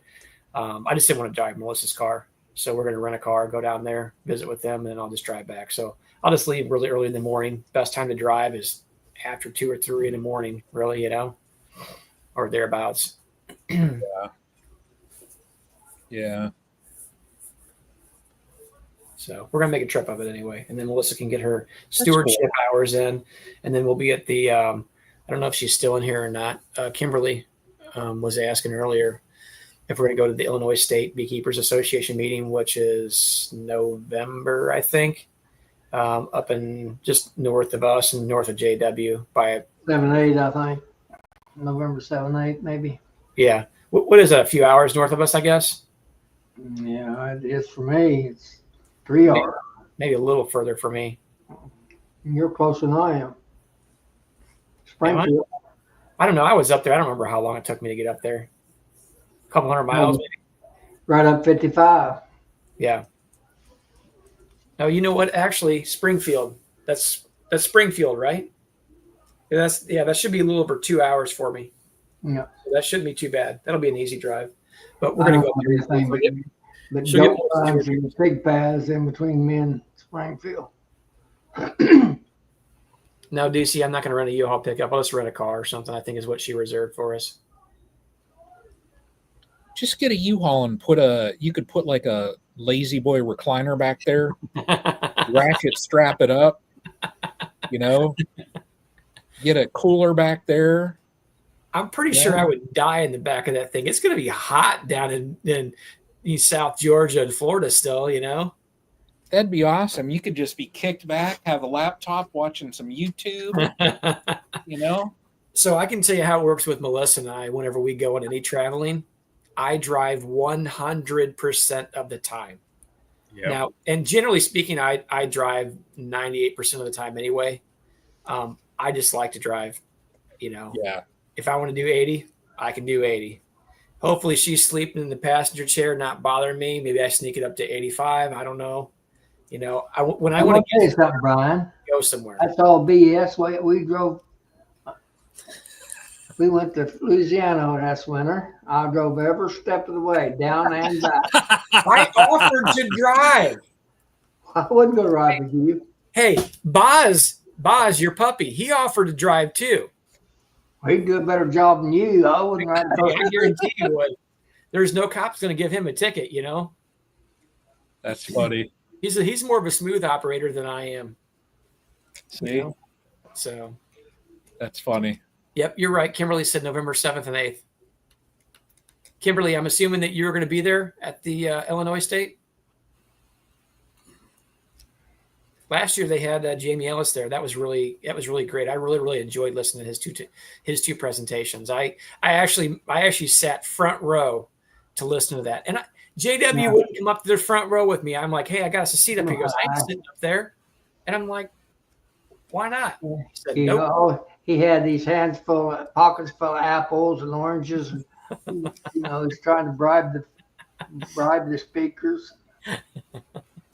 I just didn't want to drive Melissa's car. So we're going to rent a car, go down there, visit with them, and then I'll just drive back. So I'll just leave really early in the morning. Best time to drive is after 2 or 3 in the morning, really, or thereabouts. Yeah. So we're gonna make a trip of it anyway, and then Melissa can get her stewardship cool. hours in, and then we'll be at the. I don't know if she's still in here or not. Kimberly was asking earlier if we're gonna go to the Illinois State Beekeepers Association meeting, which is November, I think, up in just north of us and north of JW by 7-8, I think. November 7-8, maybe. yeah. What is that? A few hours north of us, I guess. Yeah, it is for me. It's 3 hours. Maybe a little further for me. You're closer than I am. Springfield. I don't know. I was up there. I don't remember how long it took me to get up there. A couple hundred miles, maybe. Right up 55. Yeah. No, you know what? Actually, Springfield. That's Springfield, right? Yeah, that should be a little over 2 hours for me. Yeah. So that shouldn't be too bad. That'll be an easy drive. But we're gonna go do anything but she'll get goat lines and pig paths in between me and Springfield. No, DC, I'm not gonna rent a U-Haul pickup. I'll just rent a car or something, I think is what she reserved for us. Just get a U-Haul and you could put like a lazy boy recliner back there, ratchet strap it up, get a cooler back there. I'm pretty sure I would die in the back of that thing. It's going to be hot down in South Georgia and Florida still, That'd be awesome. You could just be kicked back, have a laptop, watching some YouTube, So I can tell you how it works with Melissa and I whenever we go on any traveling. I drive 100% of the time. Yep. Now, and generally speaking, I drive 98% of the time anyway. I just like to drive, Yeah. If I want to do 80, I can do 80. Hopefully she's sleeping in the passenger chair, not bothering me. Maybe I sneak it up to 85. I don't know. When I want to tell you something, Brian, go somewhere. That's all BS. We drove. We went to Louisiana last winter. I drove every step of the way, down and back. I offered to drive. I wouldn't go ride with you. Hey, Boz, your puppy, he offered to drive too. He'd do a better job than you. I wouldn't ride. I guarantee you would. There's no cop's going to give him a ticket, That's funny. He's more of a smooth operator than I am. See? So. That's funny. Yep, you're right. Kimberly said November 7th and 8th. Kimberly, I'm assuming that you're going to be there at the Illinois State. Last year they had Jamie Ellis there. That was really great. I really enjoyed listening to his two presentations. I actually sat front row to listen to that. And JW wouldn't come up to the front row with me. I'm like, hey, I got us a seat up here. He goes, I ain't sitting up there. And I'm like, why not? He said, nope. He had these pockets full of apples and oranges. He's trying to bribe the speakers.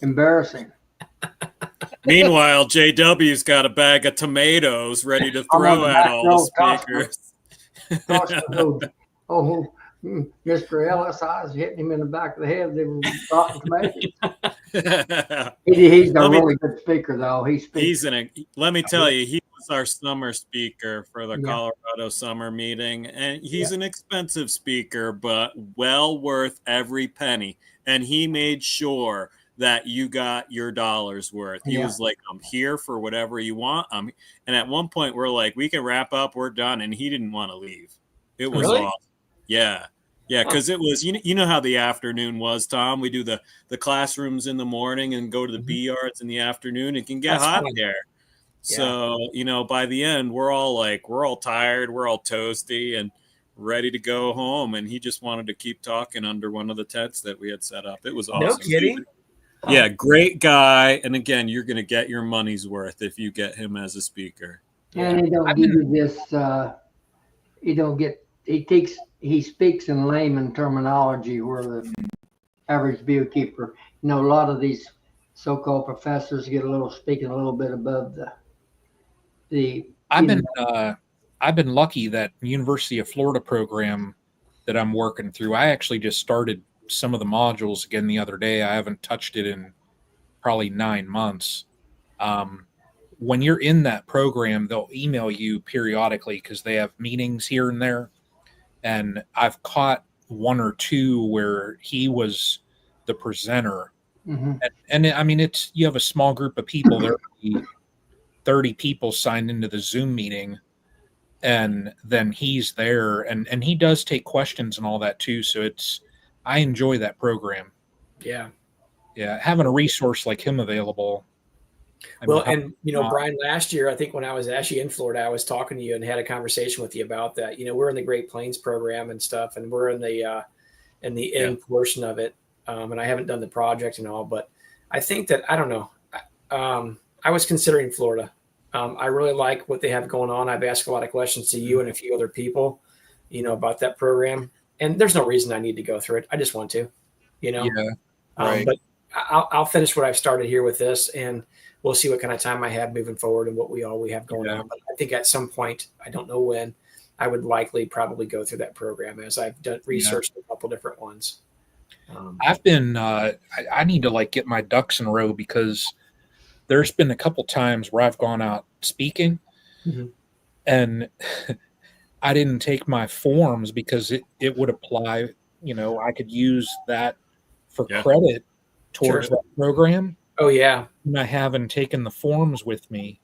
Embarrassing. Meanwhile, JW's got a bag of tomatoes ready to throw at all the speakers. Mr. Ellis, I was hitting him in the back of the head. They were rotten tomatoes. He's a really good speaker, though. Let me tell you, he was our summer speaker for the Colorado summer meeting, and he's an expensive speaker, but well worth every penny. And he made sure that you got your dollar's worth. He was like, I'm here for whatever you want. And at one point we're like, we can wrap up, we're done. And he didn't want to leave. It was awesome. Yeah. Yeah. Cause it was, you know how the afternoon was, Tom. We do the classrooms in the morning and go to the bee yards in the afternoon. It can get hot there. So, by the end, we're all tired. We're all toasty and ready to go home. And he just wanted to keep talking under one of the tents that we had set up. It was awesome. No kidding. Yeah, great guy. And again, you're going to get your money's worth if you get him as a speaker. And he don't give you this. He speaks in layman terminology, where the average beekeeper, a lot of these so-called professors get speaking a little bit above the. I've been lucky that University of Florida program that I'm working through. I actually just started some of the modules again the other day. I haven't touched it in probably 9 months. When you're in that program, they'll email you periodically because they have meetings here and there. And I've caught one or two where he was the presenter. Mm-hmm. And I mean, it's, you have a small group of people. There will be 30 people signed into the Zoom meeting, and then he's there, and he does take questions and all that too. So I enjoy that program. Yeah. Yeah, having a resource like him available. I mean, Well, and Brian, last year, I think when I was actually in Florida, I was talking to you and had a conversation with you about that. We're in the Great Plains program and stuff, and we're in the end portion of it. And I haven't done the project and all, but I think that, I don't know. I was considering Florida. I really like what they have going on. I've asked a lot of questions to you and a few other people, about that program. And there's no reason I need to go through it. I just want to, Yeah, right. But I'll finish what I've started here with this, and we'll see what kind of time I have moving forward and what we have going on. But I think at some point, I don't know when, I would likely probably go through that program, as I've done researched a couple different ones. I've been, I need to get my ducks in a row, because there's been a couple times where I've gone out speaking and I didn't take my forms because it would apply, I could use that for credit towards that program. Oh yeah. And I haven't taken the forms with me.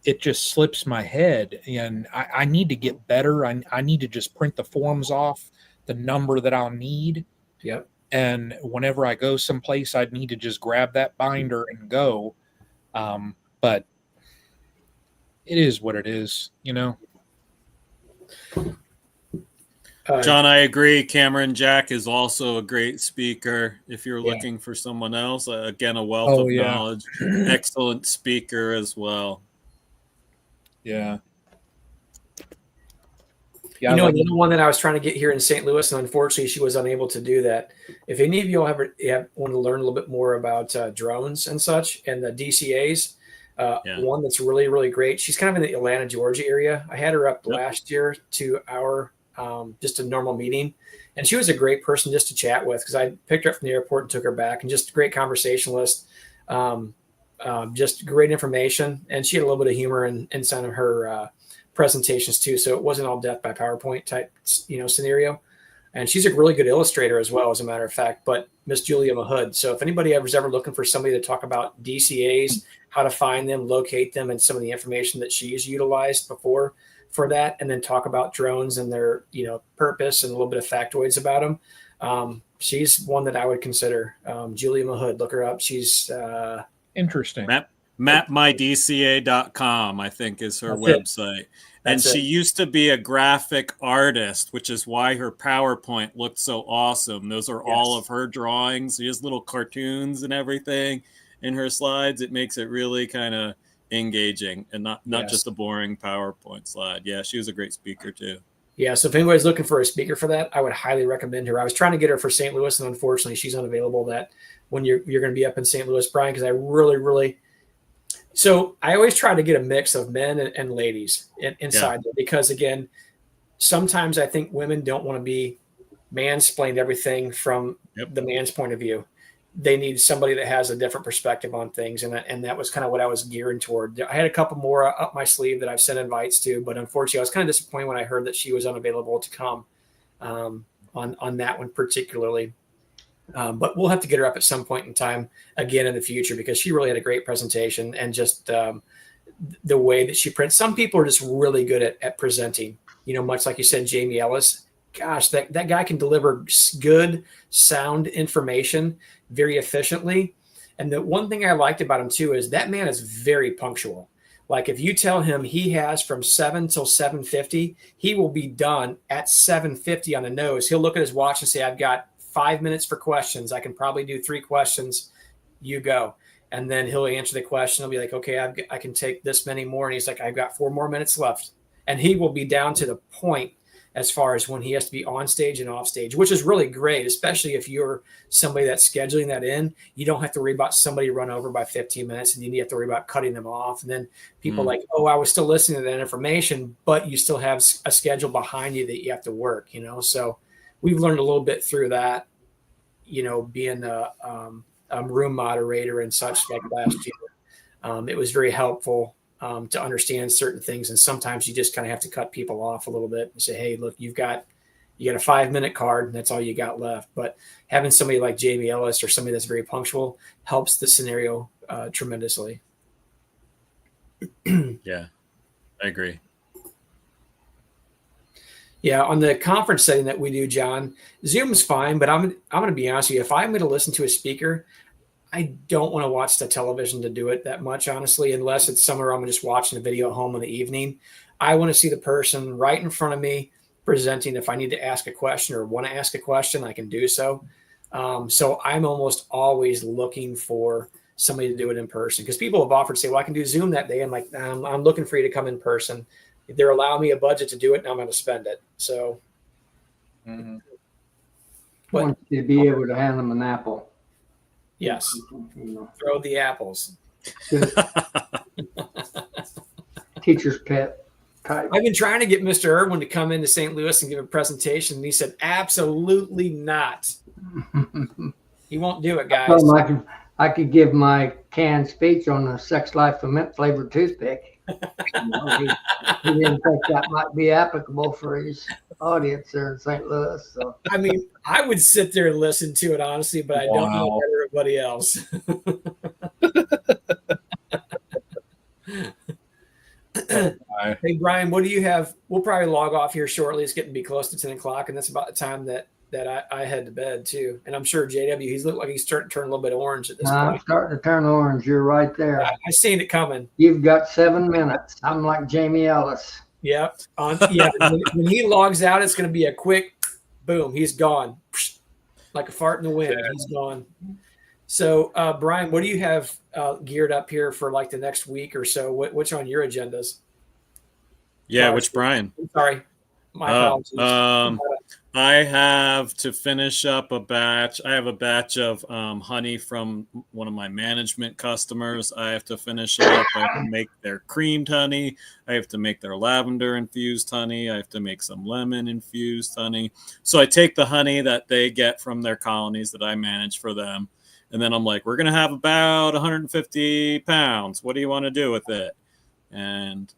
It just slips my head, and I need to get better. I need to just print the forms off, the number that I'll need. Yep. And whenever I go someplace, I'd need to just grab that binder and go. But it is what it is, John, I agree. Cameron Jack is also a great speaker. If you're looking for someone else, again, a wealth of knowledge, excellent speaker as well. Yeah. Yeah, the other one that I was trying to get here in St. Louis, and unfortunately she was unable to do that. If any of you want to learn a little bit more about drones and such, and the DCAs, one that's really, really great. She's kind of in the Atlanta, Georgia area. I had her up last year to our just a normal meeting, and she was a great person just to chat with, because I picked her up from the airport and took her back, and just a great conversationalist, just great information, and she had a little bit of humor in some of her presentations too, so it wasn't all death by PowerPoint type scenario. And she's a really good illustrator as well, as a matter of fact. But Miss Julia Mahood. So if anybody is ever looking for somebody to talk about DCAs, how to find them, locate them, and some of the information that she's utilized before for that, and then talk about drones and their purpose and a little bit of factoids about them, she's one that I would consider. Julia Mahood, look her up. She's interesting. Mapmydca.com, I think, is her website. And she used to be a graphic artist, which is why her PowerPoint looked so awesome. Those are all of her drawings. She has little cartoons and everything in her slides. It makes it really kind of engaging and not just a boring PowerPoint slide. Yeah, she was a great speaker too. Yeah, so if anybody's looking for a speaker for that, I would highly recommend her. I was trying to get her for St. Louis, and unfortunately she's unavailable that when you're going to be up in St. Louis, Brian, because I really so I always try to get a mix of men and ladies inside there, because again, sometimes I think women don't want to be mansplained everything from the man's point of view. They need somebody that has a different perspective on things, and that was kind of what I was gearing toward. I had a couple more up my sleeve that I've sent invites to, but unfortunately I was kind of disappointed when I heard that she was unavailable to come on that one particularly. But we'll have to get her up at some point in time again in the future, because she really had a great presentation, and just the way that she prints. Some people are just really good at presenting, much like you said, Jamie Ellis. Gosh, that guy can deliver good sound information very efficiently. And the one thing I liked about him too is that man is very punctual. Like if you tell him he has from 7 till 7:50, he will be done at 7:50 on the nose. He'll look at his watch and say, I've got 5 minutes for questions. I can probably do 3 questions. You go. And then he'll answer the question. He'll be like, okay, I can take this many more. And he's like, I've got 4 more minutes left. And he will be down to the point as far as when he has to be on stage and off stage, which is really great, especially if you're somebody that's scheduling that in. You don't have to worry about somebody run over by 15 minutes, and you have to worry about cutting them off. And then people like, oh, I was still listening to that information, but you still have a schedule behind you that you have to work, So we've learned a little bit through that, being a room moderator and such like last year. It was very helpful to understand certain things. And sometimes you just kind of have to cut people off a little bit and say, hey, look, you got a 5-minute card and that's all you got left. But having somebody like Jamie Ellis or somebody that's very punctual helps the scenario tremendously. Yeah, I agree. Yeah, on the conference setting that we do, John, Zoom's fine, but I'm going to be honest with you. If I'm going to listen to a speaker, I don't want to watch the television to do it that much, honestly, unless it's somewhere I'm just watching a video at home in the evening. I want to see the person right in front of me presenting. If I need to ask a question or want to ask a question, I can do so. So I'm almost always looking for somebody to do it in person, because people have offered to say, well, I can do Zoom that day. I'm like, I'm looking for you to come in person. They're allowing me a budget to do it, and I'm going to spend it. So, I want you to be able to hand them an apple. Yes, throw the apples. Teacher's pet type. I've been trying to get Mr. Irwin to come into St. Louis and give a presentation, and he said, absolutely not. He won't do it, guys. I could give my canned speech on the sex life of mint flavored toothpick. He didn't think that might be applicable for his audience there in St. Louis. So I mean, I would sit there and listen to it, honestly, but I don't know about everybody else. Hey, Brian, what do you have? We'll probably log off here shortly. It's getting to be close to 10 o'clock, and that's about the time that I head to bed, too. And I'm sure JW, he's looked like he's starting to turn a little bit orange at this point. I'm starting to turn orange. You're right there. I seen it coming. You've got 7 minutes. I'm like Jamie Ellis. Yep. When he logs out, it's going to be a quick boom. He's gone. Like a fart in the wind. He's gone. So, Brian, what do you have geared up here for like the next week or so? What's on your agendas? Yeah, which Brian? I'm sorry. My apologies. I have to finish up a batch. I have a batch of honey from one of my management customers. I have to finish up. I have to make their creamed honey. I have to make their lavender infused honey. I have to make some lemon infused honey. So I take the honey that they get from their colonies that I manage for them. And then I'm like, we're going to have about 150 pounds. What do you want to do with it? And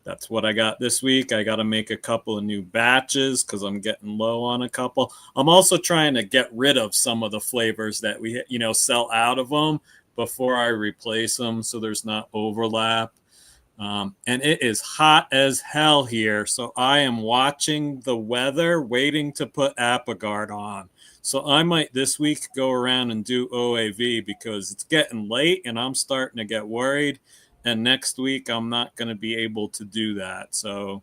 that's what I got this week. I got to make a couple of new batches because I'm getting low on a couple. I'm also trying to get rid of some of the flavors that we, sell out of them before I replace them, so there's not overlap. And it is hot as hell here, so I am watching the weather, waiting to put Apogard on. So I might this week go around and do OAV because it's getting late and I'm starting to get worried. And next week, I'm not going to be able to do that. So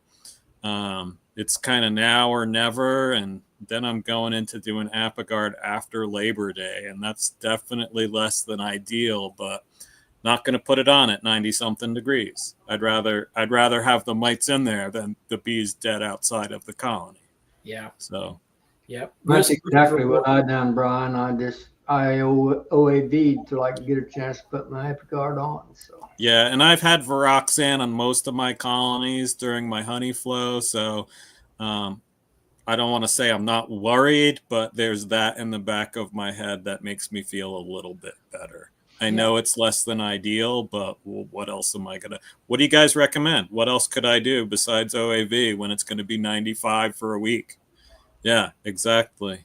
it's kind of now or never. And then I'm going into doing Apogard after Labor Day. And that's definitely less than ideal, but not going to put it on at 90-something degrees. I'd rather have the mites in there than the bees dead outside of the colony. Yeah. So. Yep. That's exactly what I done, Brian. I OAV'd till I could get a chance to put my Apogard on. So. Yeah, and I've had Viroxan on most of my colonies during my honey flow, so I don't want to say I'm not worried, but there's that in the back of my head that makes me feel a little bit better. I know it's less than ideal, but what else am I going to – what do you guys recommend? What else could I do besides OAV when it's going to be 95 for a week? Yeah, exactly.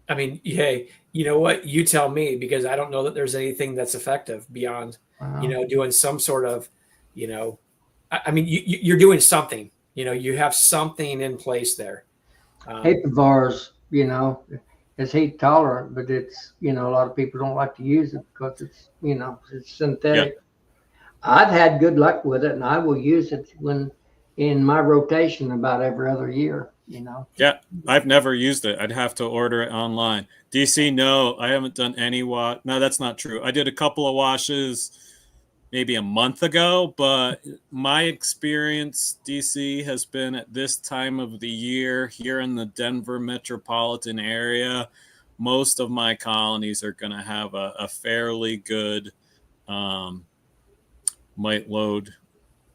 I mean, hey, you know what? You tell me, because I don't know that there's anything that's effective beyond, doing some sort of, I mean, you're doing something. You have something in place there. Apivars, is heat tolerant, but it's, a lot of people don't like to use it because it's, it's synthetic. Yep. I've had good luck with it, and I will use it when in my rotation about every other year. Yeah, I've never used it. I'd have to order it online. DC, no, I haven't done any wash. No, that's not true. I did a couple of washes maybe a month ago, but my experience, DC, has been at this time of the year here in the Denver metropolitan area, most of my colonies are going to have a fairly good mite load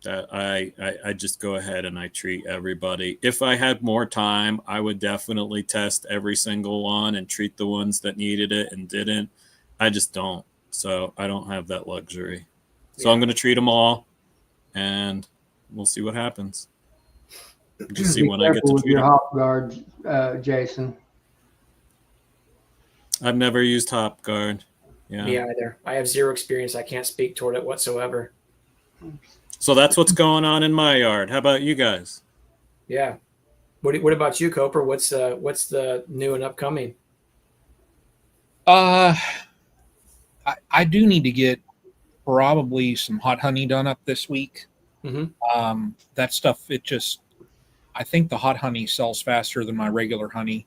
that I just go ahead and I treat everybody. If I had more time, I would definitely test every single one and treat the ones that needed it and didn't. I just don't. So I don't have that luxury. So I'm going to treat them all, and we'll see what happens. Just see Be when I get careful to with treat your them. hop guards, Jason. I've never used Top Guard. Yeah. Me either. I have zero experience. I can't speak toward it whatsoever. So that's what's going on in my yard. How about you guys? Yeah. What about you, Coper? What's the new and upcoming? I do need to get probably some hot honey done up this week. That stuff, I think the hot honey sells faster than my regular honey.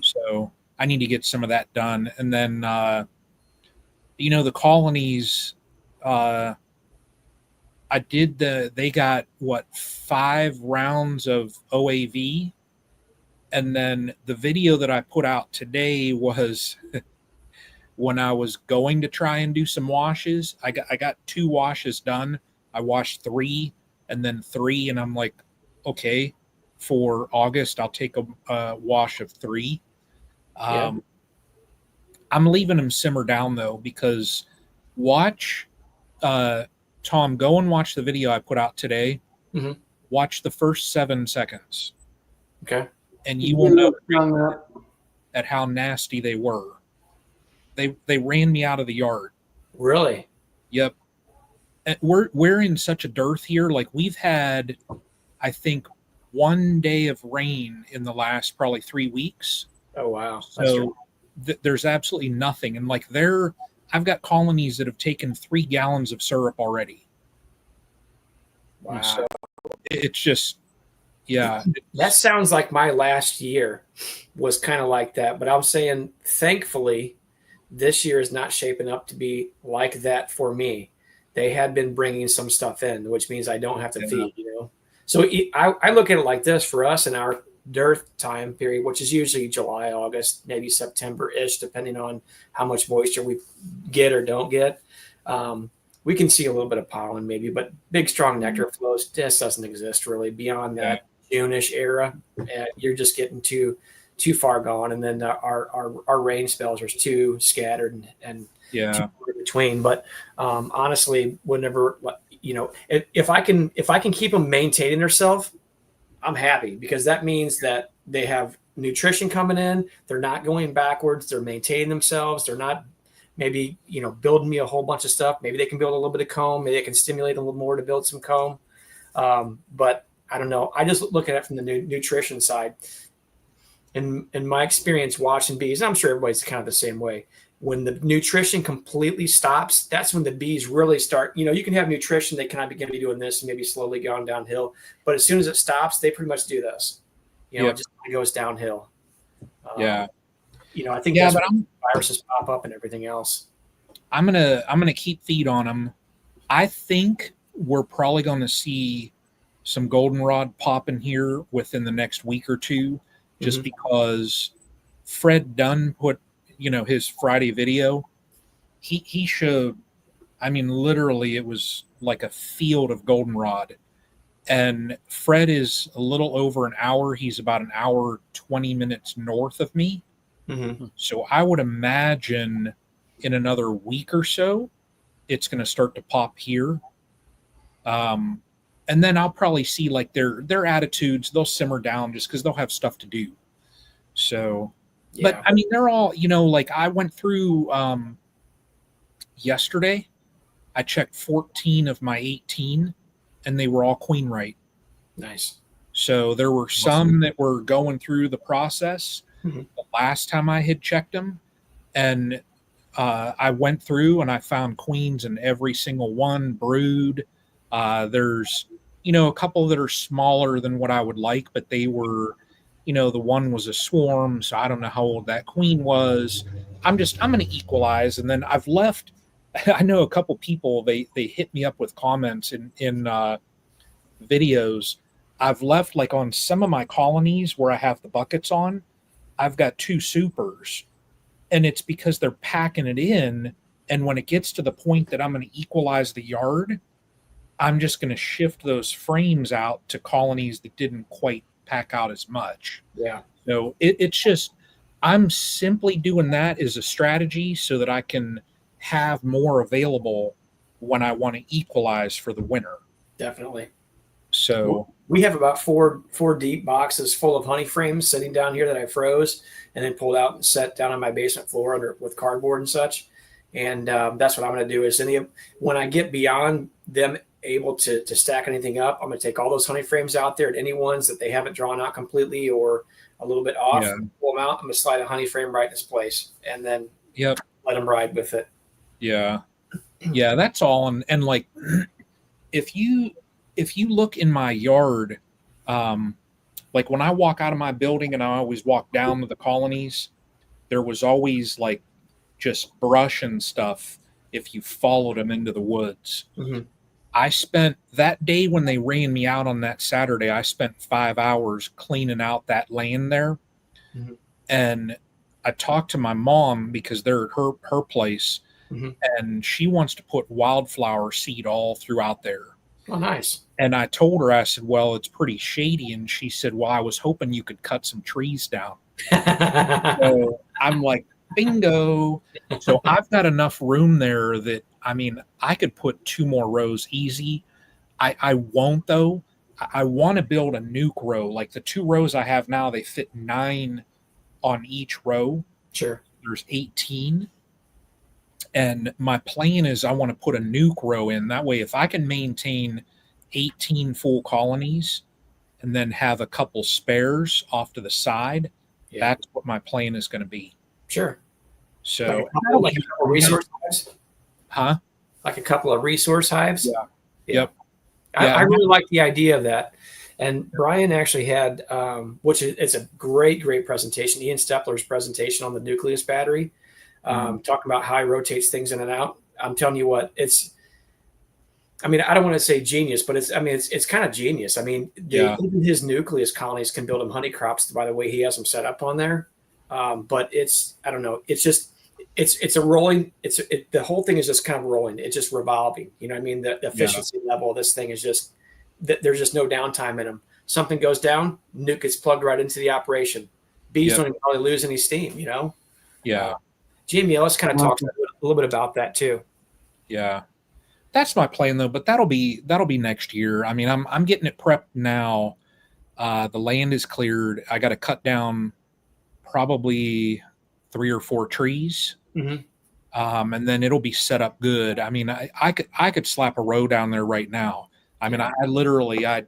So I need to get some of that done. And then, the colonies, they got 5 rounds of OAV. And then the video that I put out today was when I was going to try and do some washes. I got 2 washes done. I washed 3 and then 3. And I'm like, okay, for August, I'll take a wash of 3. I'm leaving them simmer down though, because Tom, go and watch the video I put out today. Watch the first 7 seconds. Okay. And you will know at how nasty they were. They ran me out of the yard. Really? Yep. And we're in such a dearth here. Like, we've had, I think, 1 day of rain in the last probably 3 weeks. Oh wow. So there's absolutely nothing. And like, I've got colonies that have taken 3 gallons of syrup already. Wow. So it's just, yeah. That sounds like my last year was kind of like that. But I'm saying, thankfully, this year is not shaping up to be like that for me. They had been bringing some stuff in, which means I don't have to feed, So I look at it like this: for us in our dearth time period, which is usually July, August, maybe September-ish, depending on how much moisture we get or don't get. We can see a little bit of pollen maybe, but big, strong nectar flows just doesn't exist really beyond that June-ish era. You're just getting too far gone. And then our rain spells are too scattered and too far in between. But honestly, whenever, if I can keep them maintaining themselves, I'm happy, because that means that they have nutrition coming in. They're not going backwards. They're maintaining themselves. They're not maybe, building me a whole bunch of stuff. Maybe they can build a little bit of comb. Maybe they can stimulate a little more to build some comb. But I don't know. I just look at it from the nutrition side. In my experience watching bees, and I'm sure everybody's kind of the same way, when the nutrition completely stops, that's when the bees really start. You can have nutrition, they kind of begin to be doing this and maybe slowly going downhill. But as soon as it stops, they pretty much do this. It just goes downhill. I think that's when viruses pop up and everything else. I'm gonna keep feed on them. I think we're probably going to see some goldenrod pop in here within the next week or two, just because Fred Dunn put, his Friday video. He showed, literally it was like a field of goldenrod. And Fred is a little over an hour. He's about an hour, 20 minutes north of me. So I would imagine in another week or so, it's going to start to pop here. And then I'll probably see like their attitudes. They'll simmer down just because they'll have stuff to do. So, but they're all, like I went through yesterday. I checked 14 of my 18, and they were all queen right. Nice. So there were some that were going through the process the last time I had checked them, and I went through and I found queens in every single one, brood. There's, a couple that are smaller than what I would like, but they were, the one was a swarm, so I don't know how old that queen was. I'm going to equalize, and then I've left. I know a couple people, they hit me up with comments in videos. I've left, like on some of my colonies where I have the buckets on, I've got 2 supers, and it's because they're packing it in. And when it gets to the point that I'm going to equalize the yard, I'm just going to shift those frames out to colonies that didn't quite pack out as much. Yeah. So it's just, I'm simply doing that as a strategy so that I can have more available when I want to equalize for the winter. Definitely. So We have about four deep boxes full of honey frames sitting down here that I froze and then pulled out and set down on my basement floor under with cardboard and such. And that's what I'm going to do is when I get beyond them able to stack anything up, I'm going to take all those honey frames out there and any ones that they haven't drawn out completely or a little bit off, Yeah. pull them out. I'm going to slide a honey frame right in its place and then yep. let them ride with it. Yeah. Yeah, that's all. And like, if you look in my yard, like when I walk out of my building and I always walk down to the colonies, there was always like just brush and stuff if you followed them into the woods. Mm-hmm. I spent that day when they ran me out on that Saturday, I spent 5 hours cleaning out that land there. Mm-hmm. And I talked to my mom because they're at her place. Mm-hmm. And she wants to put wildflower seed all throughout there. Oh, nice. And I told her, I said, well, it's pretty shady. And she said, well, I was hoping you could cut some trees down. So I'm like, bingo. So I've got enough room there that, I mean, I could put 2 more rows easy. I won't, though. I want to build a nuke row. Like the 2 rows I have now, they fit 9 on each row. Sure. There's 18. And my plan is I want to put a nuke row in. That way, if I can maintain 18 full colonies and then have a couple spares off to the side, that's what my plan is going to be. Sure. So, like a couple of resource hives? Huh? Like a couple of resource hives? Yeah. Yep. I really like the idea of that. And Brian actually had, which is it's a great presentation, Ian Stepler's presentation on the nucleus battery. Talking about how he rotates things in and out. I'm telling you what, I don't want to say genius, but it's kind of genius. I mean, even his nucleus colonies can build him honey crops by the way he has them set up on there. But I don't know. It's just, it's a rolling, the whole thing is just kind of rolling. It's just revolving. You know what I mean? The efficiency level of this thing is just, there's just no downtime in them. Something goes down, nuke gets plugged right into the operation. Bees don't even probably lose any steam, you know? Yeah. Jamie Ellis kind of talks a little bit about that too. Yeah, that's my plan though. But that'll be next year. I mean, I'm getting it prepped now. The land is cleared. I got to cut down probably 3 or 4 trees, and then it'll be set up good. I mean, I could slap a row down there right now. I mean, I literally I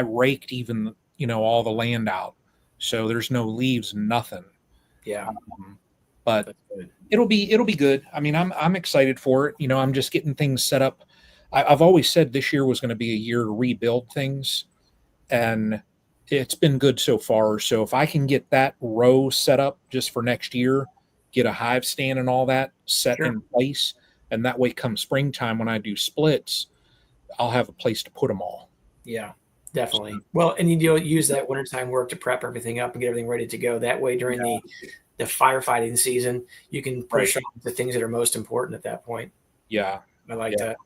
raked even all the land out, so there's no leaves, nothing. Yeah. But it'll be good. I mean, I'm excited for it. I'm just getting things set up. I've always said this year was going to be a year to rebuild things, and it's been good so far. So if I can get that row set up just for next year, get a hive stand and all that set in place, and that way come springtime when I do splits, I'll have a place to put them all. Yeah, definitely. Well, and you use that wintertime work to prep everything up and get everything ready to go. That way during the firefighting season, you can push on the things that are most important at that point. Yeah. I like that.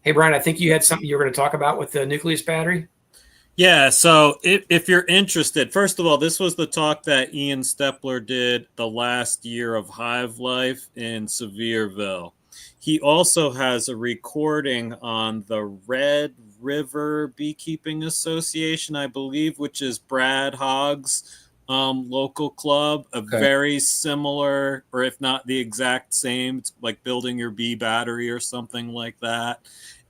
Hey, Brian, I think you had something you were going to talk about with the nucleus battery. Yeah. So if you're interested, first of all, this was the talk that Ian Stepler did the last year of Hive Life in Sevierville. He also has a recording on the Red River Beekeeping Association, I believe, which is Brad Hogg's local club, very similar, or if not the exact same. It's like building your bee battery or something like that.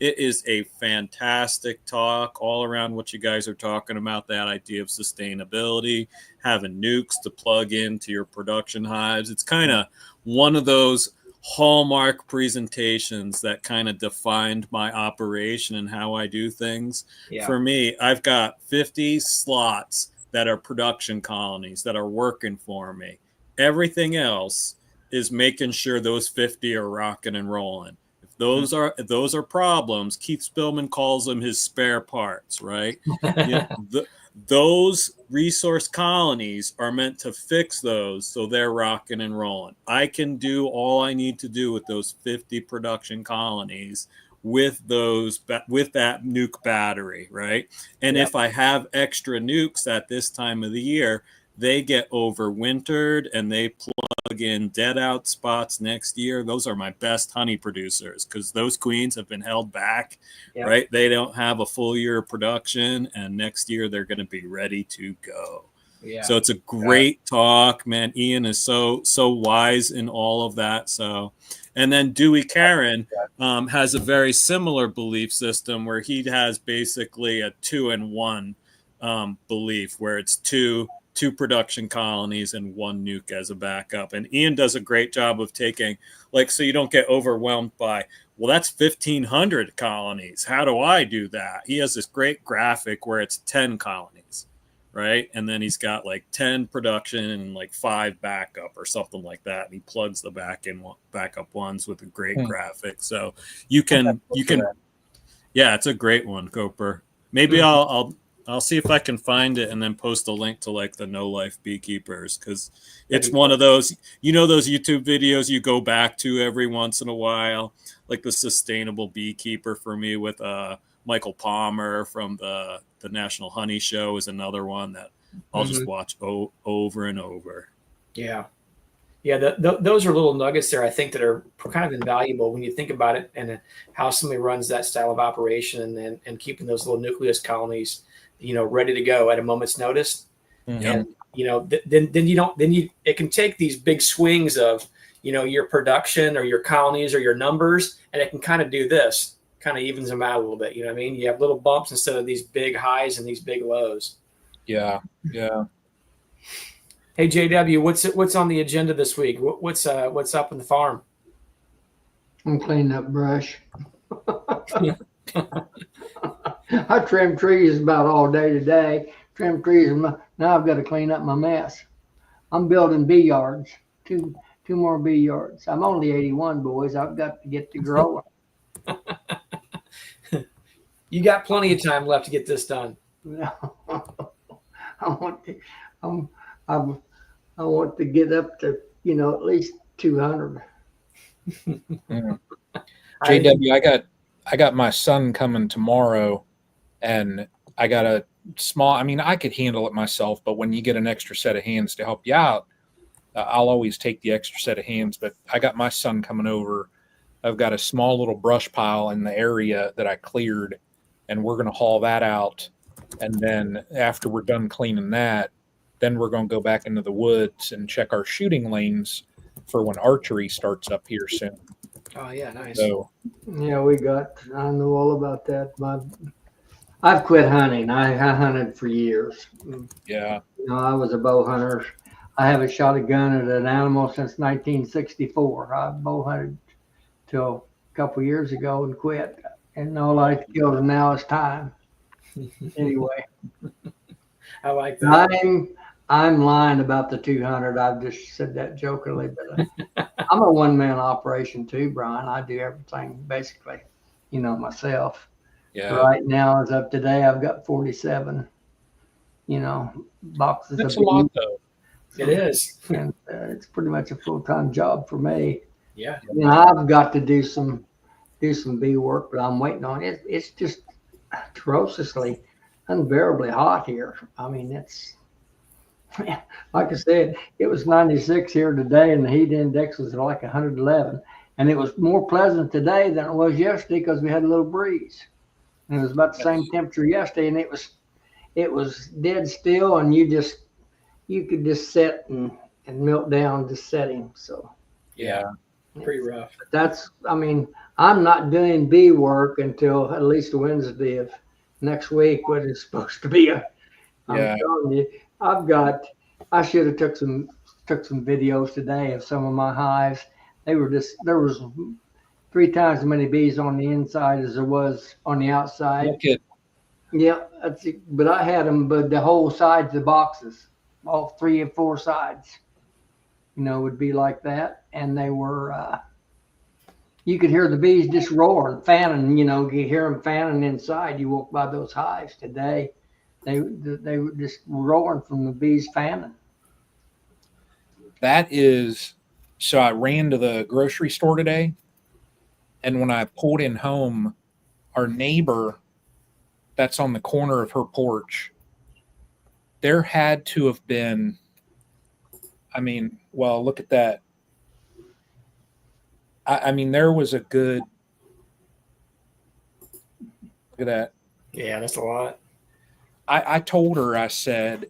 It is a fantastic talk all around what you guys are talking about, that idea of sustainability, having nukes to plug into your production hives. It's kind of one of those hallmark presentations that kind of defined my operation and how I do things. For me, I've got 50 slots that are production colonies that are working for me. Everything else is making sure those 50 are rocking and rolling. If those are problems, Keith Spillman calls them his spare parts, right? Those resource colonies are meant to fix those so they're rocking and rolling. I can do all I need to do with those 50 production colonies with that nuke battery, right? And if I have extra nukes at this time of the year, they get overwintered and they plug in dead out spots next year. Those are my best honey producers because those queens have been held back, Yep. right? They don't have a full year of production, and next year they're going to be ready to go. Yeah. So it's a great talk, man. Ian is so wise in all of that. So, and then Dewey Karen has a very similar belief system where he has basically a 2-in-1 belief where it's two production colonies and one nuke as a backup. And Ian does a great job of taking, like, so you don't get overwhelmed by, well, that's 1,500 colonies. How do I do that? He has this great graphic where it's 10 colonies, right? And then he's got like 10 production and like 5 backup or something like that. And he plugs the backup ones with a great graphic. So you can, yeah, it's a great one, Coper. Maybe I'll see if I can find it and then post a link to like the No Life Beekeepers, because it's one of those, those YouTube videos you go back to every once in a while, like the Sustainable Beekeeper for me with Michael Palmer from the National Honey Show is another one that I'll just watch over and over. Yeah. Yeah, those are little nuggets there, I think, that are kind of invaluable when you think about it and how somebody runs that style of operation and keeping those little nucleus colonies, ready to go at a moment's notice. Mm-hmm. And, it can take these big swings of, your production or your colonies or your numbers, and it can kind of do this, kind of evens them out a little bit. You know what I mean? You have little bumps instead of these big highs and these big lows. Yeah. Yeah. Hey, JW, what's on the agenda this week? What's up in the farm? I'm cleaning up brush. I trim trees about all day today. Trim trees. Now I've got to clean up my mess. I'm building bee yards. Two more bee yards. I'm only 81, boys. I've got to get to growing. You got plenty of time left to get this done. I want to get up to, at least 200. JW, I got my son coming tomorrow, and I got a small, I could handle it myself, but when you get an extra set of hands to help you out, I'll always take the extra set of hands. But I got my son coming over. I've got a small little brush pile in the area that I cleared, and we're going to haul that out. And then after we're done cleaning that, then we're going to go back into the woods and check our shooting lanes for when archery starts up here soon. Oh, yeah, nice. So, yeah, I know all about that. I've quit hunting. I hunted for years. yeah. I was a bow hunter. I haven't shot a gun at an animal since 1964. I bow hunted till a couple years ago and quit. And all I killed now is time. Anyway. I like that. I'm lying about the 200. I've just said that jokingly, but I'm a one-man operation too, Brian. I do everything basically, myself. Yeah. Right now, as of today, I've got 47, boxes. That's of a lot, bees. though. It is. And it's pretty much a full-time job for me. Yeah. I've got to do some bee work, but I'm waiting on it. It's just atrociously, unbearably hot here. It's like I said, it was 96 here today, and the heat index was like 111. And it was more pleasant today than it was yesterday because we had a little breeze. And it was about the same temperature yesterday, and it was dead still, and you could just sit and melt down just setting. So Yeah. Pretty rough. I'm not doing bee work until at least Wednesday of next week, when it's supposed to be. I'm telling you, I should have took some videos today of some of my hives. There was 3 times as many bees on the inside as there was on the outside. Okay. Yeah, but I had them, but the whole sides of the boxes, all 3 and 4 sides, would be like that. And they were, you could hear the bees just roaring, fanning, you hear them fanning inside. You walk by those hives today, they were just roaring from the bees fanning. So I ran to the grocery store today, and when I pulled in home, our neighbor that's on the corner of her porch, there had to have been I mean, well, look at that. I mean, there was a good. Look at that. Yeah, that's a lot. I told her, I said,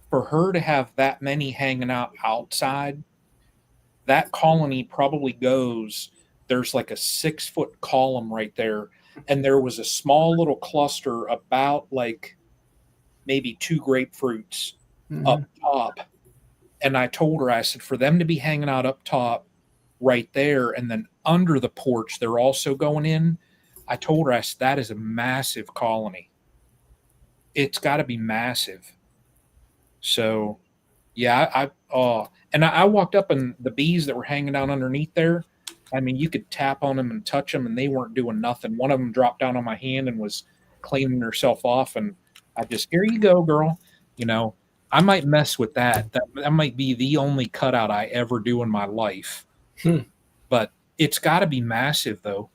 for her to have that many hanging out outside, that colony probably goes, there's like a 6-foot column right there. And there was a small little cluster about like maybe 2 grapefruits up top. And I told her, I said, for them to be hanging out up top right there, and then under the porch, they're also going in. I told her, I said, that is a massive colony. It's got to be massive. So, yeah, I walked up, and the bees that were hanging out underneath there, I mean, you could tap on them and touch them, and they weren't doing nothing. One of them dropped down on my hand and was cleaning herself off, and I just, here you go, girl. You know, I might mess with that. That might be the only cutout I ever do in my life. But it's got to be massive, though.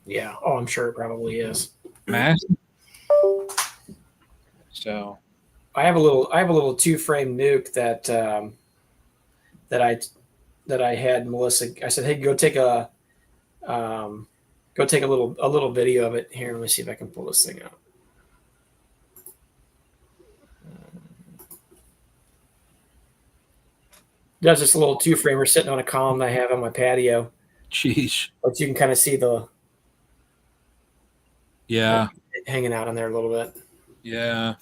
Yeah. Oh, I'm sure it probably is. Massive. So I have a little 2-frame nuke that I had Melissa. I said, hey, go take a little video of it here. Let me see if I can pull this thing out. That's just a little 2-framer sitting on a column I have on my patio. jeez. But you can kind of see the hanging out on there a little bit. Yeah.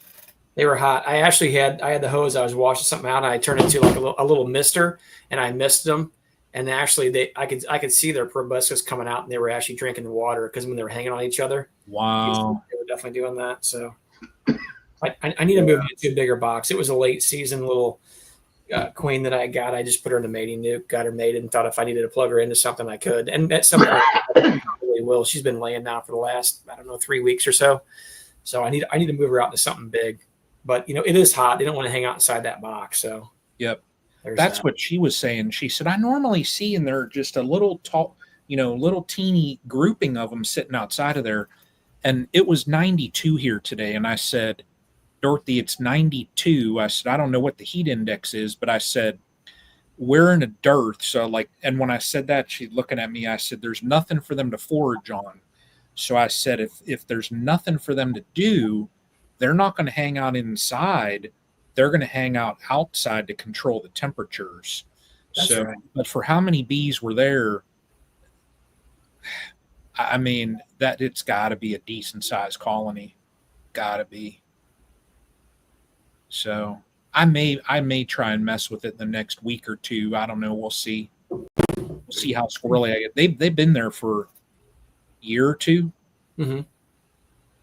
They were hot. I had the hose. I was washing something out, and I turned it into like a little mister, and I missed them. And actually, I could see their proboscis coming out, and they were actually drinking the water because when they were hanging on each other. Wow. They were definitely doing that. So I need to move it to a bigger box. It was a late season little queen that I got. I just put her in the mating nuke, got her mated, and thought if I needed to plug her into something, I could. And at some point, I probably will. She's been laying now for the last 3 weeks or so. So I need to move her out to something big. But it is hot. They don't want to hang out inside that box. So yep, that's what she was saying. She said, I normally see in there just a little tall, little teeny grouping of them sitting outside of there, and it was 92 here today. And I said, Dorothy, it's 92. I said, I don't know what the heat index is, but I said, we're in a dearth. So and when I said that, she's looking at me. I said, there's nothing for them to forage on. So I said, if there's nothing for them to do, they're not going to hang out inside. They're going to hang out outside to control the temperatures. That's so, right. But for how many bees were there? I mean, that it's got to be a decent sized colony. Got to be. So I may try and mess with it the next week or two. I don't know. We'll see. We'll see how squirrely I get. They've been there for a year or two. Mm-hmm.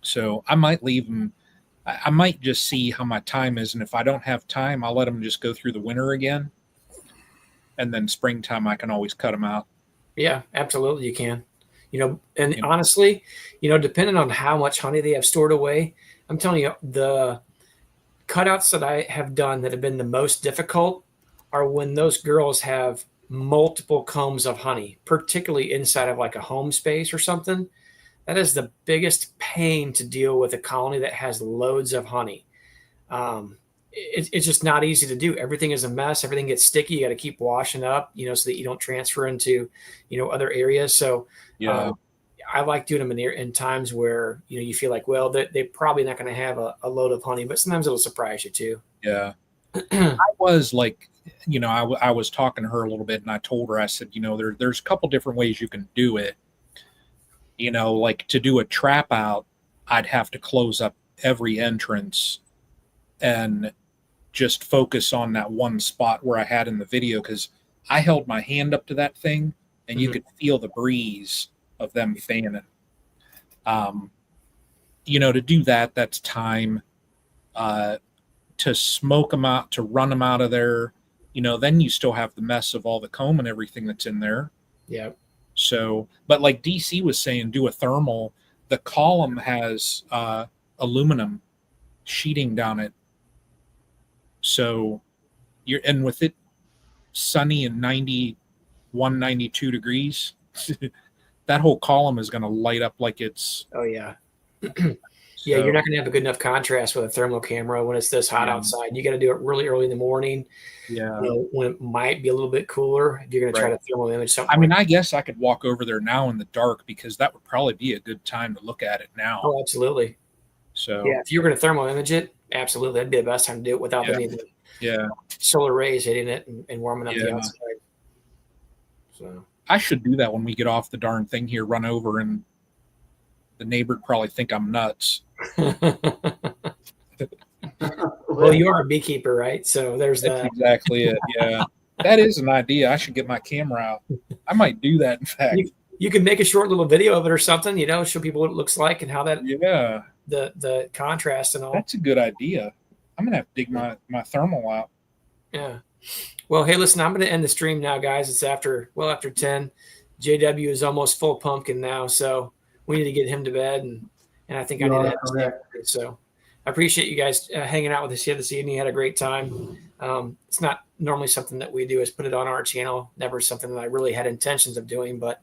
So I might leave them. I might just see how my time is, and if I don't have time, I'll let them just go through the winter again, and then springtime I can always cut them out. Yeah, absolutely, you can. Honestly, depending on how much honey they have stored away, I'm telling you, the cutouts that I have done that have been the most difficult are when those girls have multiple combs of honey, particularly inside of like a home space or something. That is the biggest pain to deal with a colony that has loads of honey. It's just not easy to do. Everything is a mess. Everything gets sticky. You got to keep washing up, so that you don't transfer into, other areas. So Yeah. I like doing them in times where, you feel like, well, they're probably not going to have a load of honey, but sometimes it'll surprise you too. Yeah. I was like, I was talking to her a little bit, and I told her, I said, there's a couple different ways you can do it. Like to do a trap out, I'd have to close up every entrance and just focus on that one spot where I had in the video, because I held my hand up to that thing and you could feel the breeze of them fanning. To do that, that's time. To smoke them out, to run them out of there, then you still have the mess of all the comb and everything that's in there. Yeah. So, but like DC was saying, do a thermal. The column has aluminum sheeting down it. So and with it sunny and 91, 92 degrees, that whole column is going to light up like it's. Oh yeah. Yeah, So, you're not going to have a good enough contrast with a thermal camera when it's this hot Yeah. outside. You got to do it really early in the morning, yeah. when it might be a little bit cooler. If you're going to try Right. to thermal image something. I mean, like I guess I could walk over there now in the dark because that would probably be a good time to look at it now. oh, absolutely. So, Yeah, if you're going to thermal image it, absolutely, that'd be the best time to do it without Yeah. any of the yeah. solar rays hitting it and warming up the Yeah. outside. So I should do that when we get off the darn thing here, run over, and the neighbor would probably think I'm nuts. well, you are a beekeeper, right? So there's That's that. exactly it. Yeah. That is an idea. I should get my camera out. I might do that, in fact. You can make a short little video of it or something, show people what it looks like and how that Yeah. the contrast and all. That's a good idea. I'm gonna have to dig my thermal out. Yeah. Well, hey, listen, I'm going to end the stream now, guys. It's after 10. JW is almost full pumpkin now, so we need to get him to bed, and I think I You need to are head to correct. sleep. So I appreciate you guys hanging out with us here this evening. Had a great time. It's not normally something that we do is put it on our channel. Never something that I really had intentions of doing, but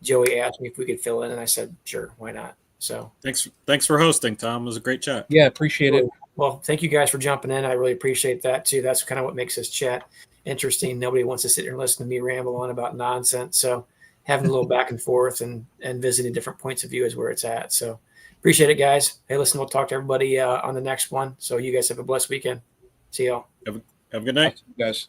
Joey asked me if we could fill in, and I said, sure, why not? So Thanks for hosting, Tom. It was a great chat. Yeah, appreciate it. well, thank you guys for jumping in. I really appreciate that too. That's kind of what makes this chat interesting. Nobody wants to sit here and listen to me ramble on about nonsense. So having a little back and forth and visiting different points of view is where it's at. So appreciate it, guys. Hey, listen, we'll talk to everybody on the next one. So you guys have a blessed weekend. See y'all. Have a good night. You guys.